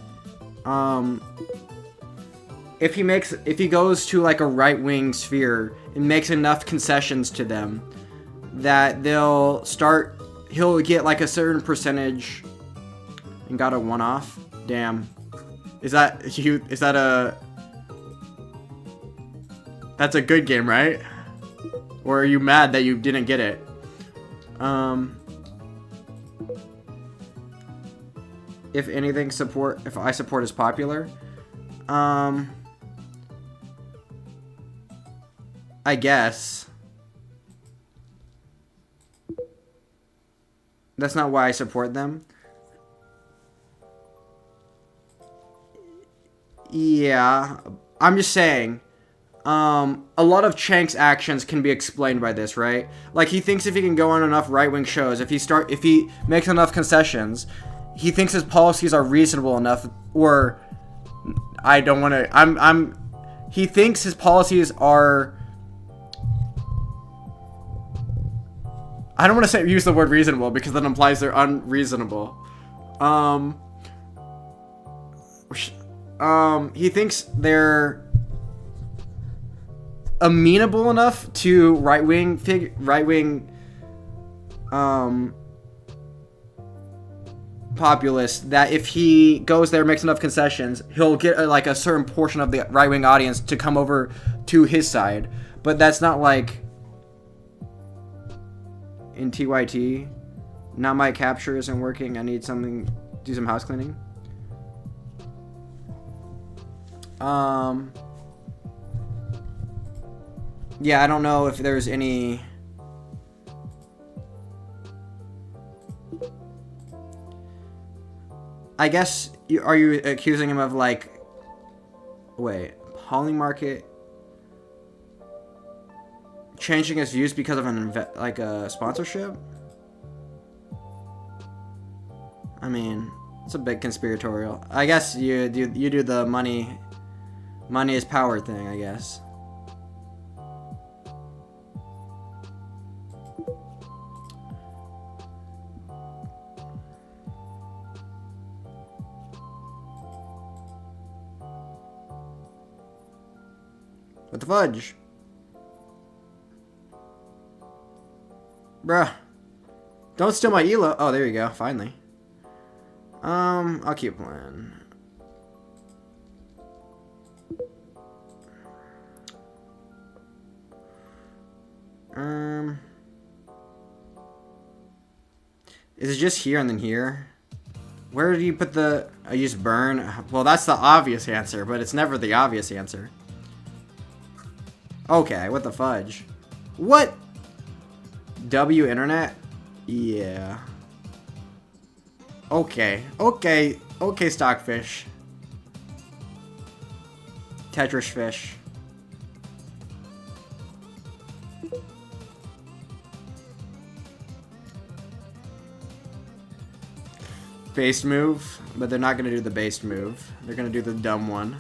if he goes to like a right-wing sphere and makes enough concessions to them, that he'll get like a certain percentage and got a one-off. Damn. That's a good game, right? Or are you mad that you didn't get it? If anything, if I support is popular. I guess. That's not why I support them. Yeah, I'm just saying. A lot of Chank's actions can be explained by this, right? Like, he thinks if he can go on enough right-wing shows, if he makes enough concessions, he thinks his policies are reasonable enough, or I don't want to. He thinks his policies are. I don't want to use the word reasonable because that implies they're unreasonable. He thinks they're amenable enough to right-wing populace that if he goes there and makes enough concessions, he'll get like a certain portion of the right-wing audience to come over to his side. But that's not like in TYT. Now my capture isn't working. I need something, do some house cleaning. Yeah, I don't know if there's any. I guess, are you accusing him of, like... Wait. Hauling market... Changing his views because of like a sponsorship? I mean, it's a bit conspiratorial. I guess you do the money is power thing, I guess. What the fudge? Bruh. Don't steal my elo. Oh, there you go. Finally. I'll keep playing. Is it just here and then here? Where do you put the... I use burn? Well, that's the obvious answer, but it's never the obvious answer. Okay, what the fudge? What? W internet? Yeah. Okay. Okay. Okay, stockfish. Tetris fish. Based move, but they're not going to do the based move. They're going to do the dumb one.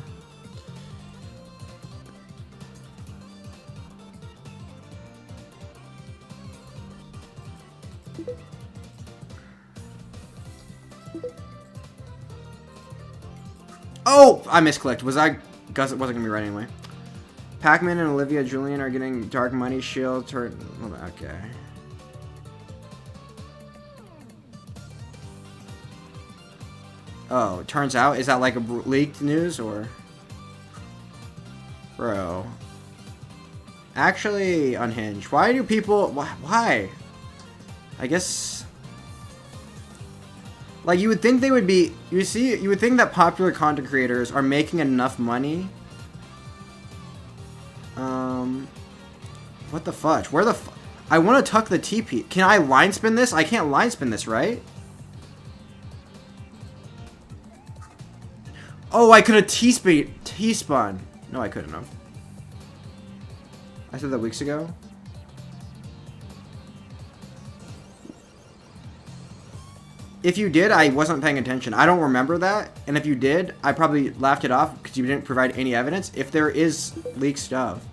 Oh! I misclicked. Guess it wasn't going to be right anyway. Pac-Man and Olivia Julian are getting dark money shield turn. Okay. Oh, turns out, is that like a leaked news or? Bro. Actually, unhinged. Why do people, why? I guess, like you would think they would be, you would think that popular content creators are making enough money. What the fudge? Where the I want to tuck the TP. Can I line spin this? I can't line spin this, right? Oh, I could have T-spun. No, I couldn't have. I said that weeks ago. If you did, I wasn't paying attention. I don't remember that. And if you did, I probably laughed it off because you didn't provide any evidence. If there is leaked stuff.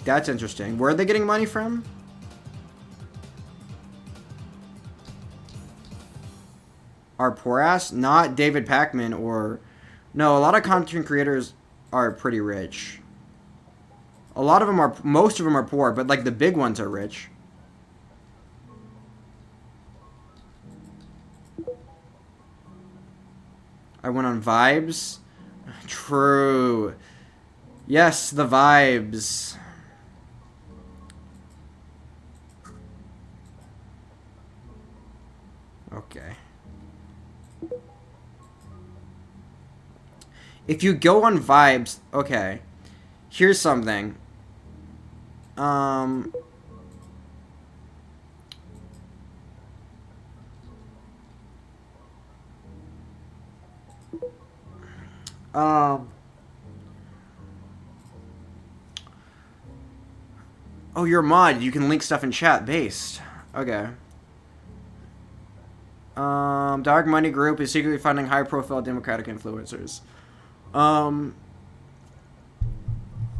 That's interesting. Where are they getting money from? Our poor ass? Not David Pacman or... No, a lot of content creators are pretty rich. A lot of them are... Most of them are poor, but like the big ones are rich. I went on vibes. True. Yes, the vibes. Okay. If you go on vibes, okay. Here's something. Oh, you're a mod. You can link stuff in chat based. Okay. Dark Money Group is secretly funding high-profile Democratic influencers.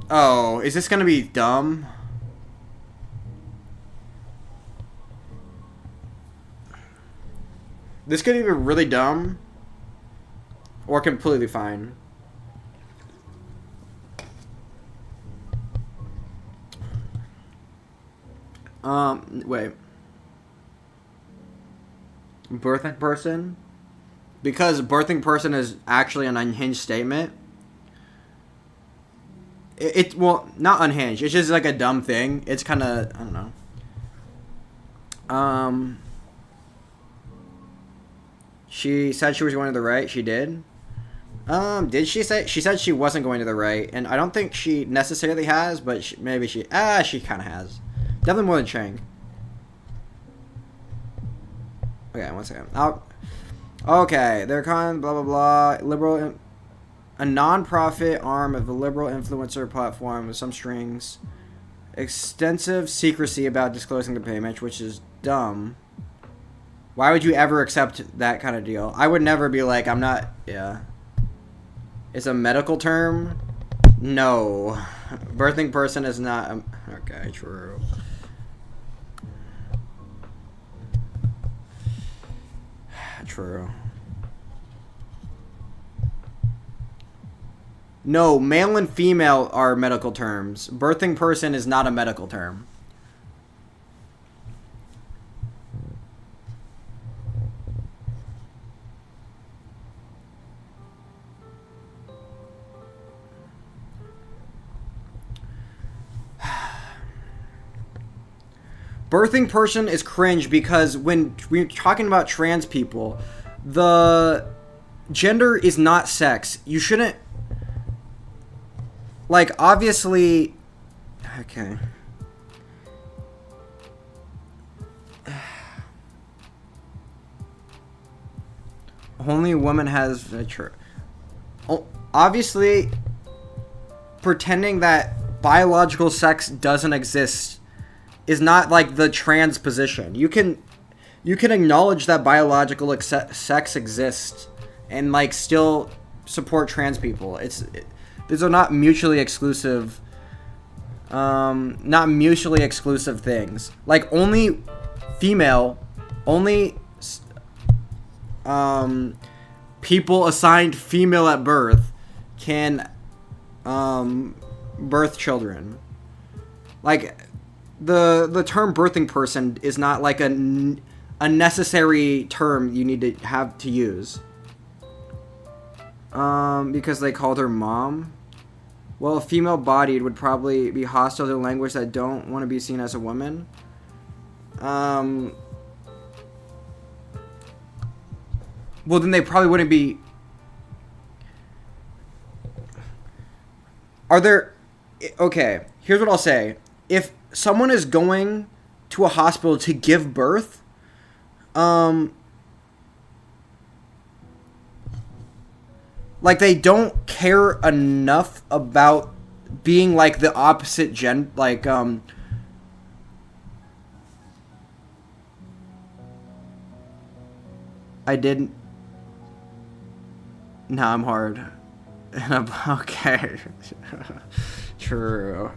Oh, is this gonna be dumb? This could either be really dumb or completely fine. Wait. Birthing person? Because birthing person is actually an unhinged statement. Well, not unhinged. It's just like a dumb thing. It's kind of, I don't know. She said she was going to the right. She did. Did she say? She said she wasn't going to the right, and I don't think she necessarily has, but maybe she kind of has. Definitely more than Chang. Okay, one second. Okay, they're blah blah blah. Liberal, a non-profit arm of a liberal influencer platform with some strings. Extensive secrecy about disclosing the payment, which is dumb. Why would you ever accept that kind of deal? I would never be like, I'm not. Yeah. It's a medical term. No, birthing person is not. Okay, true. True. No, male and female are medical terms. Birthing person is not a medical term. Birthing person is cringe because when we're talking about trans people, the gender is not sex. You shouldn't, like, obviously, okay. Only a woman has obviously pretending that biological sex doesn't exist is not like the trans position. You can acknowledge that biological sex exists and like still support trans people. These are not mutually exclusive things. Like only people assigned female at birth can birth children. Like the term birthing person is not like a necessary term you need to have to use. Because they called her mom. Well, female-bodied would probably be hostile to language that don't want to be seen as a woman. Well, then they probably wouldn't be. Are there? Okay, here's what I'll say. If someone is going to a hospital to give birth, like they don't care enough about being like the opposite gen, like I didn't. No, I'm hard. And I'm okay. True.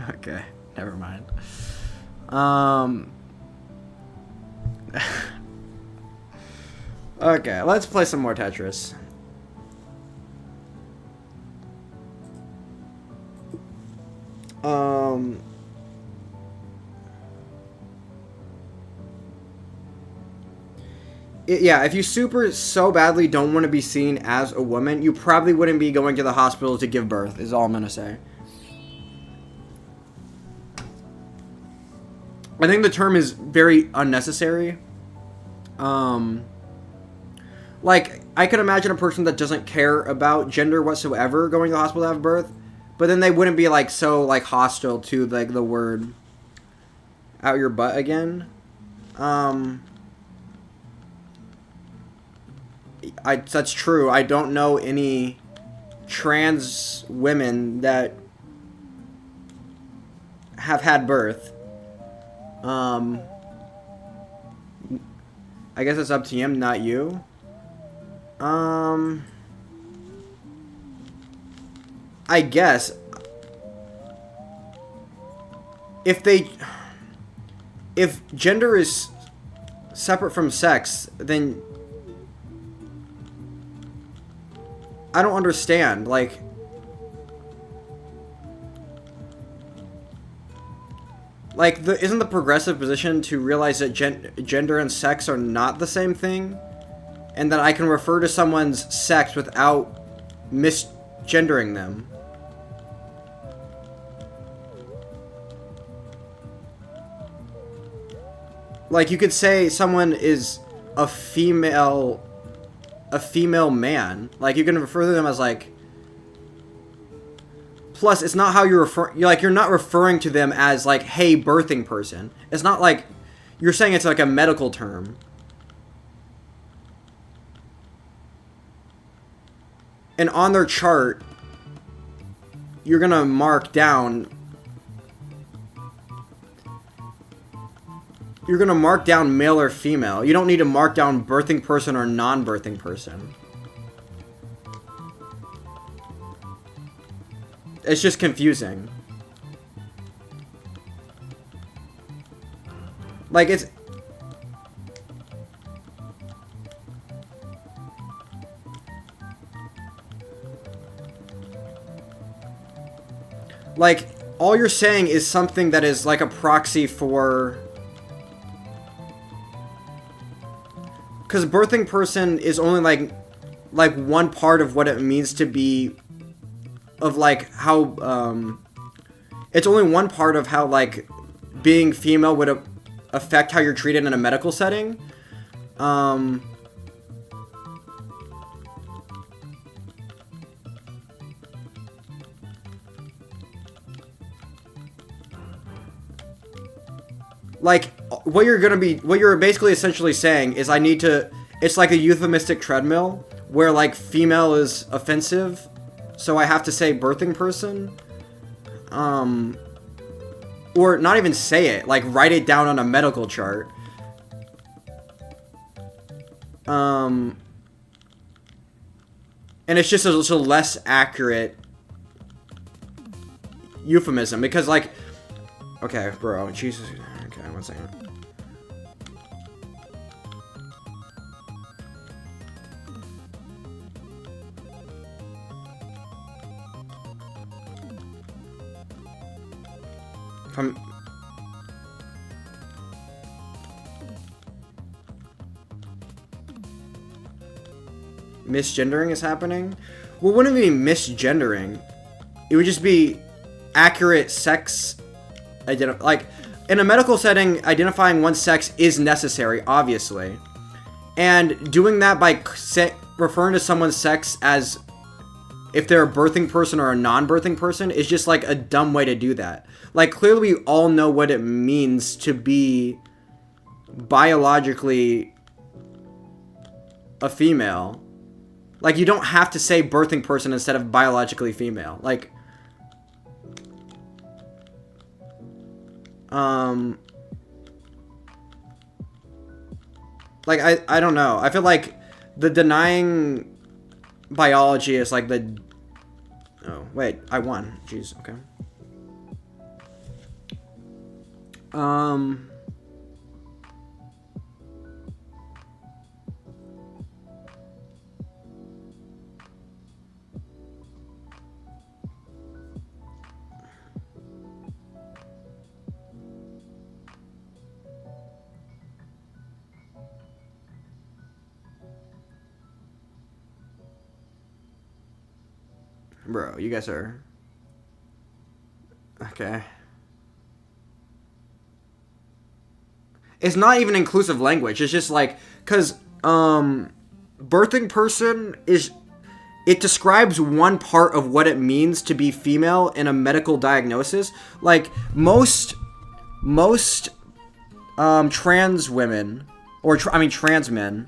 Okay, never mind. Okay, let's play some more Tetris. Yeah, if you so badly don't want to be seen as a woman, you probably wouldn't be going to the hospital to give birth, is all I'm gonna say. I think the term is very unnecessary. Like, I could imagine a person that doesn't care about gender whatsoever going to the hospital to have birth, but then they wouldn't be, like, so, like, hostile to, like, the word out your butt again. That's true. I don't know any trans women that have had birth. I guess it's up to him, not you. I guess if gender is separate from sex, then I don't understand. Like, isn't the progressive position to realize that gender and sex are not the same thing? And that I can refer to someone's sex without misgendering them? Like, you could say someone is a female man. Like, you can refer to them as, like... Plus, it's not how you're referring... You're not referring to them as, like, hey, birthing person. It's not like... You're saying it's, like, a medical term. And on their chart, you're gonna mark down... You're gonna mark down male or female. You don't need to mark down birthing person or non-birthing person. It's just confusing. Like, it's... Like, all you're saying is something that is like a proxy for... Because birthing person is only like one part of what it means to be, of like how, it's only one part of how like being female would affect how you're treated in a medical setting. Like, what you're basically essentially saying is I need to, it's like a euphemistic treadmill, where, like, female is offensive, so I have to say birthing person, or not even say it, like, write it down on a medical chart, and it's just a less accurate euphemism, because, like, okay, bro, Jesus... Okay, 1 second. Misgendering is happening? Well, wouldn't it be misgendering? It would just be accurate sex like, in a medical setting, identifying one's sex is necessary, obviously. And doing that by referring to someone's sex as if they're a birthing person or a non-birthing person is just, like, a dumb way to do that. Like, clearly we all know what it means to be biologically a female. Like, you don't have to say birthing person instead of biologically female. Like... Like, I don't know. I feel like the denying biology is like the... Oh, wait. I won. Jeez, okay. Bro, you guys are... Okay. It's not even inclusive language. It's just like... Because, birthing person is... It describes one part of what it means to be female in a medical diagnosis. Like, most trans women... Or, trans men...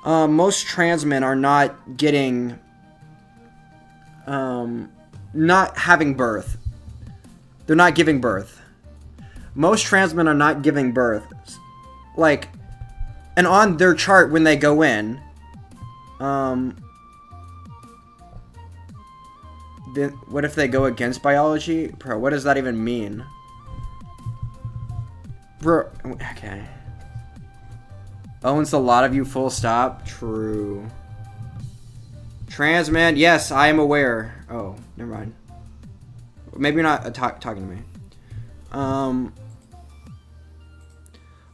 most trans men are not getting... not having birth. They're not giving birth. Most trans men are not giving birth. Like, and on their chart when they go in, then what if they go against biology? Bro, what does that even mean? Bro, okay. Owns a lot of you, full stop. True. Trans man, yes, I am aware. Oh, never mind. Maybe you're not talking to me.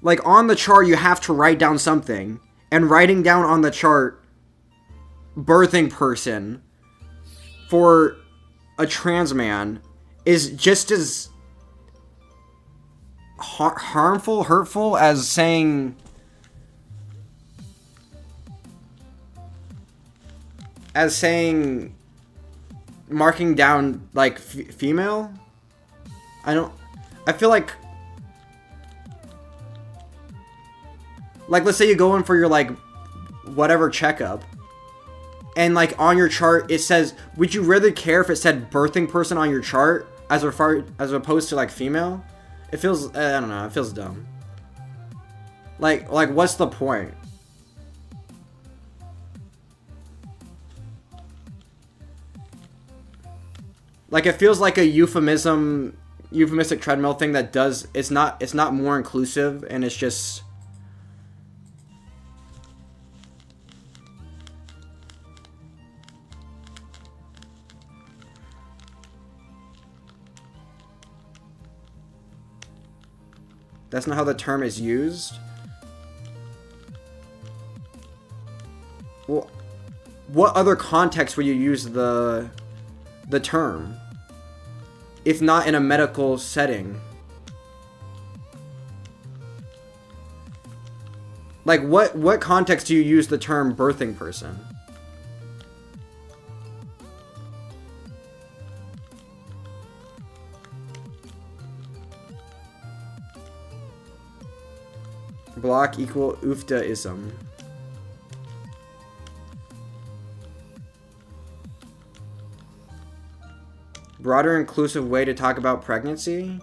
Like, on the chart, you have to write down something. And writing down on the chart, birthing person, for a trans man, is just as harmful, hurtful as saying marking down like female. I feel like let's say you go in for your like whatever checkup, and like on your chart it says, would you rather care if it said birthing person on your chart as opposed to like female? It feels, I don't know, it feels dumb. Like what's the point? Like it feels like a euphemistic treadmill thing that does, it's not more inclusive, and it's just that's not how the term is used. Well, what other context would you use the term if not in a medical setting? Like what context do you use the term birthing person? Block equal oofdaism. Broader inclusive way to talk about pregnancy?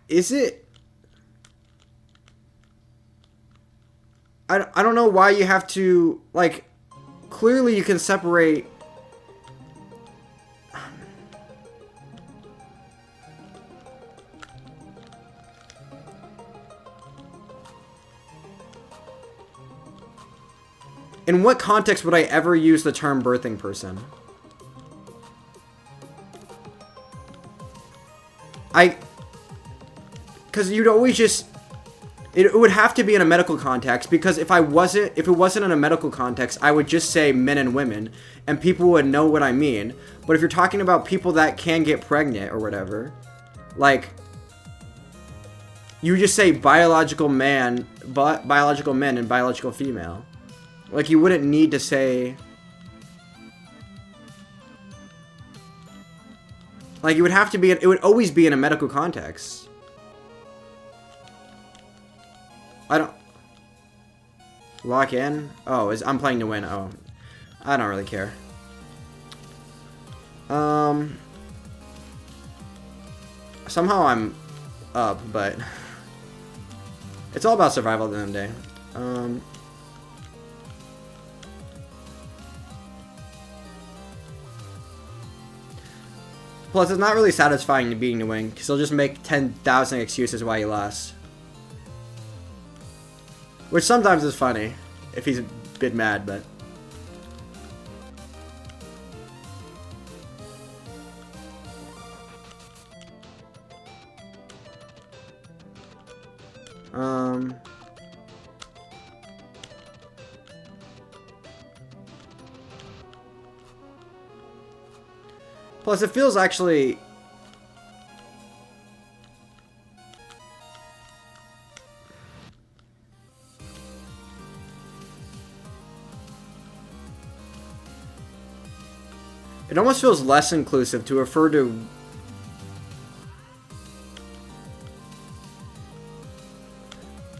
Is it? I don't know why you have to, like, clearly you can separate. In what context would I ever use the term birthing person? Because you'd always just, it would have to be in a medical context, because if it wasn't in a medical context, I would just say men and women, and people would know what I mean. But if you're talking about people that can get pregnant or whatever, like, you just say biological man and biological female. Like, you wouldn't need to say, like, it would always be in a medical context. I don't... Lock in? Oh, I'm playing to win. Oh. I don't really care. Somehow I'm up, but... It's all about survival at the end of the day. Plus, it's not really satisfying to being to win, because he'll just make 10,000 excuses why he lost. Which sometimes is funny, if he's a bit mad, but... Plus, it feels actually... It almost feels less inclusive to refer to...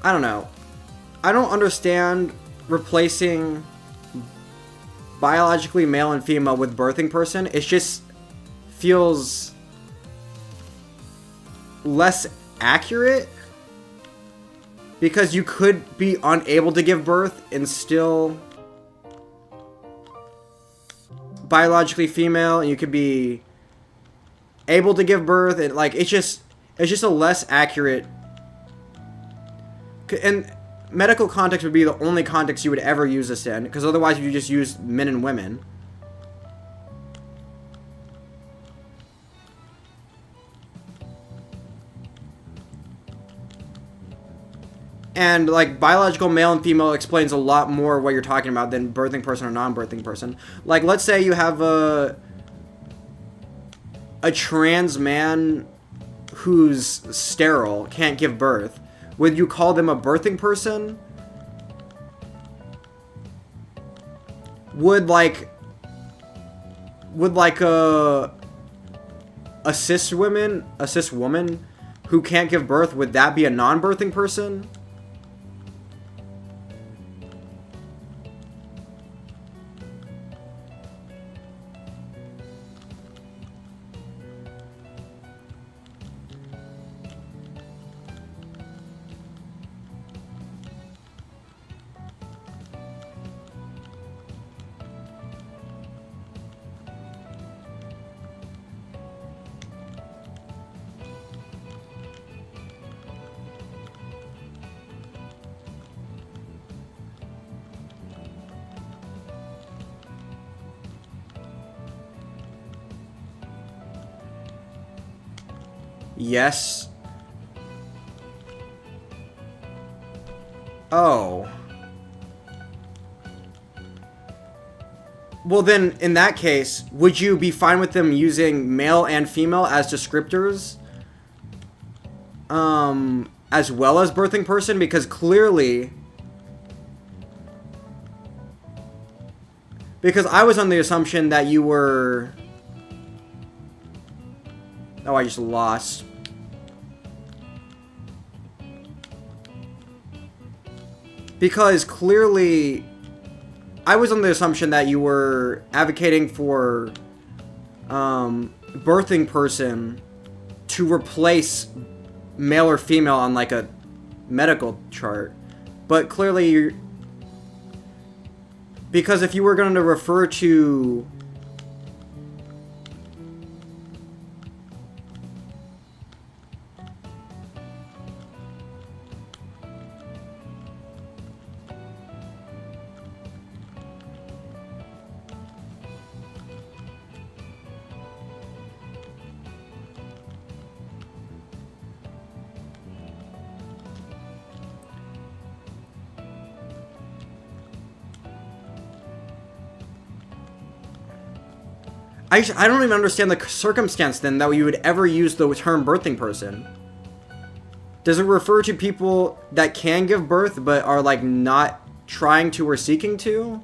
I don't know. I don't understand replacing biologically male and female with birthing person. It just feels less accurate, because you could be unable to give birth and still biologically female, and you could be able to give birth, and like it's just a less accurate, and medical context would be the only context you would ever use this in, because otherwise you just use men and women. And, like, biological male and female explains a lot more what you're talking about than birthing person or non-birthing person. Like, let's say you have a trans man who's sterile, can't give birth. Would you call them a birthing person? Would like a cis woman who can't give birth, would that be a non-birthing person? Yes. Oh. Well then, in that case, would you be fine with them using male and female as descriptors? As well as birthing person? Because clearly... Because I was on the assumption that you were... Oh, I just lost. Because clearly, I was on the assumption that you were advocating for birthing person to replace male or female on like a medical chart. But clearly, you're... Because if you were going to refer to... I don't even understand the circumstance then that you would ever use the term birthing person. Does it refer to people that can give birth but are like not trying to or seeking to?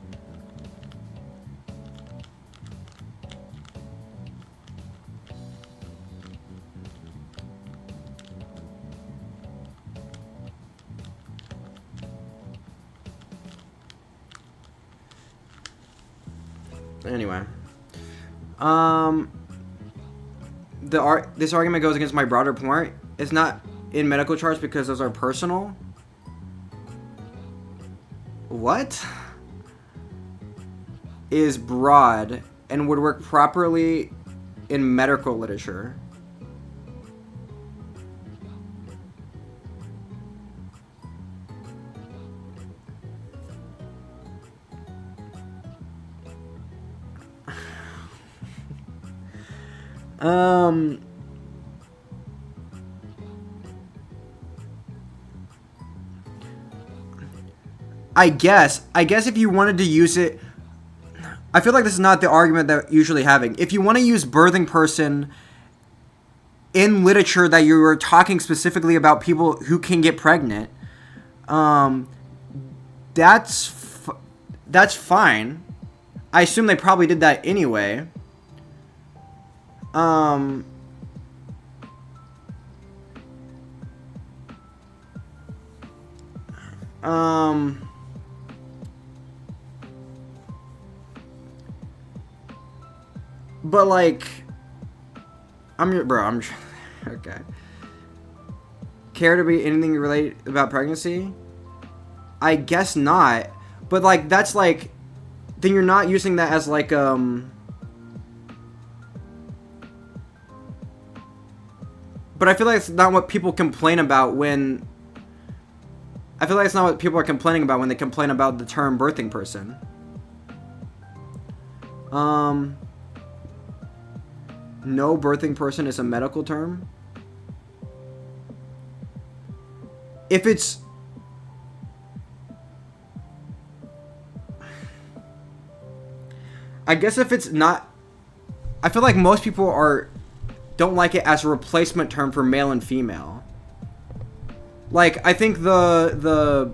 Anyway. This argument goes against my broader point. It's not in medical charts because those are personal. What? Is broad and would work properly in medical literature. I guess if you wanted to use it, I feel like this is not the argument that we're usually having. If you want to use birthing person in literature that you were talking specifically about people who can get pregnant, that's fine. I assume they probably did that anyway. But like, I'm okay. Care to be anything related about pregnancy? I guess not. But like, that's like, then you're not using that as like, but I feel like it's not what people complain about when... I feel like it's not what people are complaining about when they complain about the term birthing person. No birthing person is a medical term. If it's I guess if it's not, I feel like most people don't like it as a replacement term for male and female. Like, I think the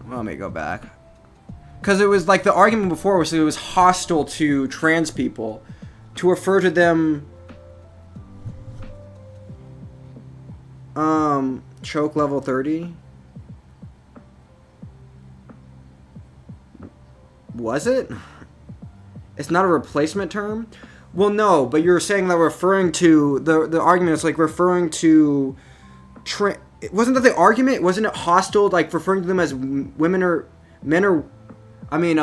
well, let me go back. Because it was like the argument before was it was hostile to trans people to refer to them choke level 30. Was it? It's not a replacement term? Well, no, but you're saying that referring to the argument is like referring to wasn't that the argument? Wasn't it hostile, like referring to them as women or men or I mean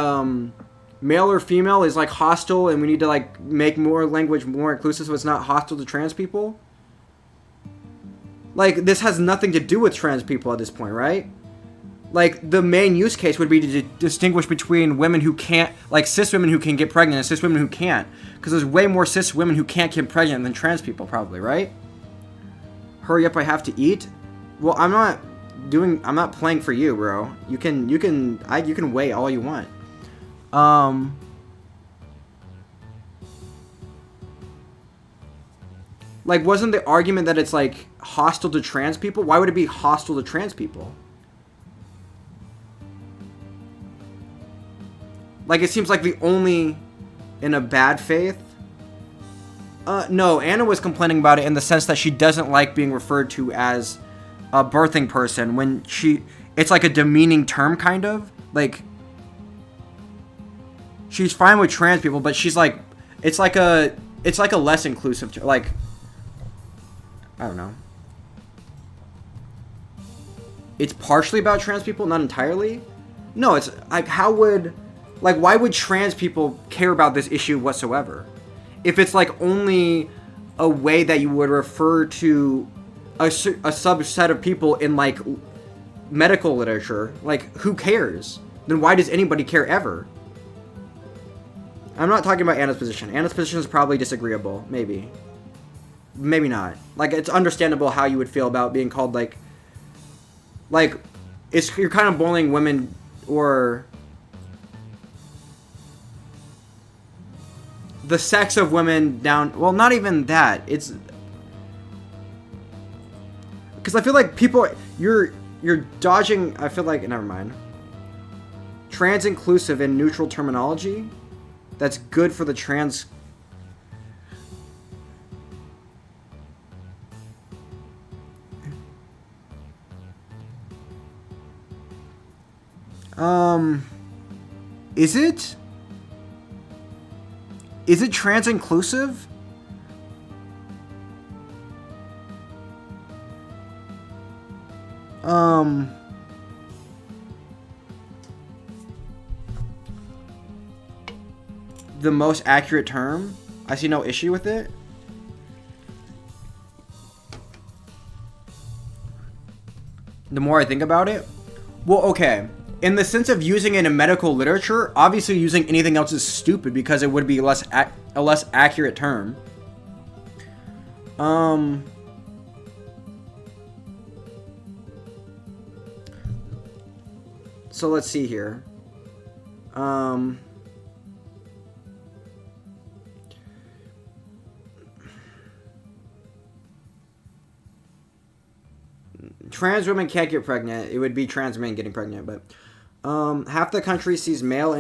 male or female is like hostile and we need to like make more language more inclusive so it's not hostile to trans people? Like, this has nothing to do with trans people at this point, right? Like, the main use case would be to distinguish between women who can't, like cis women who can get pregnant and cis women who can't. Because there's way more cis women who can't get pregnant than trans people, probably, right? Hurry up, I have to eat. Well, I'm not playing for you, bro. You can wait all you want. Like, wasn't the argument that it's like hostile to trans people? Why would it be hostile to trans people? Like, it seems like the only in a bad faith. No, Anna was complaining about it in the sense that she doesn't like being referred to as a birthing person when it's like a demeaning term, kind of. Like, she's fine with trans people, but she's like, it's like a less inclusive, like, I don't know. It's partially about trans people, not entirely. No, it's like, why would trans people care about this issue whatsoever? If it's like only a way that you would refer to a subset of people in like medical literature, like, who cares? Then why does anybody care ever? I'm not talking about Anna's position. Anna's position is probably disagreeable, maybe. Maybe not. Like, it's understandable how you would feel about being called like you're kind of boiling women or the sex of women down. Well, not even that. It's because I feel like people you're dodging. I feel like never mind. Trans inclusive and neutral terminology. That's good for the trans. Is it? Is it trans inclusive? The most accurate term? I see no issue with it. The more I think about it, well, okay. In the sense of using it in medical literature, obviously using anything else is stupid because it would be a less accurate term. So let's see here. Trans women can't get pregnant. It would be trans men getting pregnant, but half the country sees male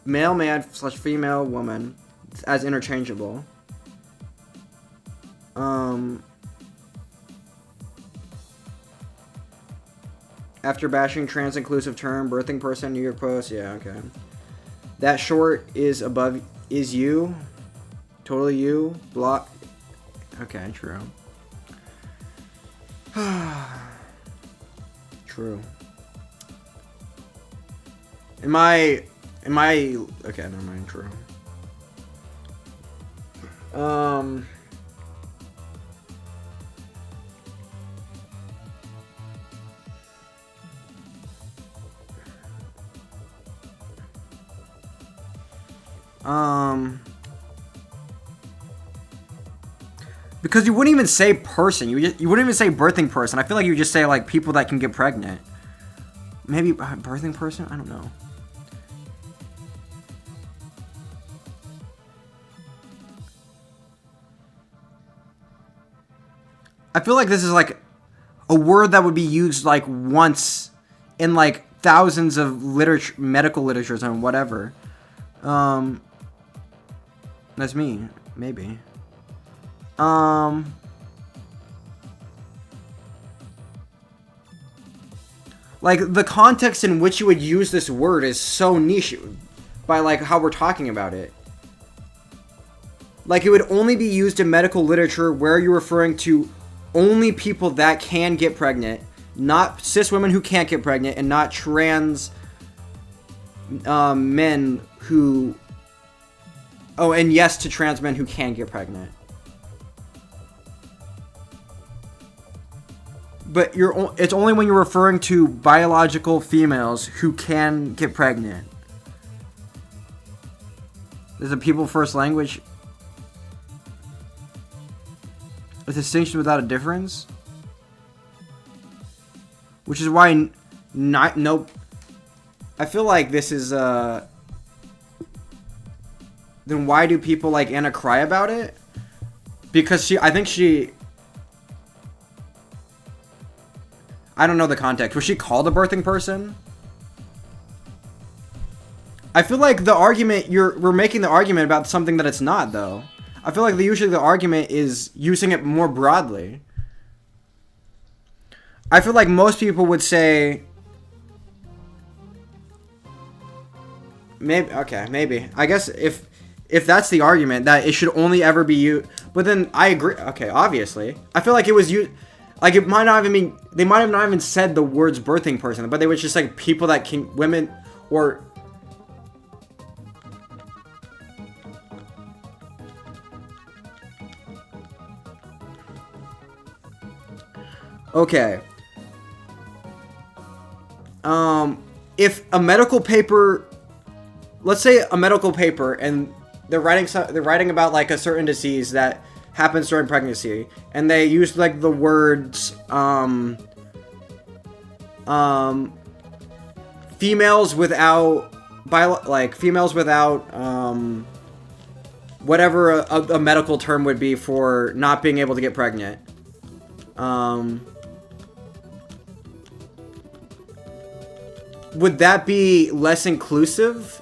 man/female woman as interchangeable. After bashing trans inclusive term, birthing person, New York Post, yeah, okay. That short is you, totally you, block. Okay, true. True. Am I okay, never mind, true. Because you wouldn't even say person. You wouldn't even say birthing person. I feel like you would just say like people that can get pregnant. Maybe birthing person? I don't know. I feel like this is like a word that would be used like once in like thousands of literature, medical literatures and whatever. That's me, maybe. Like the context in which you would use this word is so niche by like how we're talking about it. Like it would only be used in medical literature where you're referring to only people that can get pregnant, not cis women who can't get pregnant, and not trans men who... Oh, and yes to trans men who can get pregnant. But it's only when you're referring to biological females who can get pregnant. Is a people first language a distinction without a difference? Which is why nope. I feel like this is then why do people like Anna cry about it? Because I don't know the context. Was she called a birthing person? I feel like the argument we're making the argument about something that it's not though. I feel like usually the argument is using it more broadly. I feel like most people would say maybe. I guess if that's the argument that it should only ever be used, but then I agree. Okay, obviously. I feel like it was used like it might not even mean they might have not even said the words birthing person, but they were just like people that can women or okay. If a medical paper, let's say a medical paper, and they're writing about like a certain disease that happens during pregnancy, and they use like the words females without whatever a medical term would be for not being able to get pregnant. Would that be less inclusive?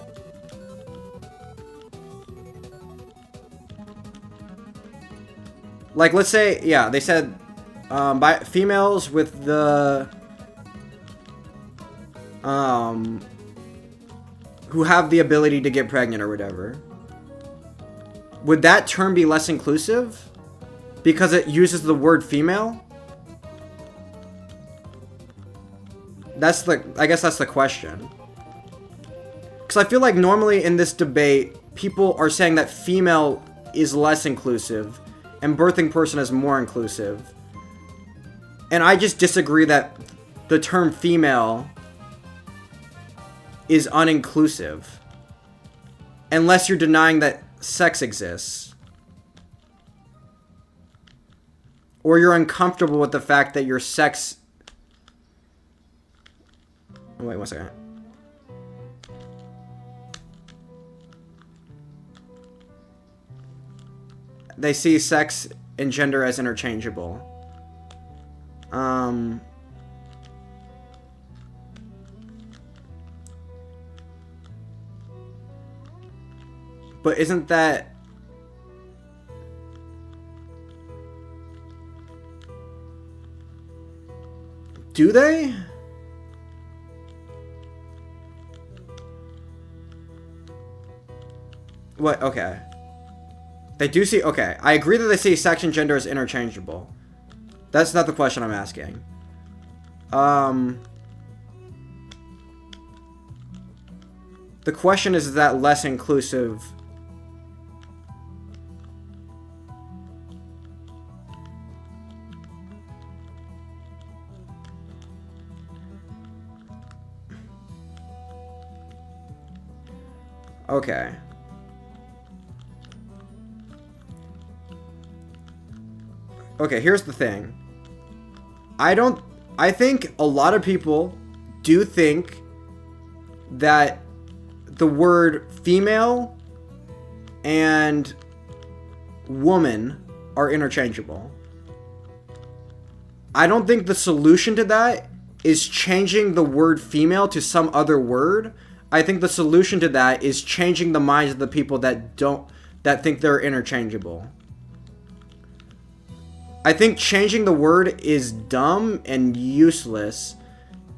Like, let's say, yeah, they said by females with the who have the ability to get pregnant or whatever. Would that term be less inclusive because it uses the word female? I guess that's the question. Because I feel like normally in this debate, people are saying that female is less inclusive and birthing person is more inclusive. And I just disagree that the term female is uninclusive. Unless you're denying that sex exists. Or you're uncomfortable with the fact that your sex... Wait 1 second. They see sex and gender as interchangeable. But isn't that... Do they? What? Okay. They do see... Okay. I agree that they see sex and gender as interchangeable. That's not the question I'm asking. The question is that less inclusive... Okay. Okay, here's the thing. I think a lot of people do think that the word female and woman are interchangeable. I don't think the solution to that is changing the word female to some other word. I think the solution to that is changing the minds of the people that think they're interchangeable. I think changing the word is dumb and useless,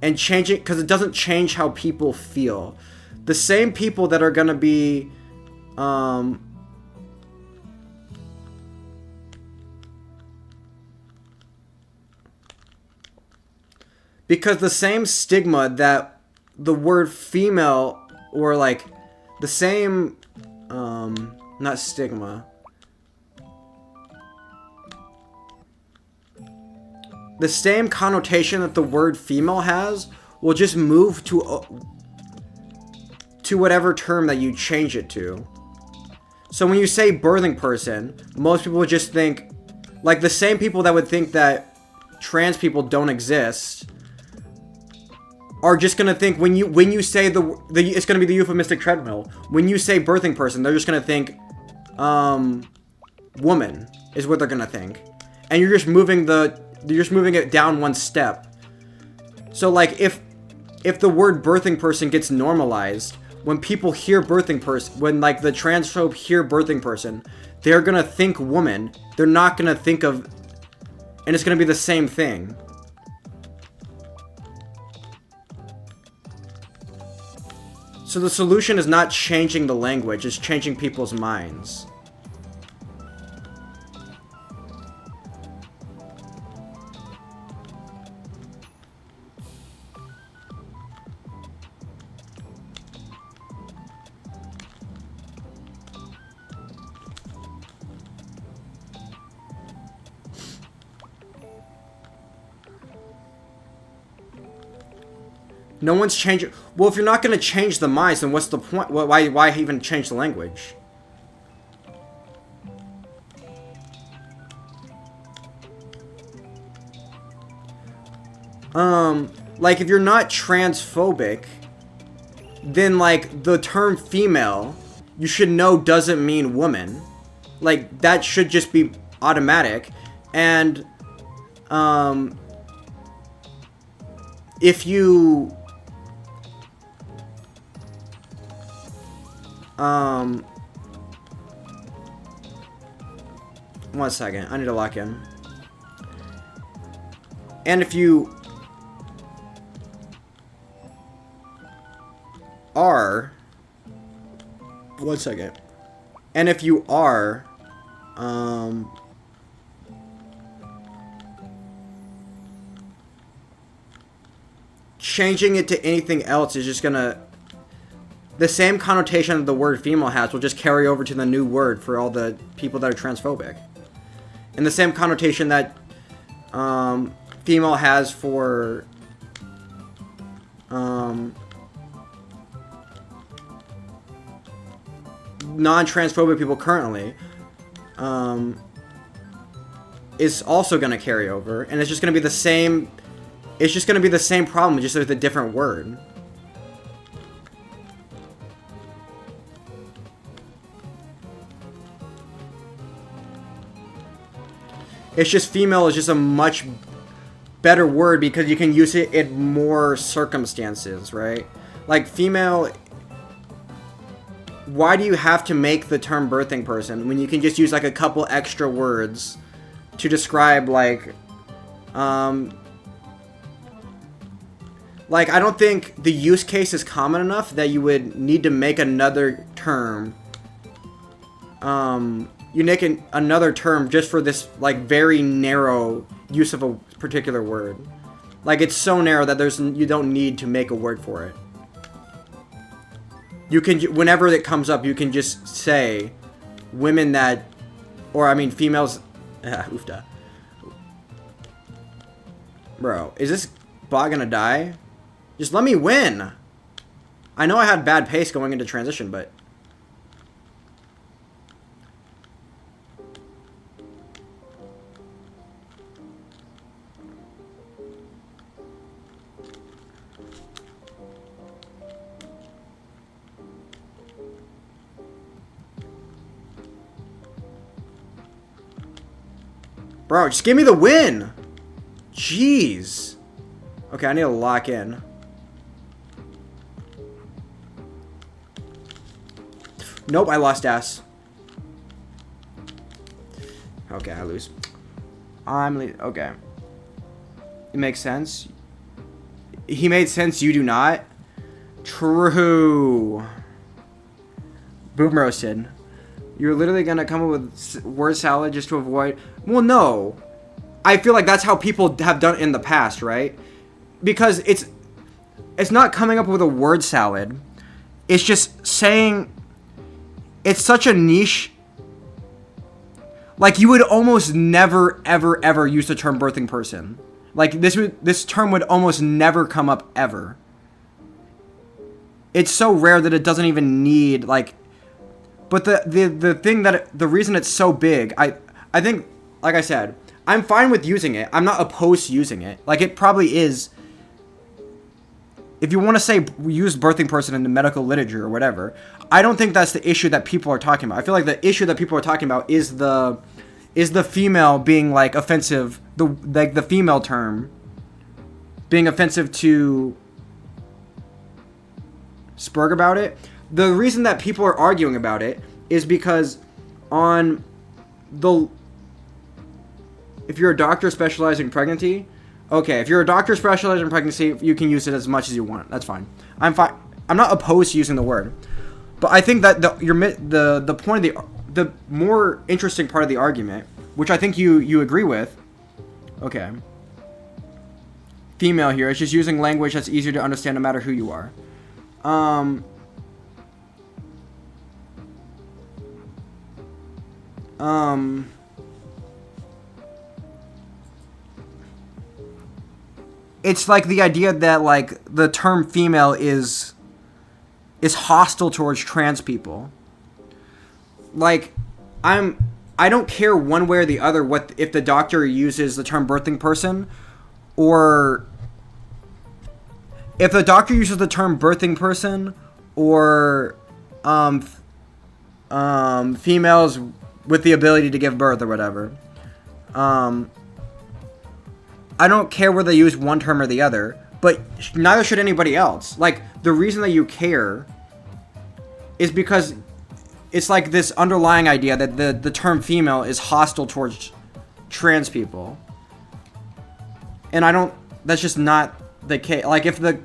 and changing because it doesn't change how people feel. The same people that are gonna be because the same stigma that the word female, or like the same not stigma, the same connotation that the word female has will just move to whatever term that you change it to. So when you say birthing person, most people would just think, like the same people that would think that trans people don't exist are just gonna think when you say the it's gonna be the euphemistic treadmill. When you say birthing person, they're just gonna think woman is what they're gonna think, and you're just moving it down one step. So like if the word birthing person gets normalized, when people hear birthing person, when like the transphobe hear birthing person, they're gonna think woman. They're not gonna think of, and it's gonna be the same thing. So the solution is not changing the language, it's changing people's minds. No one's changing. Well, if you're not going to change the minds, then what's the point? Why even change the language? Like if you're not transphobic, then like the term female, you should know doesn't mean woman. Like that should just be automatic. And if you one second, I need to lock in. And if you are, one second, and if you are changing it to anything else is just gonna, the same connotation that the word female has will just carry over to the new word for all the people that are transphobic. And the same connotation that female has for non-transphobic people currently is also going to carry over. And it's just going to be the same, it's just going to be the same problem, just with a different word. It's just female is just a much better word because you can use it in more circumstances, right? Like female, why do you have to make the term birthing person when you can just use like a couple extra words to describe like I don't think the use case is common enough that you would need to make another term. You make another term just for this like very narrow use of a particular word. Like it's so narrow that you don't need to make a word for it. You can, whenever it comes up, you can just say women that, or I mean females. Oofda. Bro, is this bot gonna die? Just let me win. I know I had bad pace going into transition, but Bro, just give me the win. Jeez. Okay, I need to lock in. Nope, I lost ass. Okay, I lose. Okay. It makes sense. He made sense, you do not? True. Boom roasted. You're literally gonna come up with word salad just to avoid... Well, no. I feel like that's how people have done it in the past, right? Because it's not coming up with a word salad. It's just saying... It's such a niche... Like, you would almost never, ever, ever use the term birthing person. Like, this term would almost never come up, ever. It's so rare that it doesn't even need, like... But the thing that... The reason it's so big, I think, like I said, I'm fine with using it. I'm not opposed to using it. Like, it probably is... If you want to say use birthing person in the medical literature or whatever, I don't think that's the issue that people are talking about. I feel like the issue that people are talking about is the female being like offensive, the female term being offensive to Spurg about it. The reason that people are arguing about it is because if you're a doctor specializing in pregnancy, okay, if you're a doctor specializing in pregnancy, you can use it as much as you want. That's fine. I'm fine. I'm not opposed to using the word, but I think that the point of the more interesting part of the argument, which I think you agree with, okay. Female here, it's just using language that's easier to understand no matter who you are. It's like the idea that like the term female is hostile towards trans people. Like I don't care one way or the other if the doctor uses the term birthing person, or if the doctor uses the term birthing person, or females with the ability to give birth or whatever. I don't care whether they use one term or the other, but neither should anybody else. Like, the reason that you care is because it's like this underlying idea that the term female is hostile towards trans people. And that's just not the case. Like, if the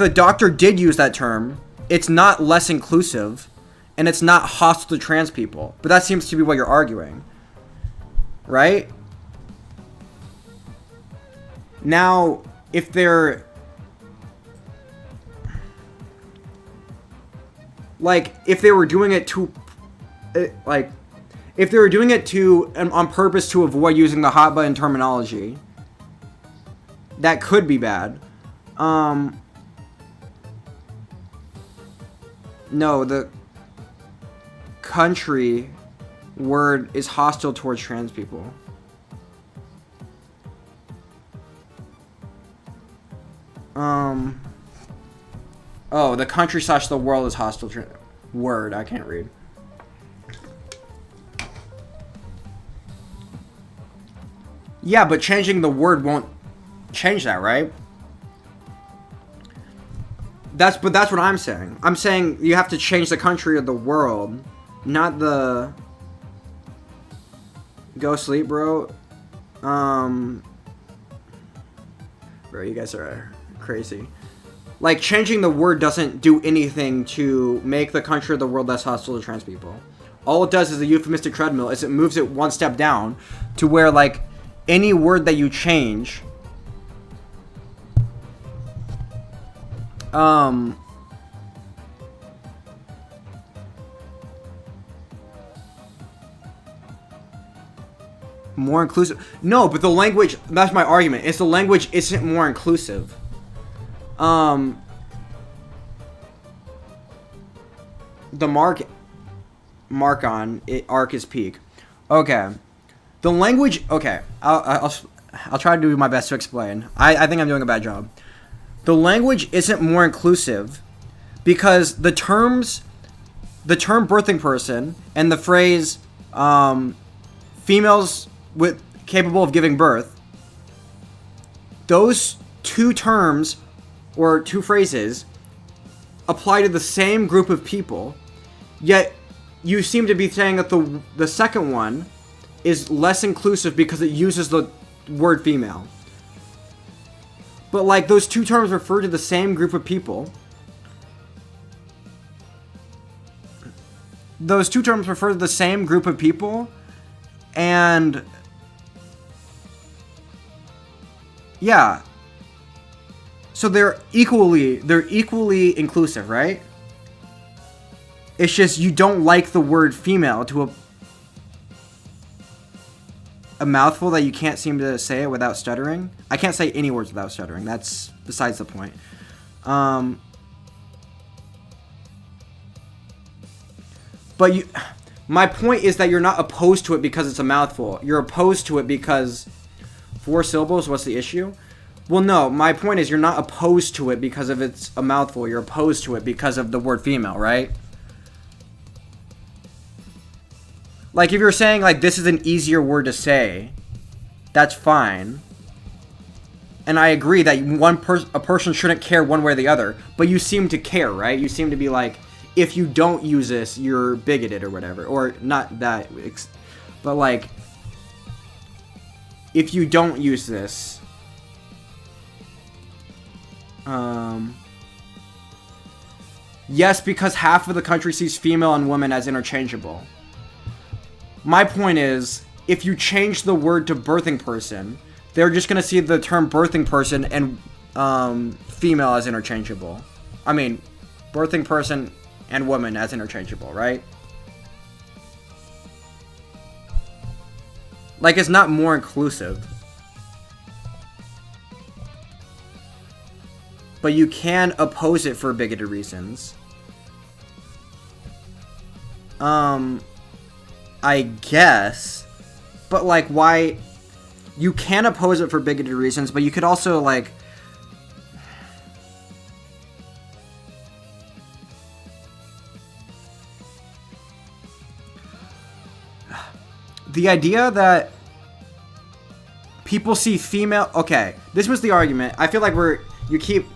doctor did use that term, it's not less inclusive, and it's not hostile to trans people. But that seems to be what you're arguing. Right? Now, if they're... Like, if they were doing it to... Like, if they were doing it on purpose to avoid using the hot button terminology, that could be bad. No, the country word is hostile towards trans people. Oh, the country / the world is hostile word. I can't read. Yeah, but changing the word won't change that, right? That's what I'm saying. I'm saying you have to change the country or the world, not the... Go sleep, bro. Bro, you guys are crazy. Like, changing the word doesn't do anything to make the country or the world less hostile to trans people. All it does is a euphemistic treadmill, is it moves it one step down to where, like, any word that you change... more inclusive. No, but the language, that's my argument. It's the language isn't more inclusive. The mark on it, arc is peak. Okay. The language, okay. I'll try to do my best to explain. I think I'm doing a bad job. The language isn't more inclusive because the term birthing person and the phrase females with capable of giving birth, those two terms or two phrases apply to the same group of people, yet you seem to be saying that the second one is less inclusive because it uses the word female. But like those two terms refer to the same group of people. Those two terms refer to the same group of people, and yeah. So they're equally inclusive, right? It's just you don't like the word female to a mouthful that you can't seem to say it without stuttering. I can't say any words without stuttering. That's besides the point. But my point is that you're not opposed to it because it's a mouthful. You're opposed to it because 4 syllables, what's the issue? Well, no, my point is you're not opposed to it because of it's a mouthful. You're opposed to it because of the word female, right? Like, if you're saying, like, this is an easier word to say, that's fine. And I agree that a person shouldn't care one way or the other. But you seem to care, right? You seem to be like, if you don't use this, you're bigoted or whatever. Or not that, but like, if you don't use this, yes, because half of the country sees female and woman as interchangeable. My point is, if you change the word to birthing person, they're just going to see the term birthing person and female as interchangeable. I mean, birthing person and woman as interchangeable, right? Like, it's not more inclusive. But you can oppose it for bigoted reasons. I guess. But, like, why... You can oppose it for bigoted reasons, but you could also, like... The idea that people see female... Okay, this was the argument. I feel like you keep...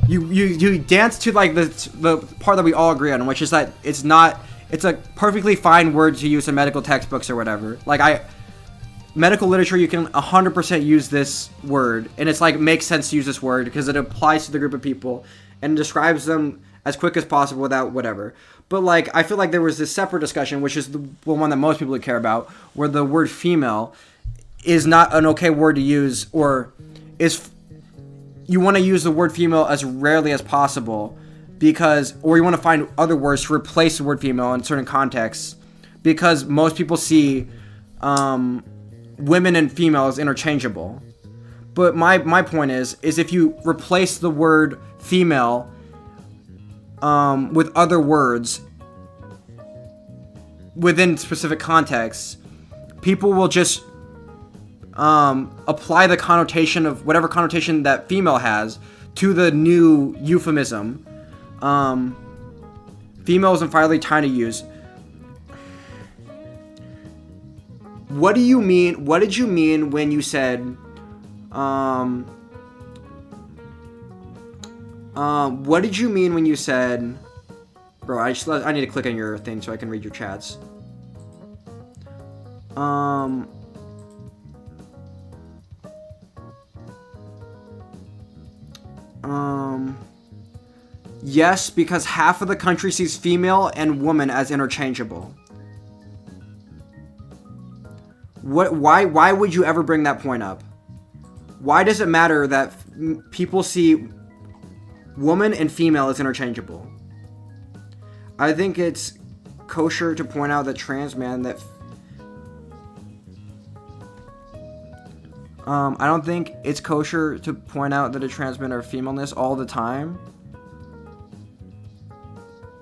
You dance to, like, the part that we all agree on, which is that it's not... It's a perfectly fine word to use in medical textbooks or whatever. Like, medical literature, you can 100% use this word, and it's like, makes sense to use this word because it applies to the group of people and describes them as quick as possible without whatever. But, like, I feel like there was this separate discussion, which is the one that most people would care about, where the word female is not an okay word to use, or is... You want to use the word female as rarely as possible because... Or you want to find other words to replace the word female in certain contexts because most people see women and female as interchangeable. But my point is if you replace the word female with other words within specific contexts, people will just apply the connotation of whatever connotation that female has to the new euphemism. Female is entirely tiny to use. What do you mean? What did you mean when you said, what did you mean when you said, bro, I need to click on your thing so I can read your chats. Yes, because half of the country sees female and woman as interchangeable. Why would you ever bring that point up? Why does it matter that people see woman and female as interchangeable? I think it's kosher to point out that trans man that... I don't think it's kosher to point out that a trans men are femaleness all the time.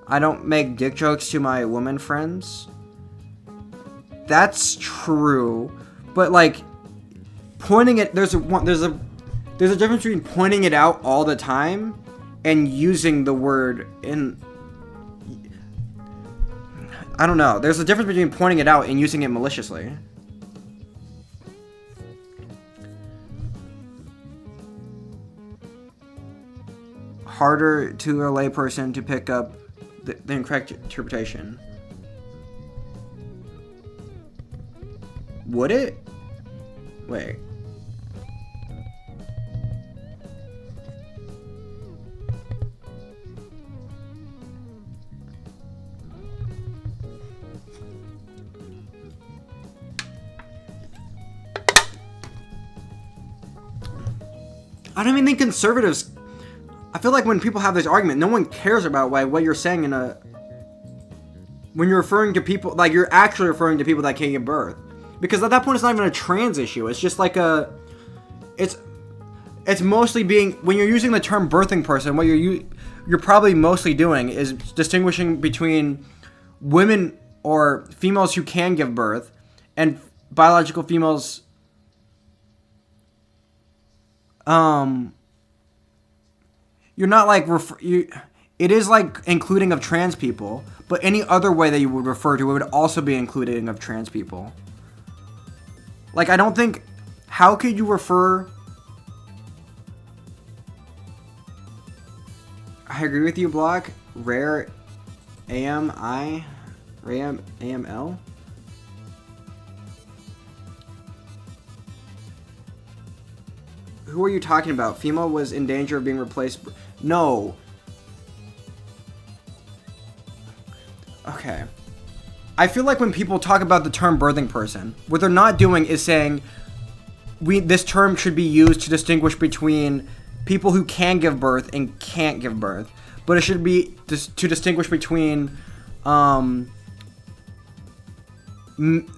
I don't make dick jokes to my woman friends. That's true, but like pointing it, there's a difference between pointing it out all the time and using the word in. I don't know. There's a difference between pointing it out and using it maliciously. harder to a layperson to pick up the incorrect interpretation. Would it? Wait. I don't even think conservatives... I feel like when people have this argument, no one cares about what you're saying in a... When you're referring to people... Like, you're actually referring to people that can't give birth. Because at that point, it's not even a trans issue. It's just like a... It's mostly being... When you're using the term birthing person, what you're probably mostly doing is distinguishing between women or females who can give birth and biological females... You're not like it is like including of trans people, but any other way that you would refer to it would also be including of trans people. Like, I don't think, how could you refer... I agree with you, Block. Rare AMI, rare AML. Who are you talking about? Female was in danger of being replaced. No. Okay. I feel like when people talk about the term birthing person, what they're not doing is saying this term should be used to distinguish between people who can give birth and can't give birth. But it should be to distinguish between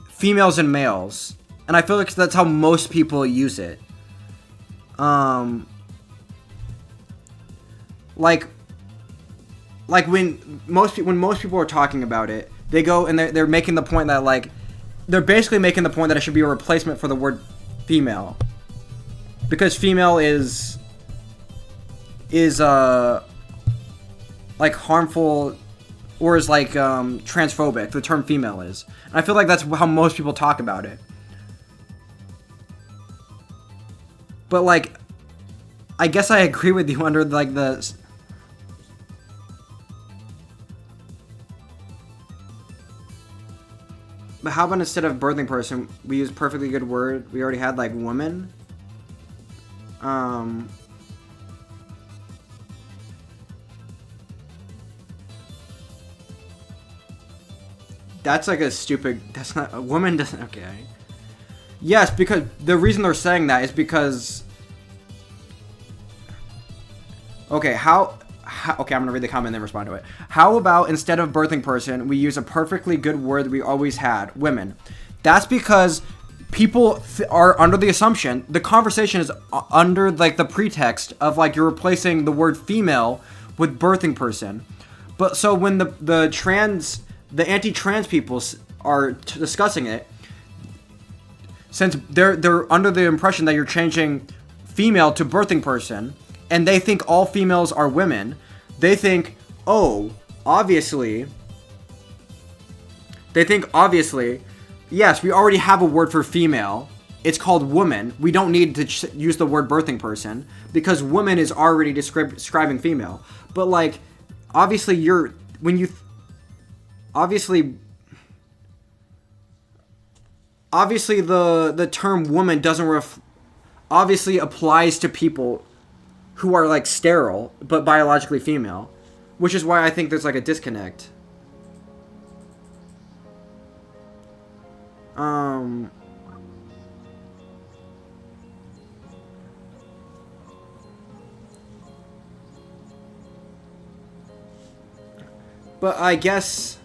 females and males. And I feel like that's how most people use it. Like when most people are talking about it, they go and they're making the point that, like, they're basically making the point that it should be a replacement for the word female, because female is like harmful, or is like transphobic. The term female is, and I feel like that's how most people talk about it. But, like, I guess I agree with you under, like, the... But how about instead of birthing person, we use perfectly good word? We already had, like, woman. That's, like, a stupid... That's not... A woman doesn't... Okay. Yes, because the reason they're saying that is because... Okay, how okay, I'm going to read the comment and then respond to it. How about instead of birthing person, we use a perfectly good word we always had, women? That's because people are under the assumption, the conversation is under, like, the pretext of, like, you're replacing the word female with birthing person. But so when the anti-trans people are discussing it, since they're under the impression that you're changing female to birthing person, and they think all females are women, they think, obviously, yes, we already have a word for female. It's called woman. We don't need to use the word birthing person, because woman is already describing female. But, like, obviously obviously the term woman doesn't obviously applies to people who are, like, sterile but biologically female, which is why I think there's, like, a disconnect. But I guess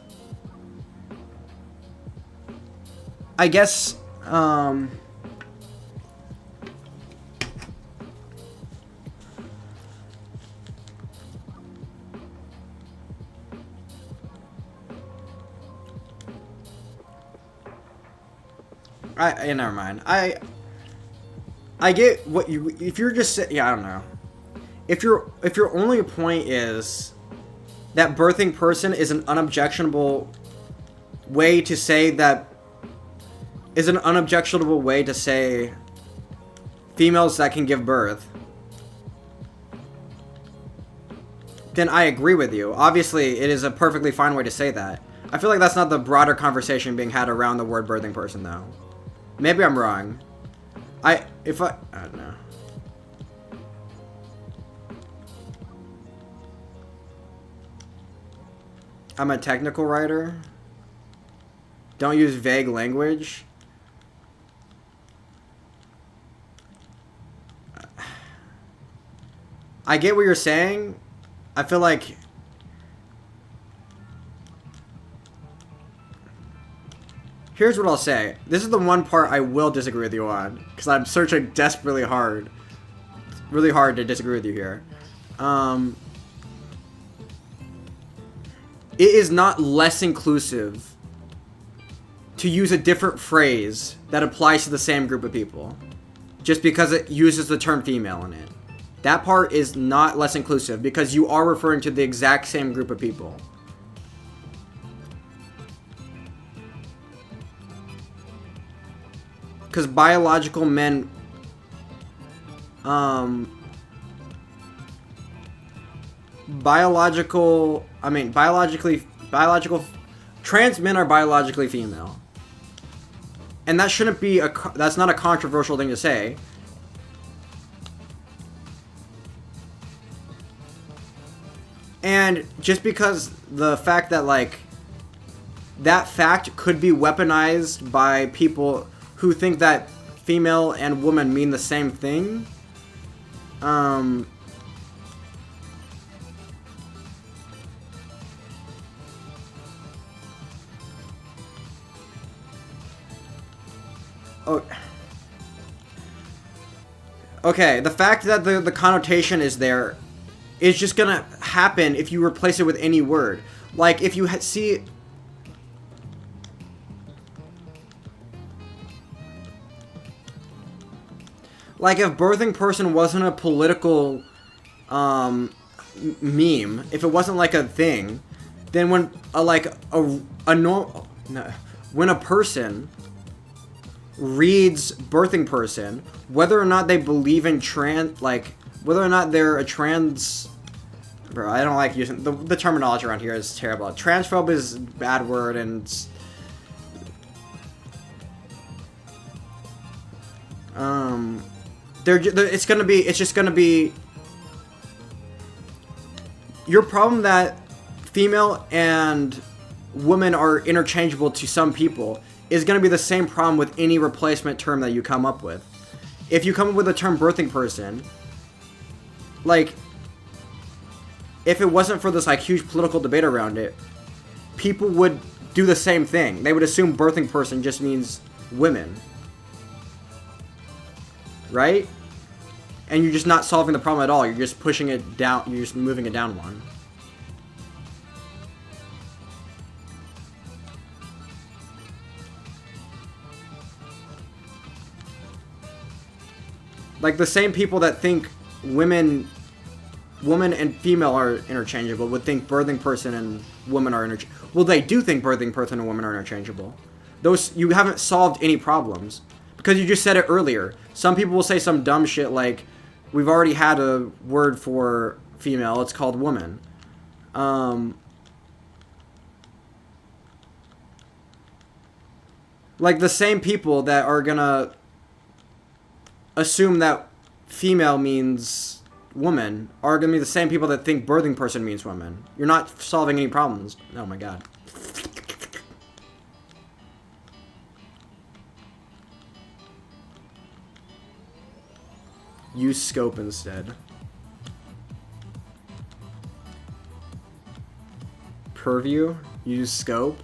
never mind. I get what you, if you're just, yeah, I don't know. If your only point is that birthing person is an unobjectionable way to say females that can give birth. then I agree with you. Obviously, it is a perfectly fine way to say that. I feel like that's not the broader conversation being had around the word birthing person, though. Maybe I'm wrong. I don't know. I'm a technical writer. Don't use vague language. I get what you're saying. I feel like here's what I'll say. This is the one part I will disagree with you on, because I'm searching desperately hard. It's really hard to disagree with you here. It is not less inclusive to use a different phrase that applies to the same group of people just because it uses the term female in it. That part is not less inclusive because you are referring to the exact same group of people. Because biological men, biological, trans men are biologically female. And that shouldn't be that's not a controversial thing to say. And just because the fact that, like, that fact could be weaponized by people who think that female and woman mean the same thing, okay, the fact that the connotation is there is just gonna happen if you replace it with any word. Like, if you see... Like, if birthing person wasn't a political meme, if it wasn't like a thing, then when when a person reads birthing person, whether or not they believe in whether or not they're a trans... Bro, I don't like using... The terminology around here is terrible. Transphobe is a bad word, and... It's just gonna be... Your problem that female and woman are interchangeable to some people is gonna be the same problem with any replacement term that you come up with. If you come up with the term birthing person... Like, if it wasn't for this, like, huge political debate around it, people would do the same thing. They would assume birthing person just means women. Right? And you're just not solving the problem at all. You're just pushing it down. You're just moving it down one. Like, the same people that think woman and female are interchangeable would think birthing person and woman are interchangeable. Well, they do think birthing person and woman are interchangeable. You haven't solved any problems. Because you just said it earlier. Some people will say some dumb shit like, we've already had a word for female, it's called woman. Like, the same people that are gonna assume that female means woman are gonna be the same people that think birthing person means woman. You're not solving any problems. Oh my god. Use scope instead. Purview? Use scope?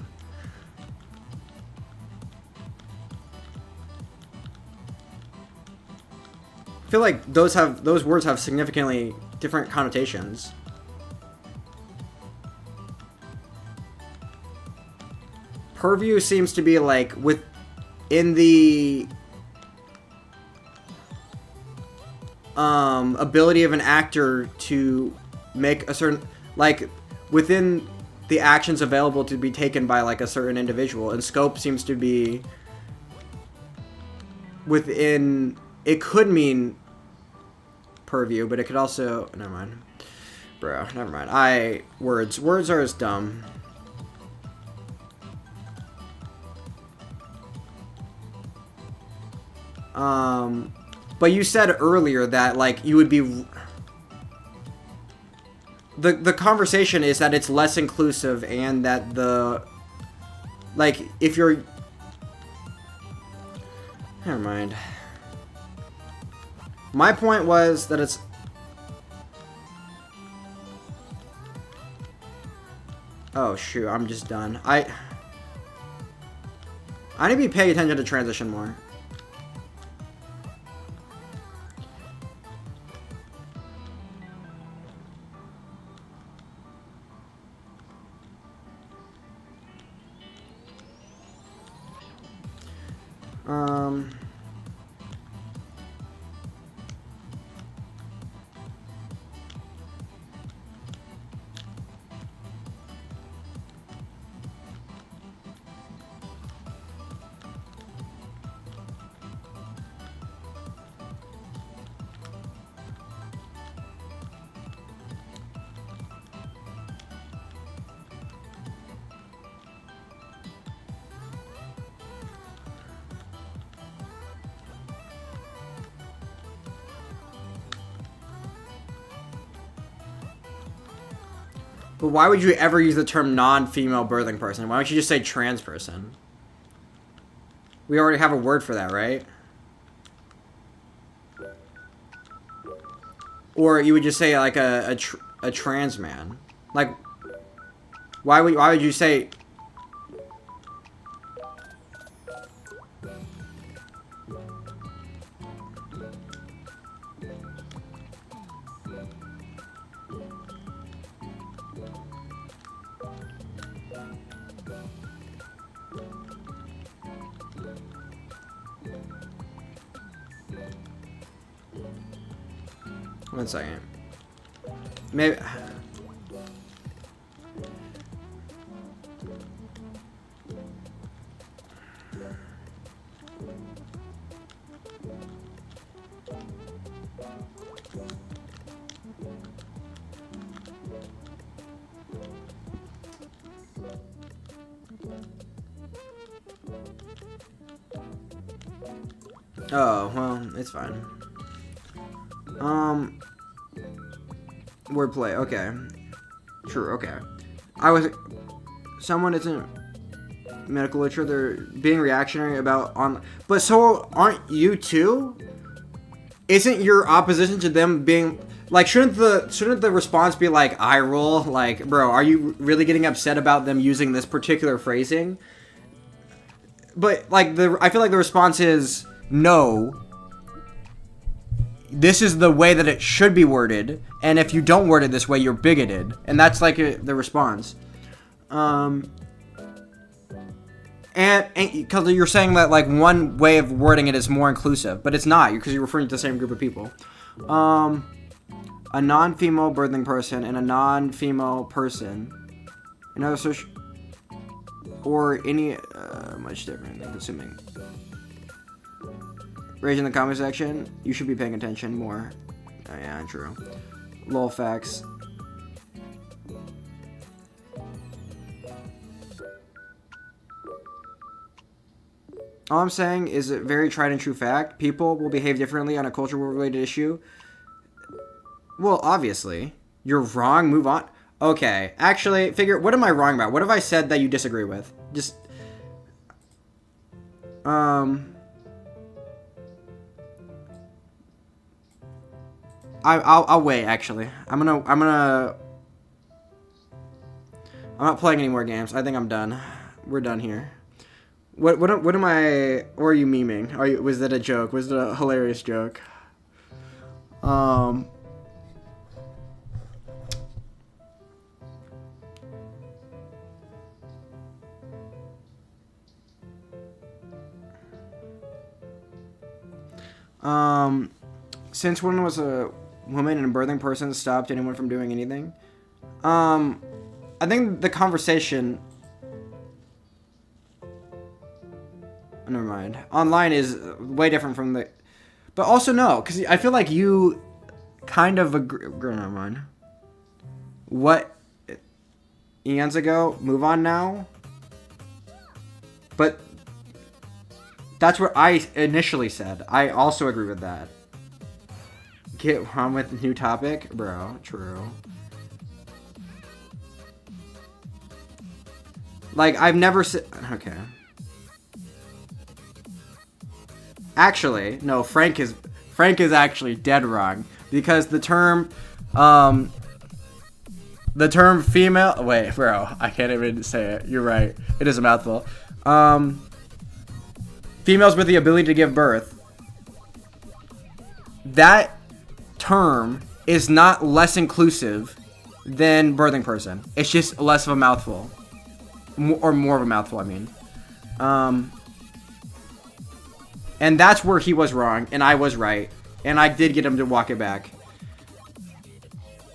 I feel like those words have significantly different connotations. Purview seems to be like in the ability of an actor to make a certain, like, within the actions available to be taken by, like, a certain individual, and scope seems to be within... It could mean purview, but it could also... Never mind. Bro, never mind. Words are as dumb. But you said earlier that, like, you would be... The conversation is that it's less inclusive and that the... Like, if you're... Never mind. My point was that it's... Oh, shoot. I'm just done. I need to be paying attention to transition more. But why would you ever use the term non-female birthing person? Why don't you just say trans person? We already have a word for that, right? Or you would just say like a trans man. Like, why would you say... One second. Maybe... Oh, well, it's fine. Wordplay, okay. True, okay. Someone isn't medical literature, they're being reactionary about but so aren't you too? Isn't your opposition to them being, like, shouldn't the response be like, eye roll? Like, bro, are you really getting upset about them using this particular phrasing? But, like, I feel like the response is, no. This is the way that it should be worded, and if you don't word it this way, you're bigoted. And that's, like, the response. And because you're saying that, like, one way of wording it is more inclusive, but it's not, because you're referring to the same group of people. A non-female birthing person and a non-female person. Another social... Or any... much different than consuming. Rage in the comment section. You should be paying attention more. Oh, yeah, true. Lol facts. All I'm saying is a very tried and true fact. People will behave differently on a culture-related issue. Well, obviously. You're wrong. Move on. Okay. Actually, what am I wrong about? What have I said that you disagree with? Just... I'll wait, actually. I'm not playing any more games. I think I'm done. We're done here. What am I... Or are you memeing? Was that a joke? Was it a hilarious joke? Since when was a woman and a birthing person stopped anyone from doing anything? I think the conversation... Never mind. Online is way different from the... But also no, because I feel like you kind of agree... Never mind. what eons ago. Move on now. But that's what I initially said. I also agree with that. Get on with the new topic? Bro, true. Like, I've never said... Okay. Actually, no, Frank is actually dead wrong. Because the term female... Wait, bro, I can't even say it. You're right. It is a mouthful. Females with the ability to give birth. That term is not less inclusive than birthing person. It's just less of a mouthful. Or more of a mouthful, I mean. And that's where he was wrong, and I was right. And I did get him to walk it back.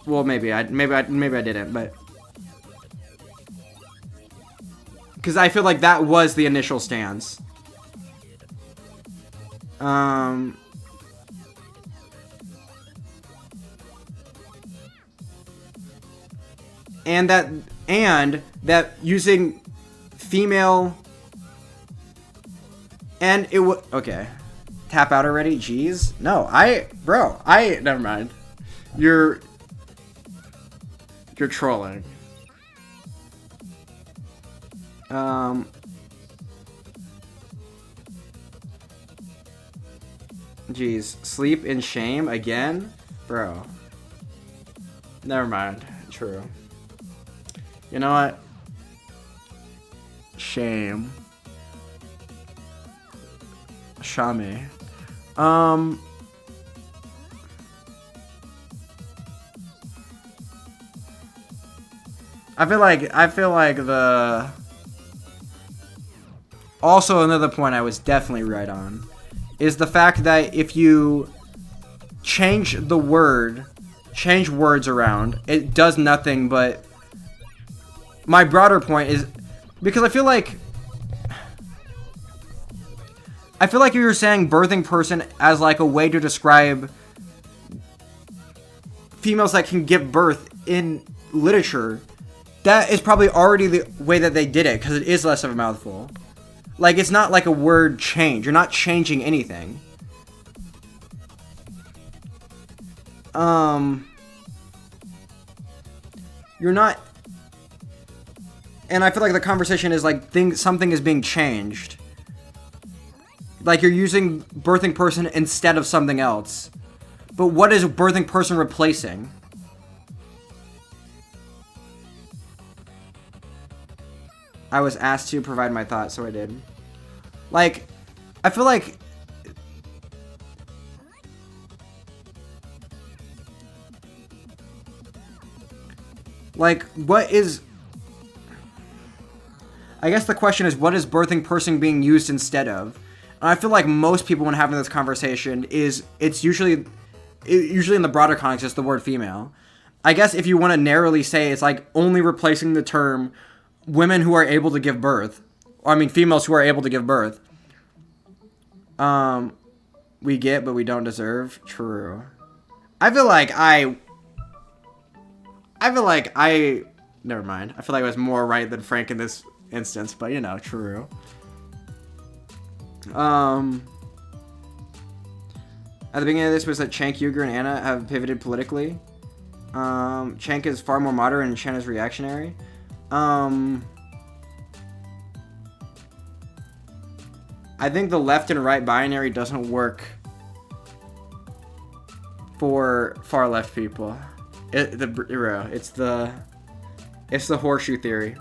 Well, maybe I didn't, but... Because I feel like that was the initial stance. And that using female, and it would, okay, tap out already. Jeez, no, never mind. You're trolling. Jeez, sleep in shame again, bro. Never mind. True. You know what? Shame. Shame. I feel like the... Also, another point I was definitely right on is the fact that if you change words around, it does nothing but... My broader point is... Because I feel like you're saying birthing person as like a way to describe females that can give birth in literature. That is probably already the way that they did it, because it is less of a mouthful. Like, it's not like a word change. You're not changing anything. You're not... And I feel like the conversation is like something is being changed. Like you're using birthing person instead of something else. But what is birthing person replacing? I was asked to provide my thoughts, so I did. Like, I feel like... Like, what is... I guess the question is, what is birthing person being used instead of? And I feel like most people, when having this conversation, it's usually in the broader context, it's the word female. I guess if you want to narrowly say, it's like only replacing the term women who are able to give birth. Or, I mean, females who are able to give birth. We get, but we don't deserve. True. I feel like never mind. I feel like I was more right than Frank in this instance, but you know, true. At the beginning of this was that Chank, Yuger, and Anna have pivoted politically. Chank is far more moderate and Chen is reactionary. I think the left and right binary doesn't work for far left people. It's the horseshoe theory.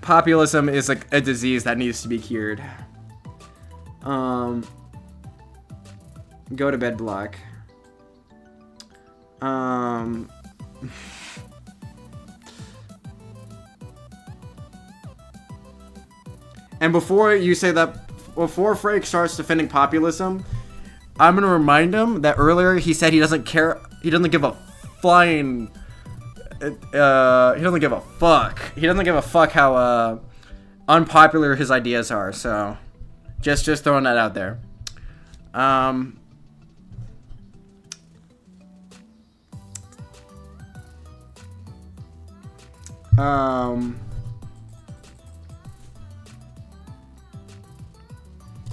Populism is like a disease that needs to be cured. Go to bed block. And before you say that, before Frank starts defending populism, I'm gonna remind him that earlier he said he doesn't care. He doesn't give a flying. He doesn't give a fuck. He doesn't give a fuck how unpopular his ideas are. So, just throwing that out there.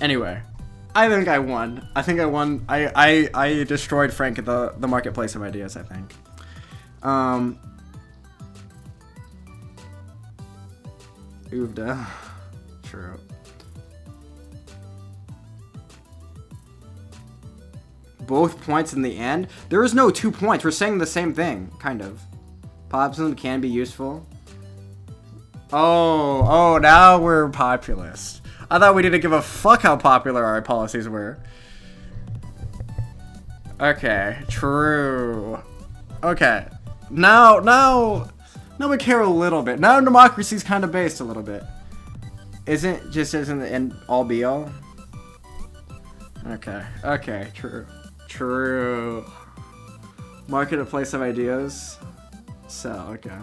Anyway, I think I won. I think I won. I destroyed Frank at the marketplace of ideas, I think. Uvda. True. Both points in the end? There is no 2 points. We're saying the same thing, kind of. Populism can be useful. Oh, now we're populist. I thought we didn't give a fuck how popular our policies were. Okay, true. Okay, now we care a little bit. Now democracy's kind of based a little bit. Isn't the end all be all? Okay, true. Marketplace of ideas. So, okay.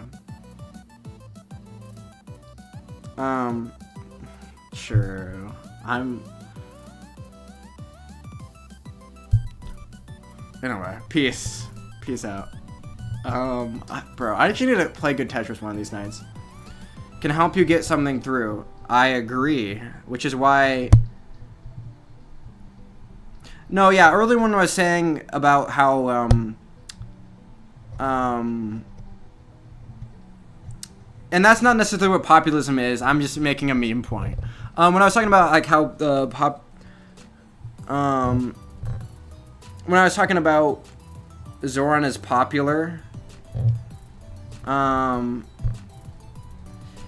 True. Anyway, peace out. Bro, I actually need to play good Tetris one of these nights. Can help you get something through. I agree, which is why. No, yeah, earlier when I was saying about how and that's not necessarily what populism is. I'm just making a meme point. When I was talking about like how the when I was talking about Zoran is popular,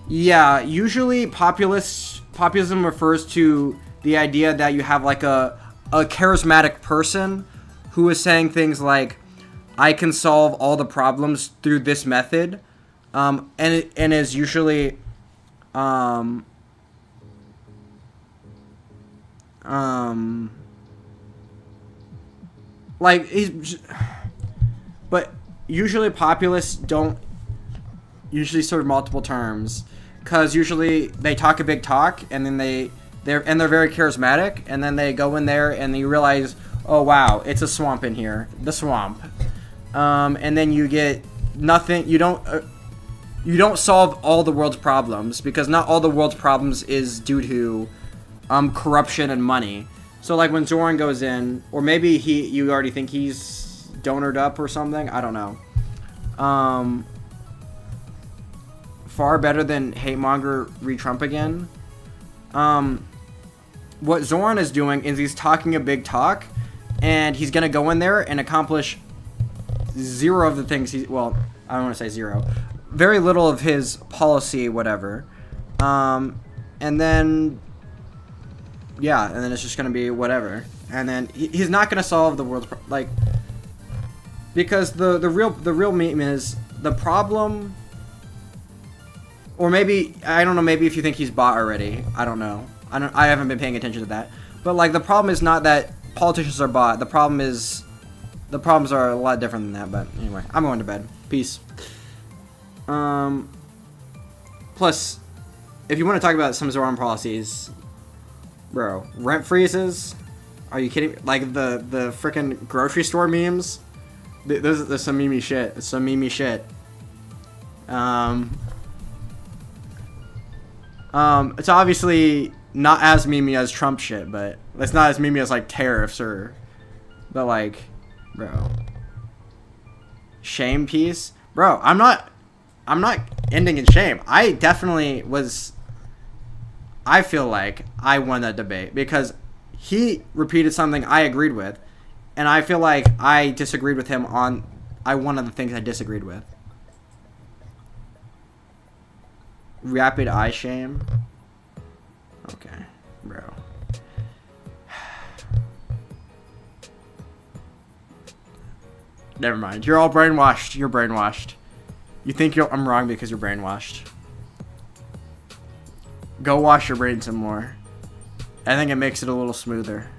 yeah, usually populism refers to the idea that you have like a charismatic person who is saying things like, I can solve all the problems through this method, and is usually like but usually populists don't usually serve multiple terms, because usually they talk a big talk and then they're very charismatic, and then they go in there and you realize, oh wow, it's a swamp in here, the swamp, and then you get nothing. You don't solve all the world's problems, because not all the world's problems is due to corruption and money. So like when Zoran goes in, or maybe you already think he's donored up or something, I don't know. Far better than hate monger re-Trump again. What Zoran is doing is he's talking a big talk, and he's gonna go in there and accomplish zero of the things well, I don't want to say zero, very little of his policy, whatever. And then it's just gonna be whatever, and then he's not gonna solve the world's like, because the real meme is the problem. Or maybe, I don't know, maybe if you think he's bought already, I don't know. I haven't been paying attention to that. But like, the problem is not that politicians are bought. The problems are a lot different than that. But anyway, I'm going to bed. Peace. Plus, if you want to talk about some Zoran policies, bro, rent freezes? Are you kidding? Like the freaking grocery store memes? There's some meme shit. It's some meme shit. It's obviously not as memey as Trump shit, but it's not as memey as like tariffs but like, bro, shame piece, bro. I'm not ending in shame. I definitely was. I feel like I won that debate because he repeated something I agreed with, and I feel like I disagreed with him on one of the things I disagreed with. Rapid eye shame. Okay, bro. Never mind. You're all brainwashed. You're brainwashed. You think I'm wrong because you're brainwashed. Go wash your brain some more. I think it makes it a little smoother.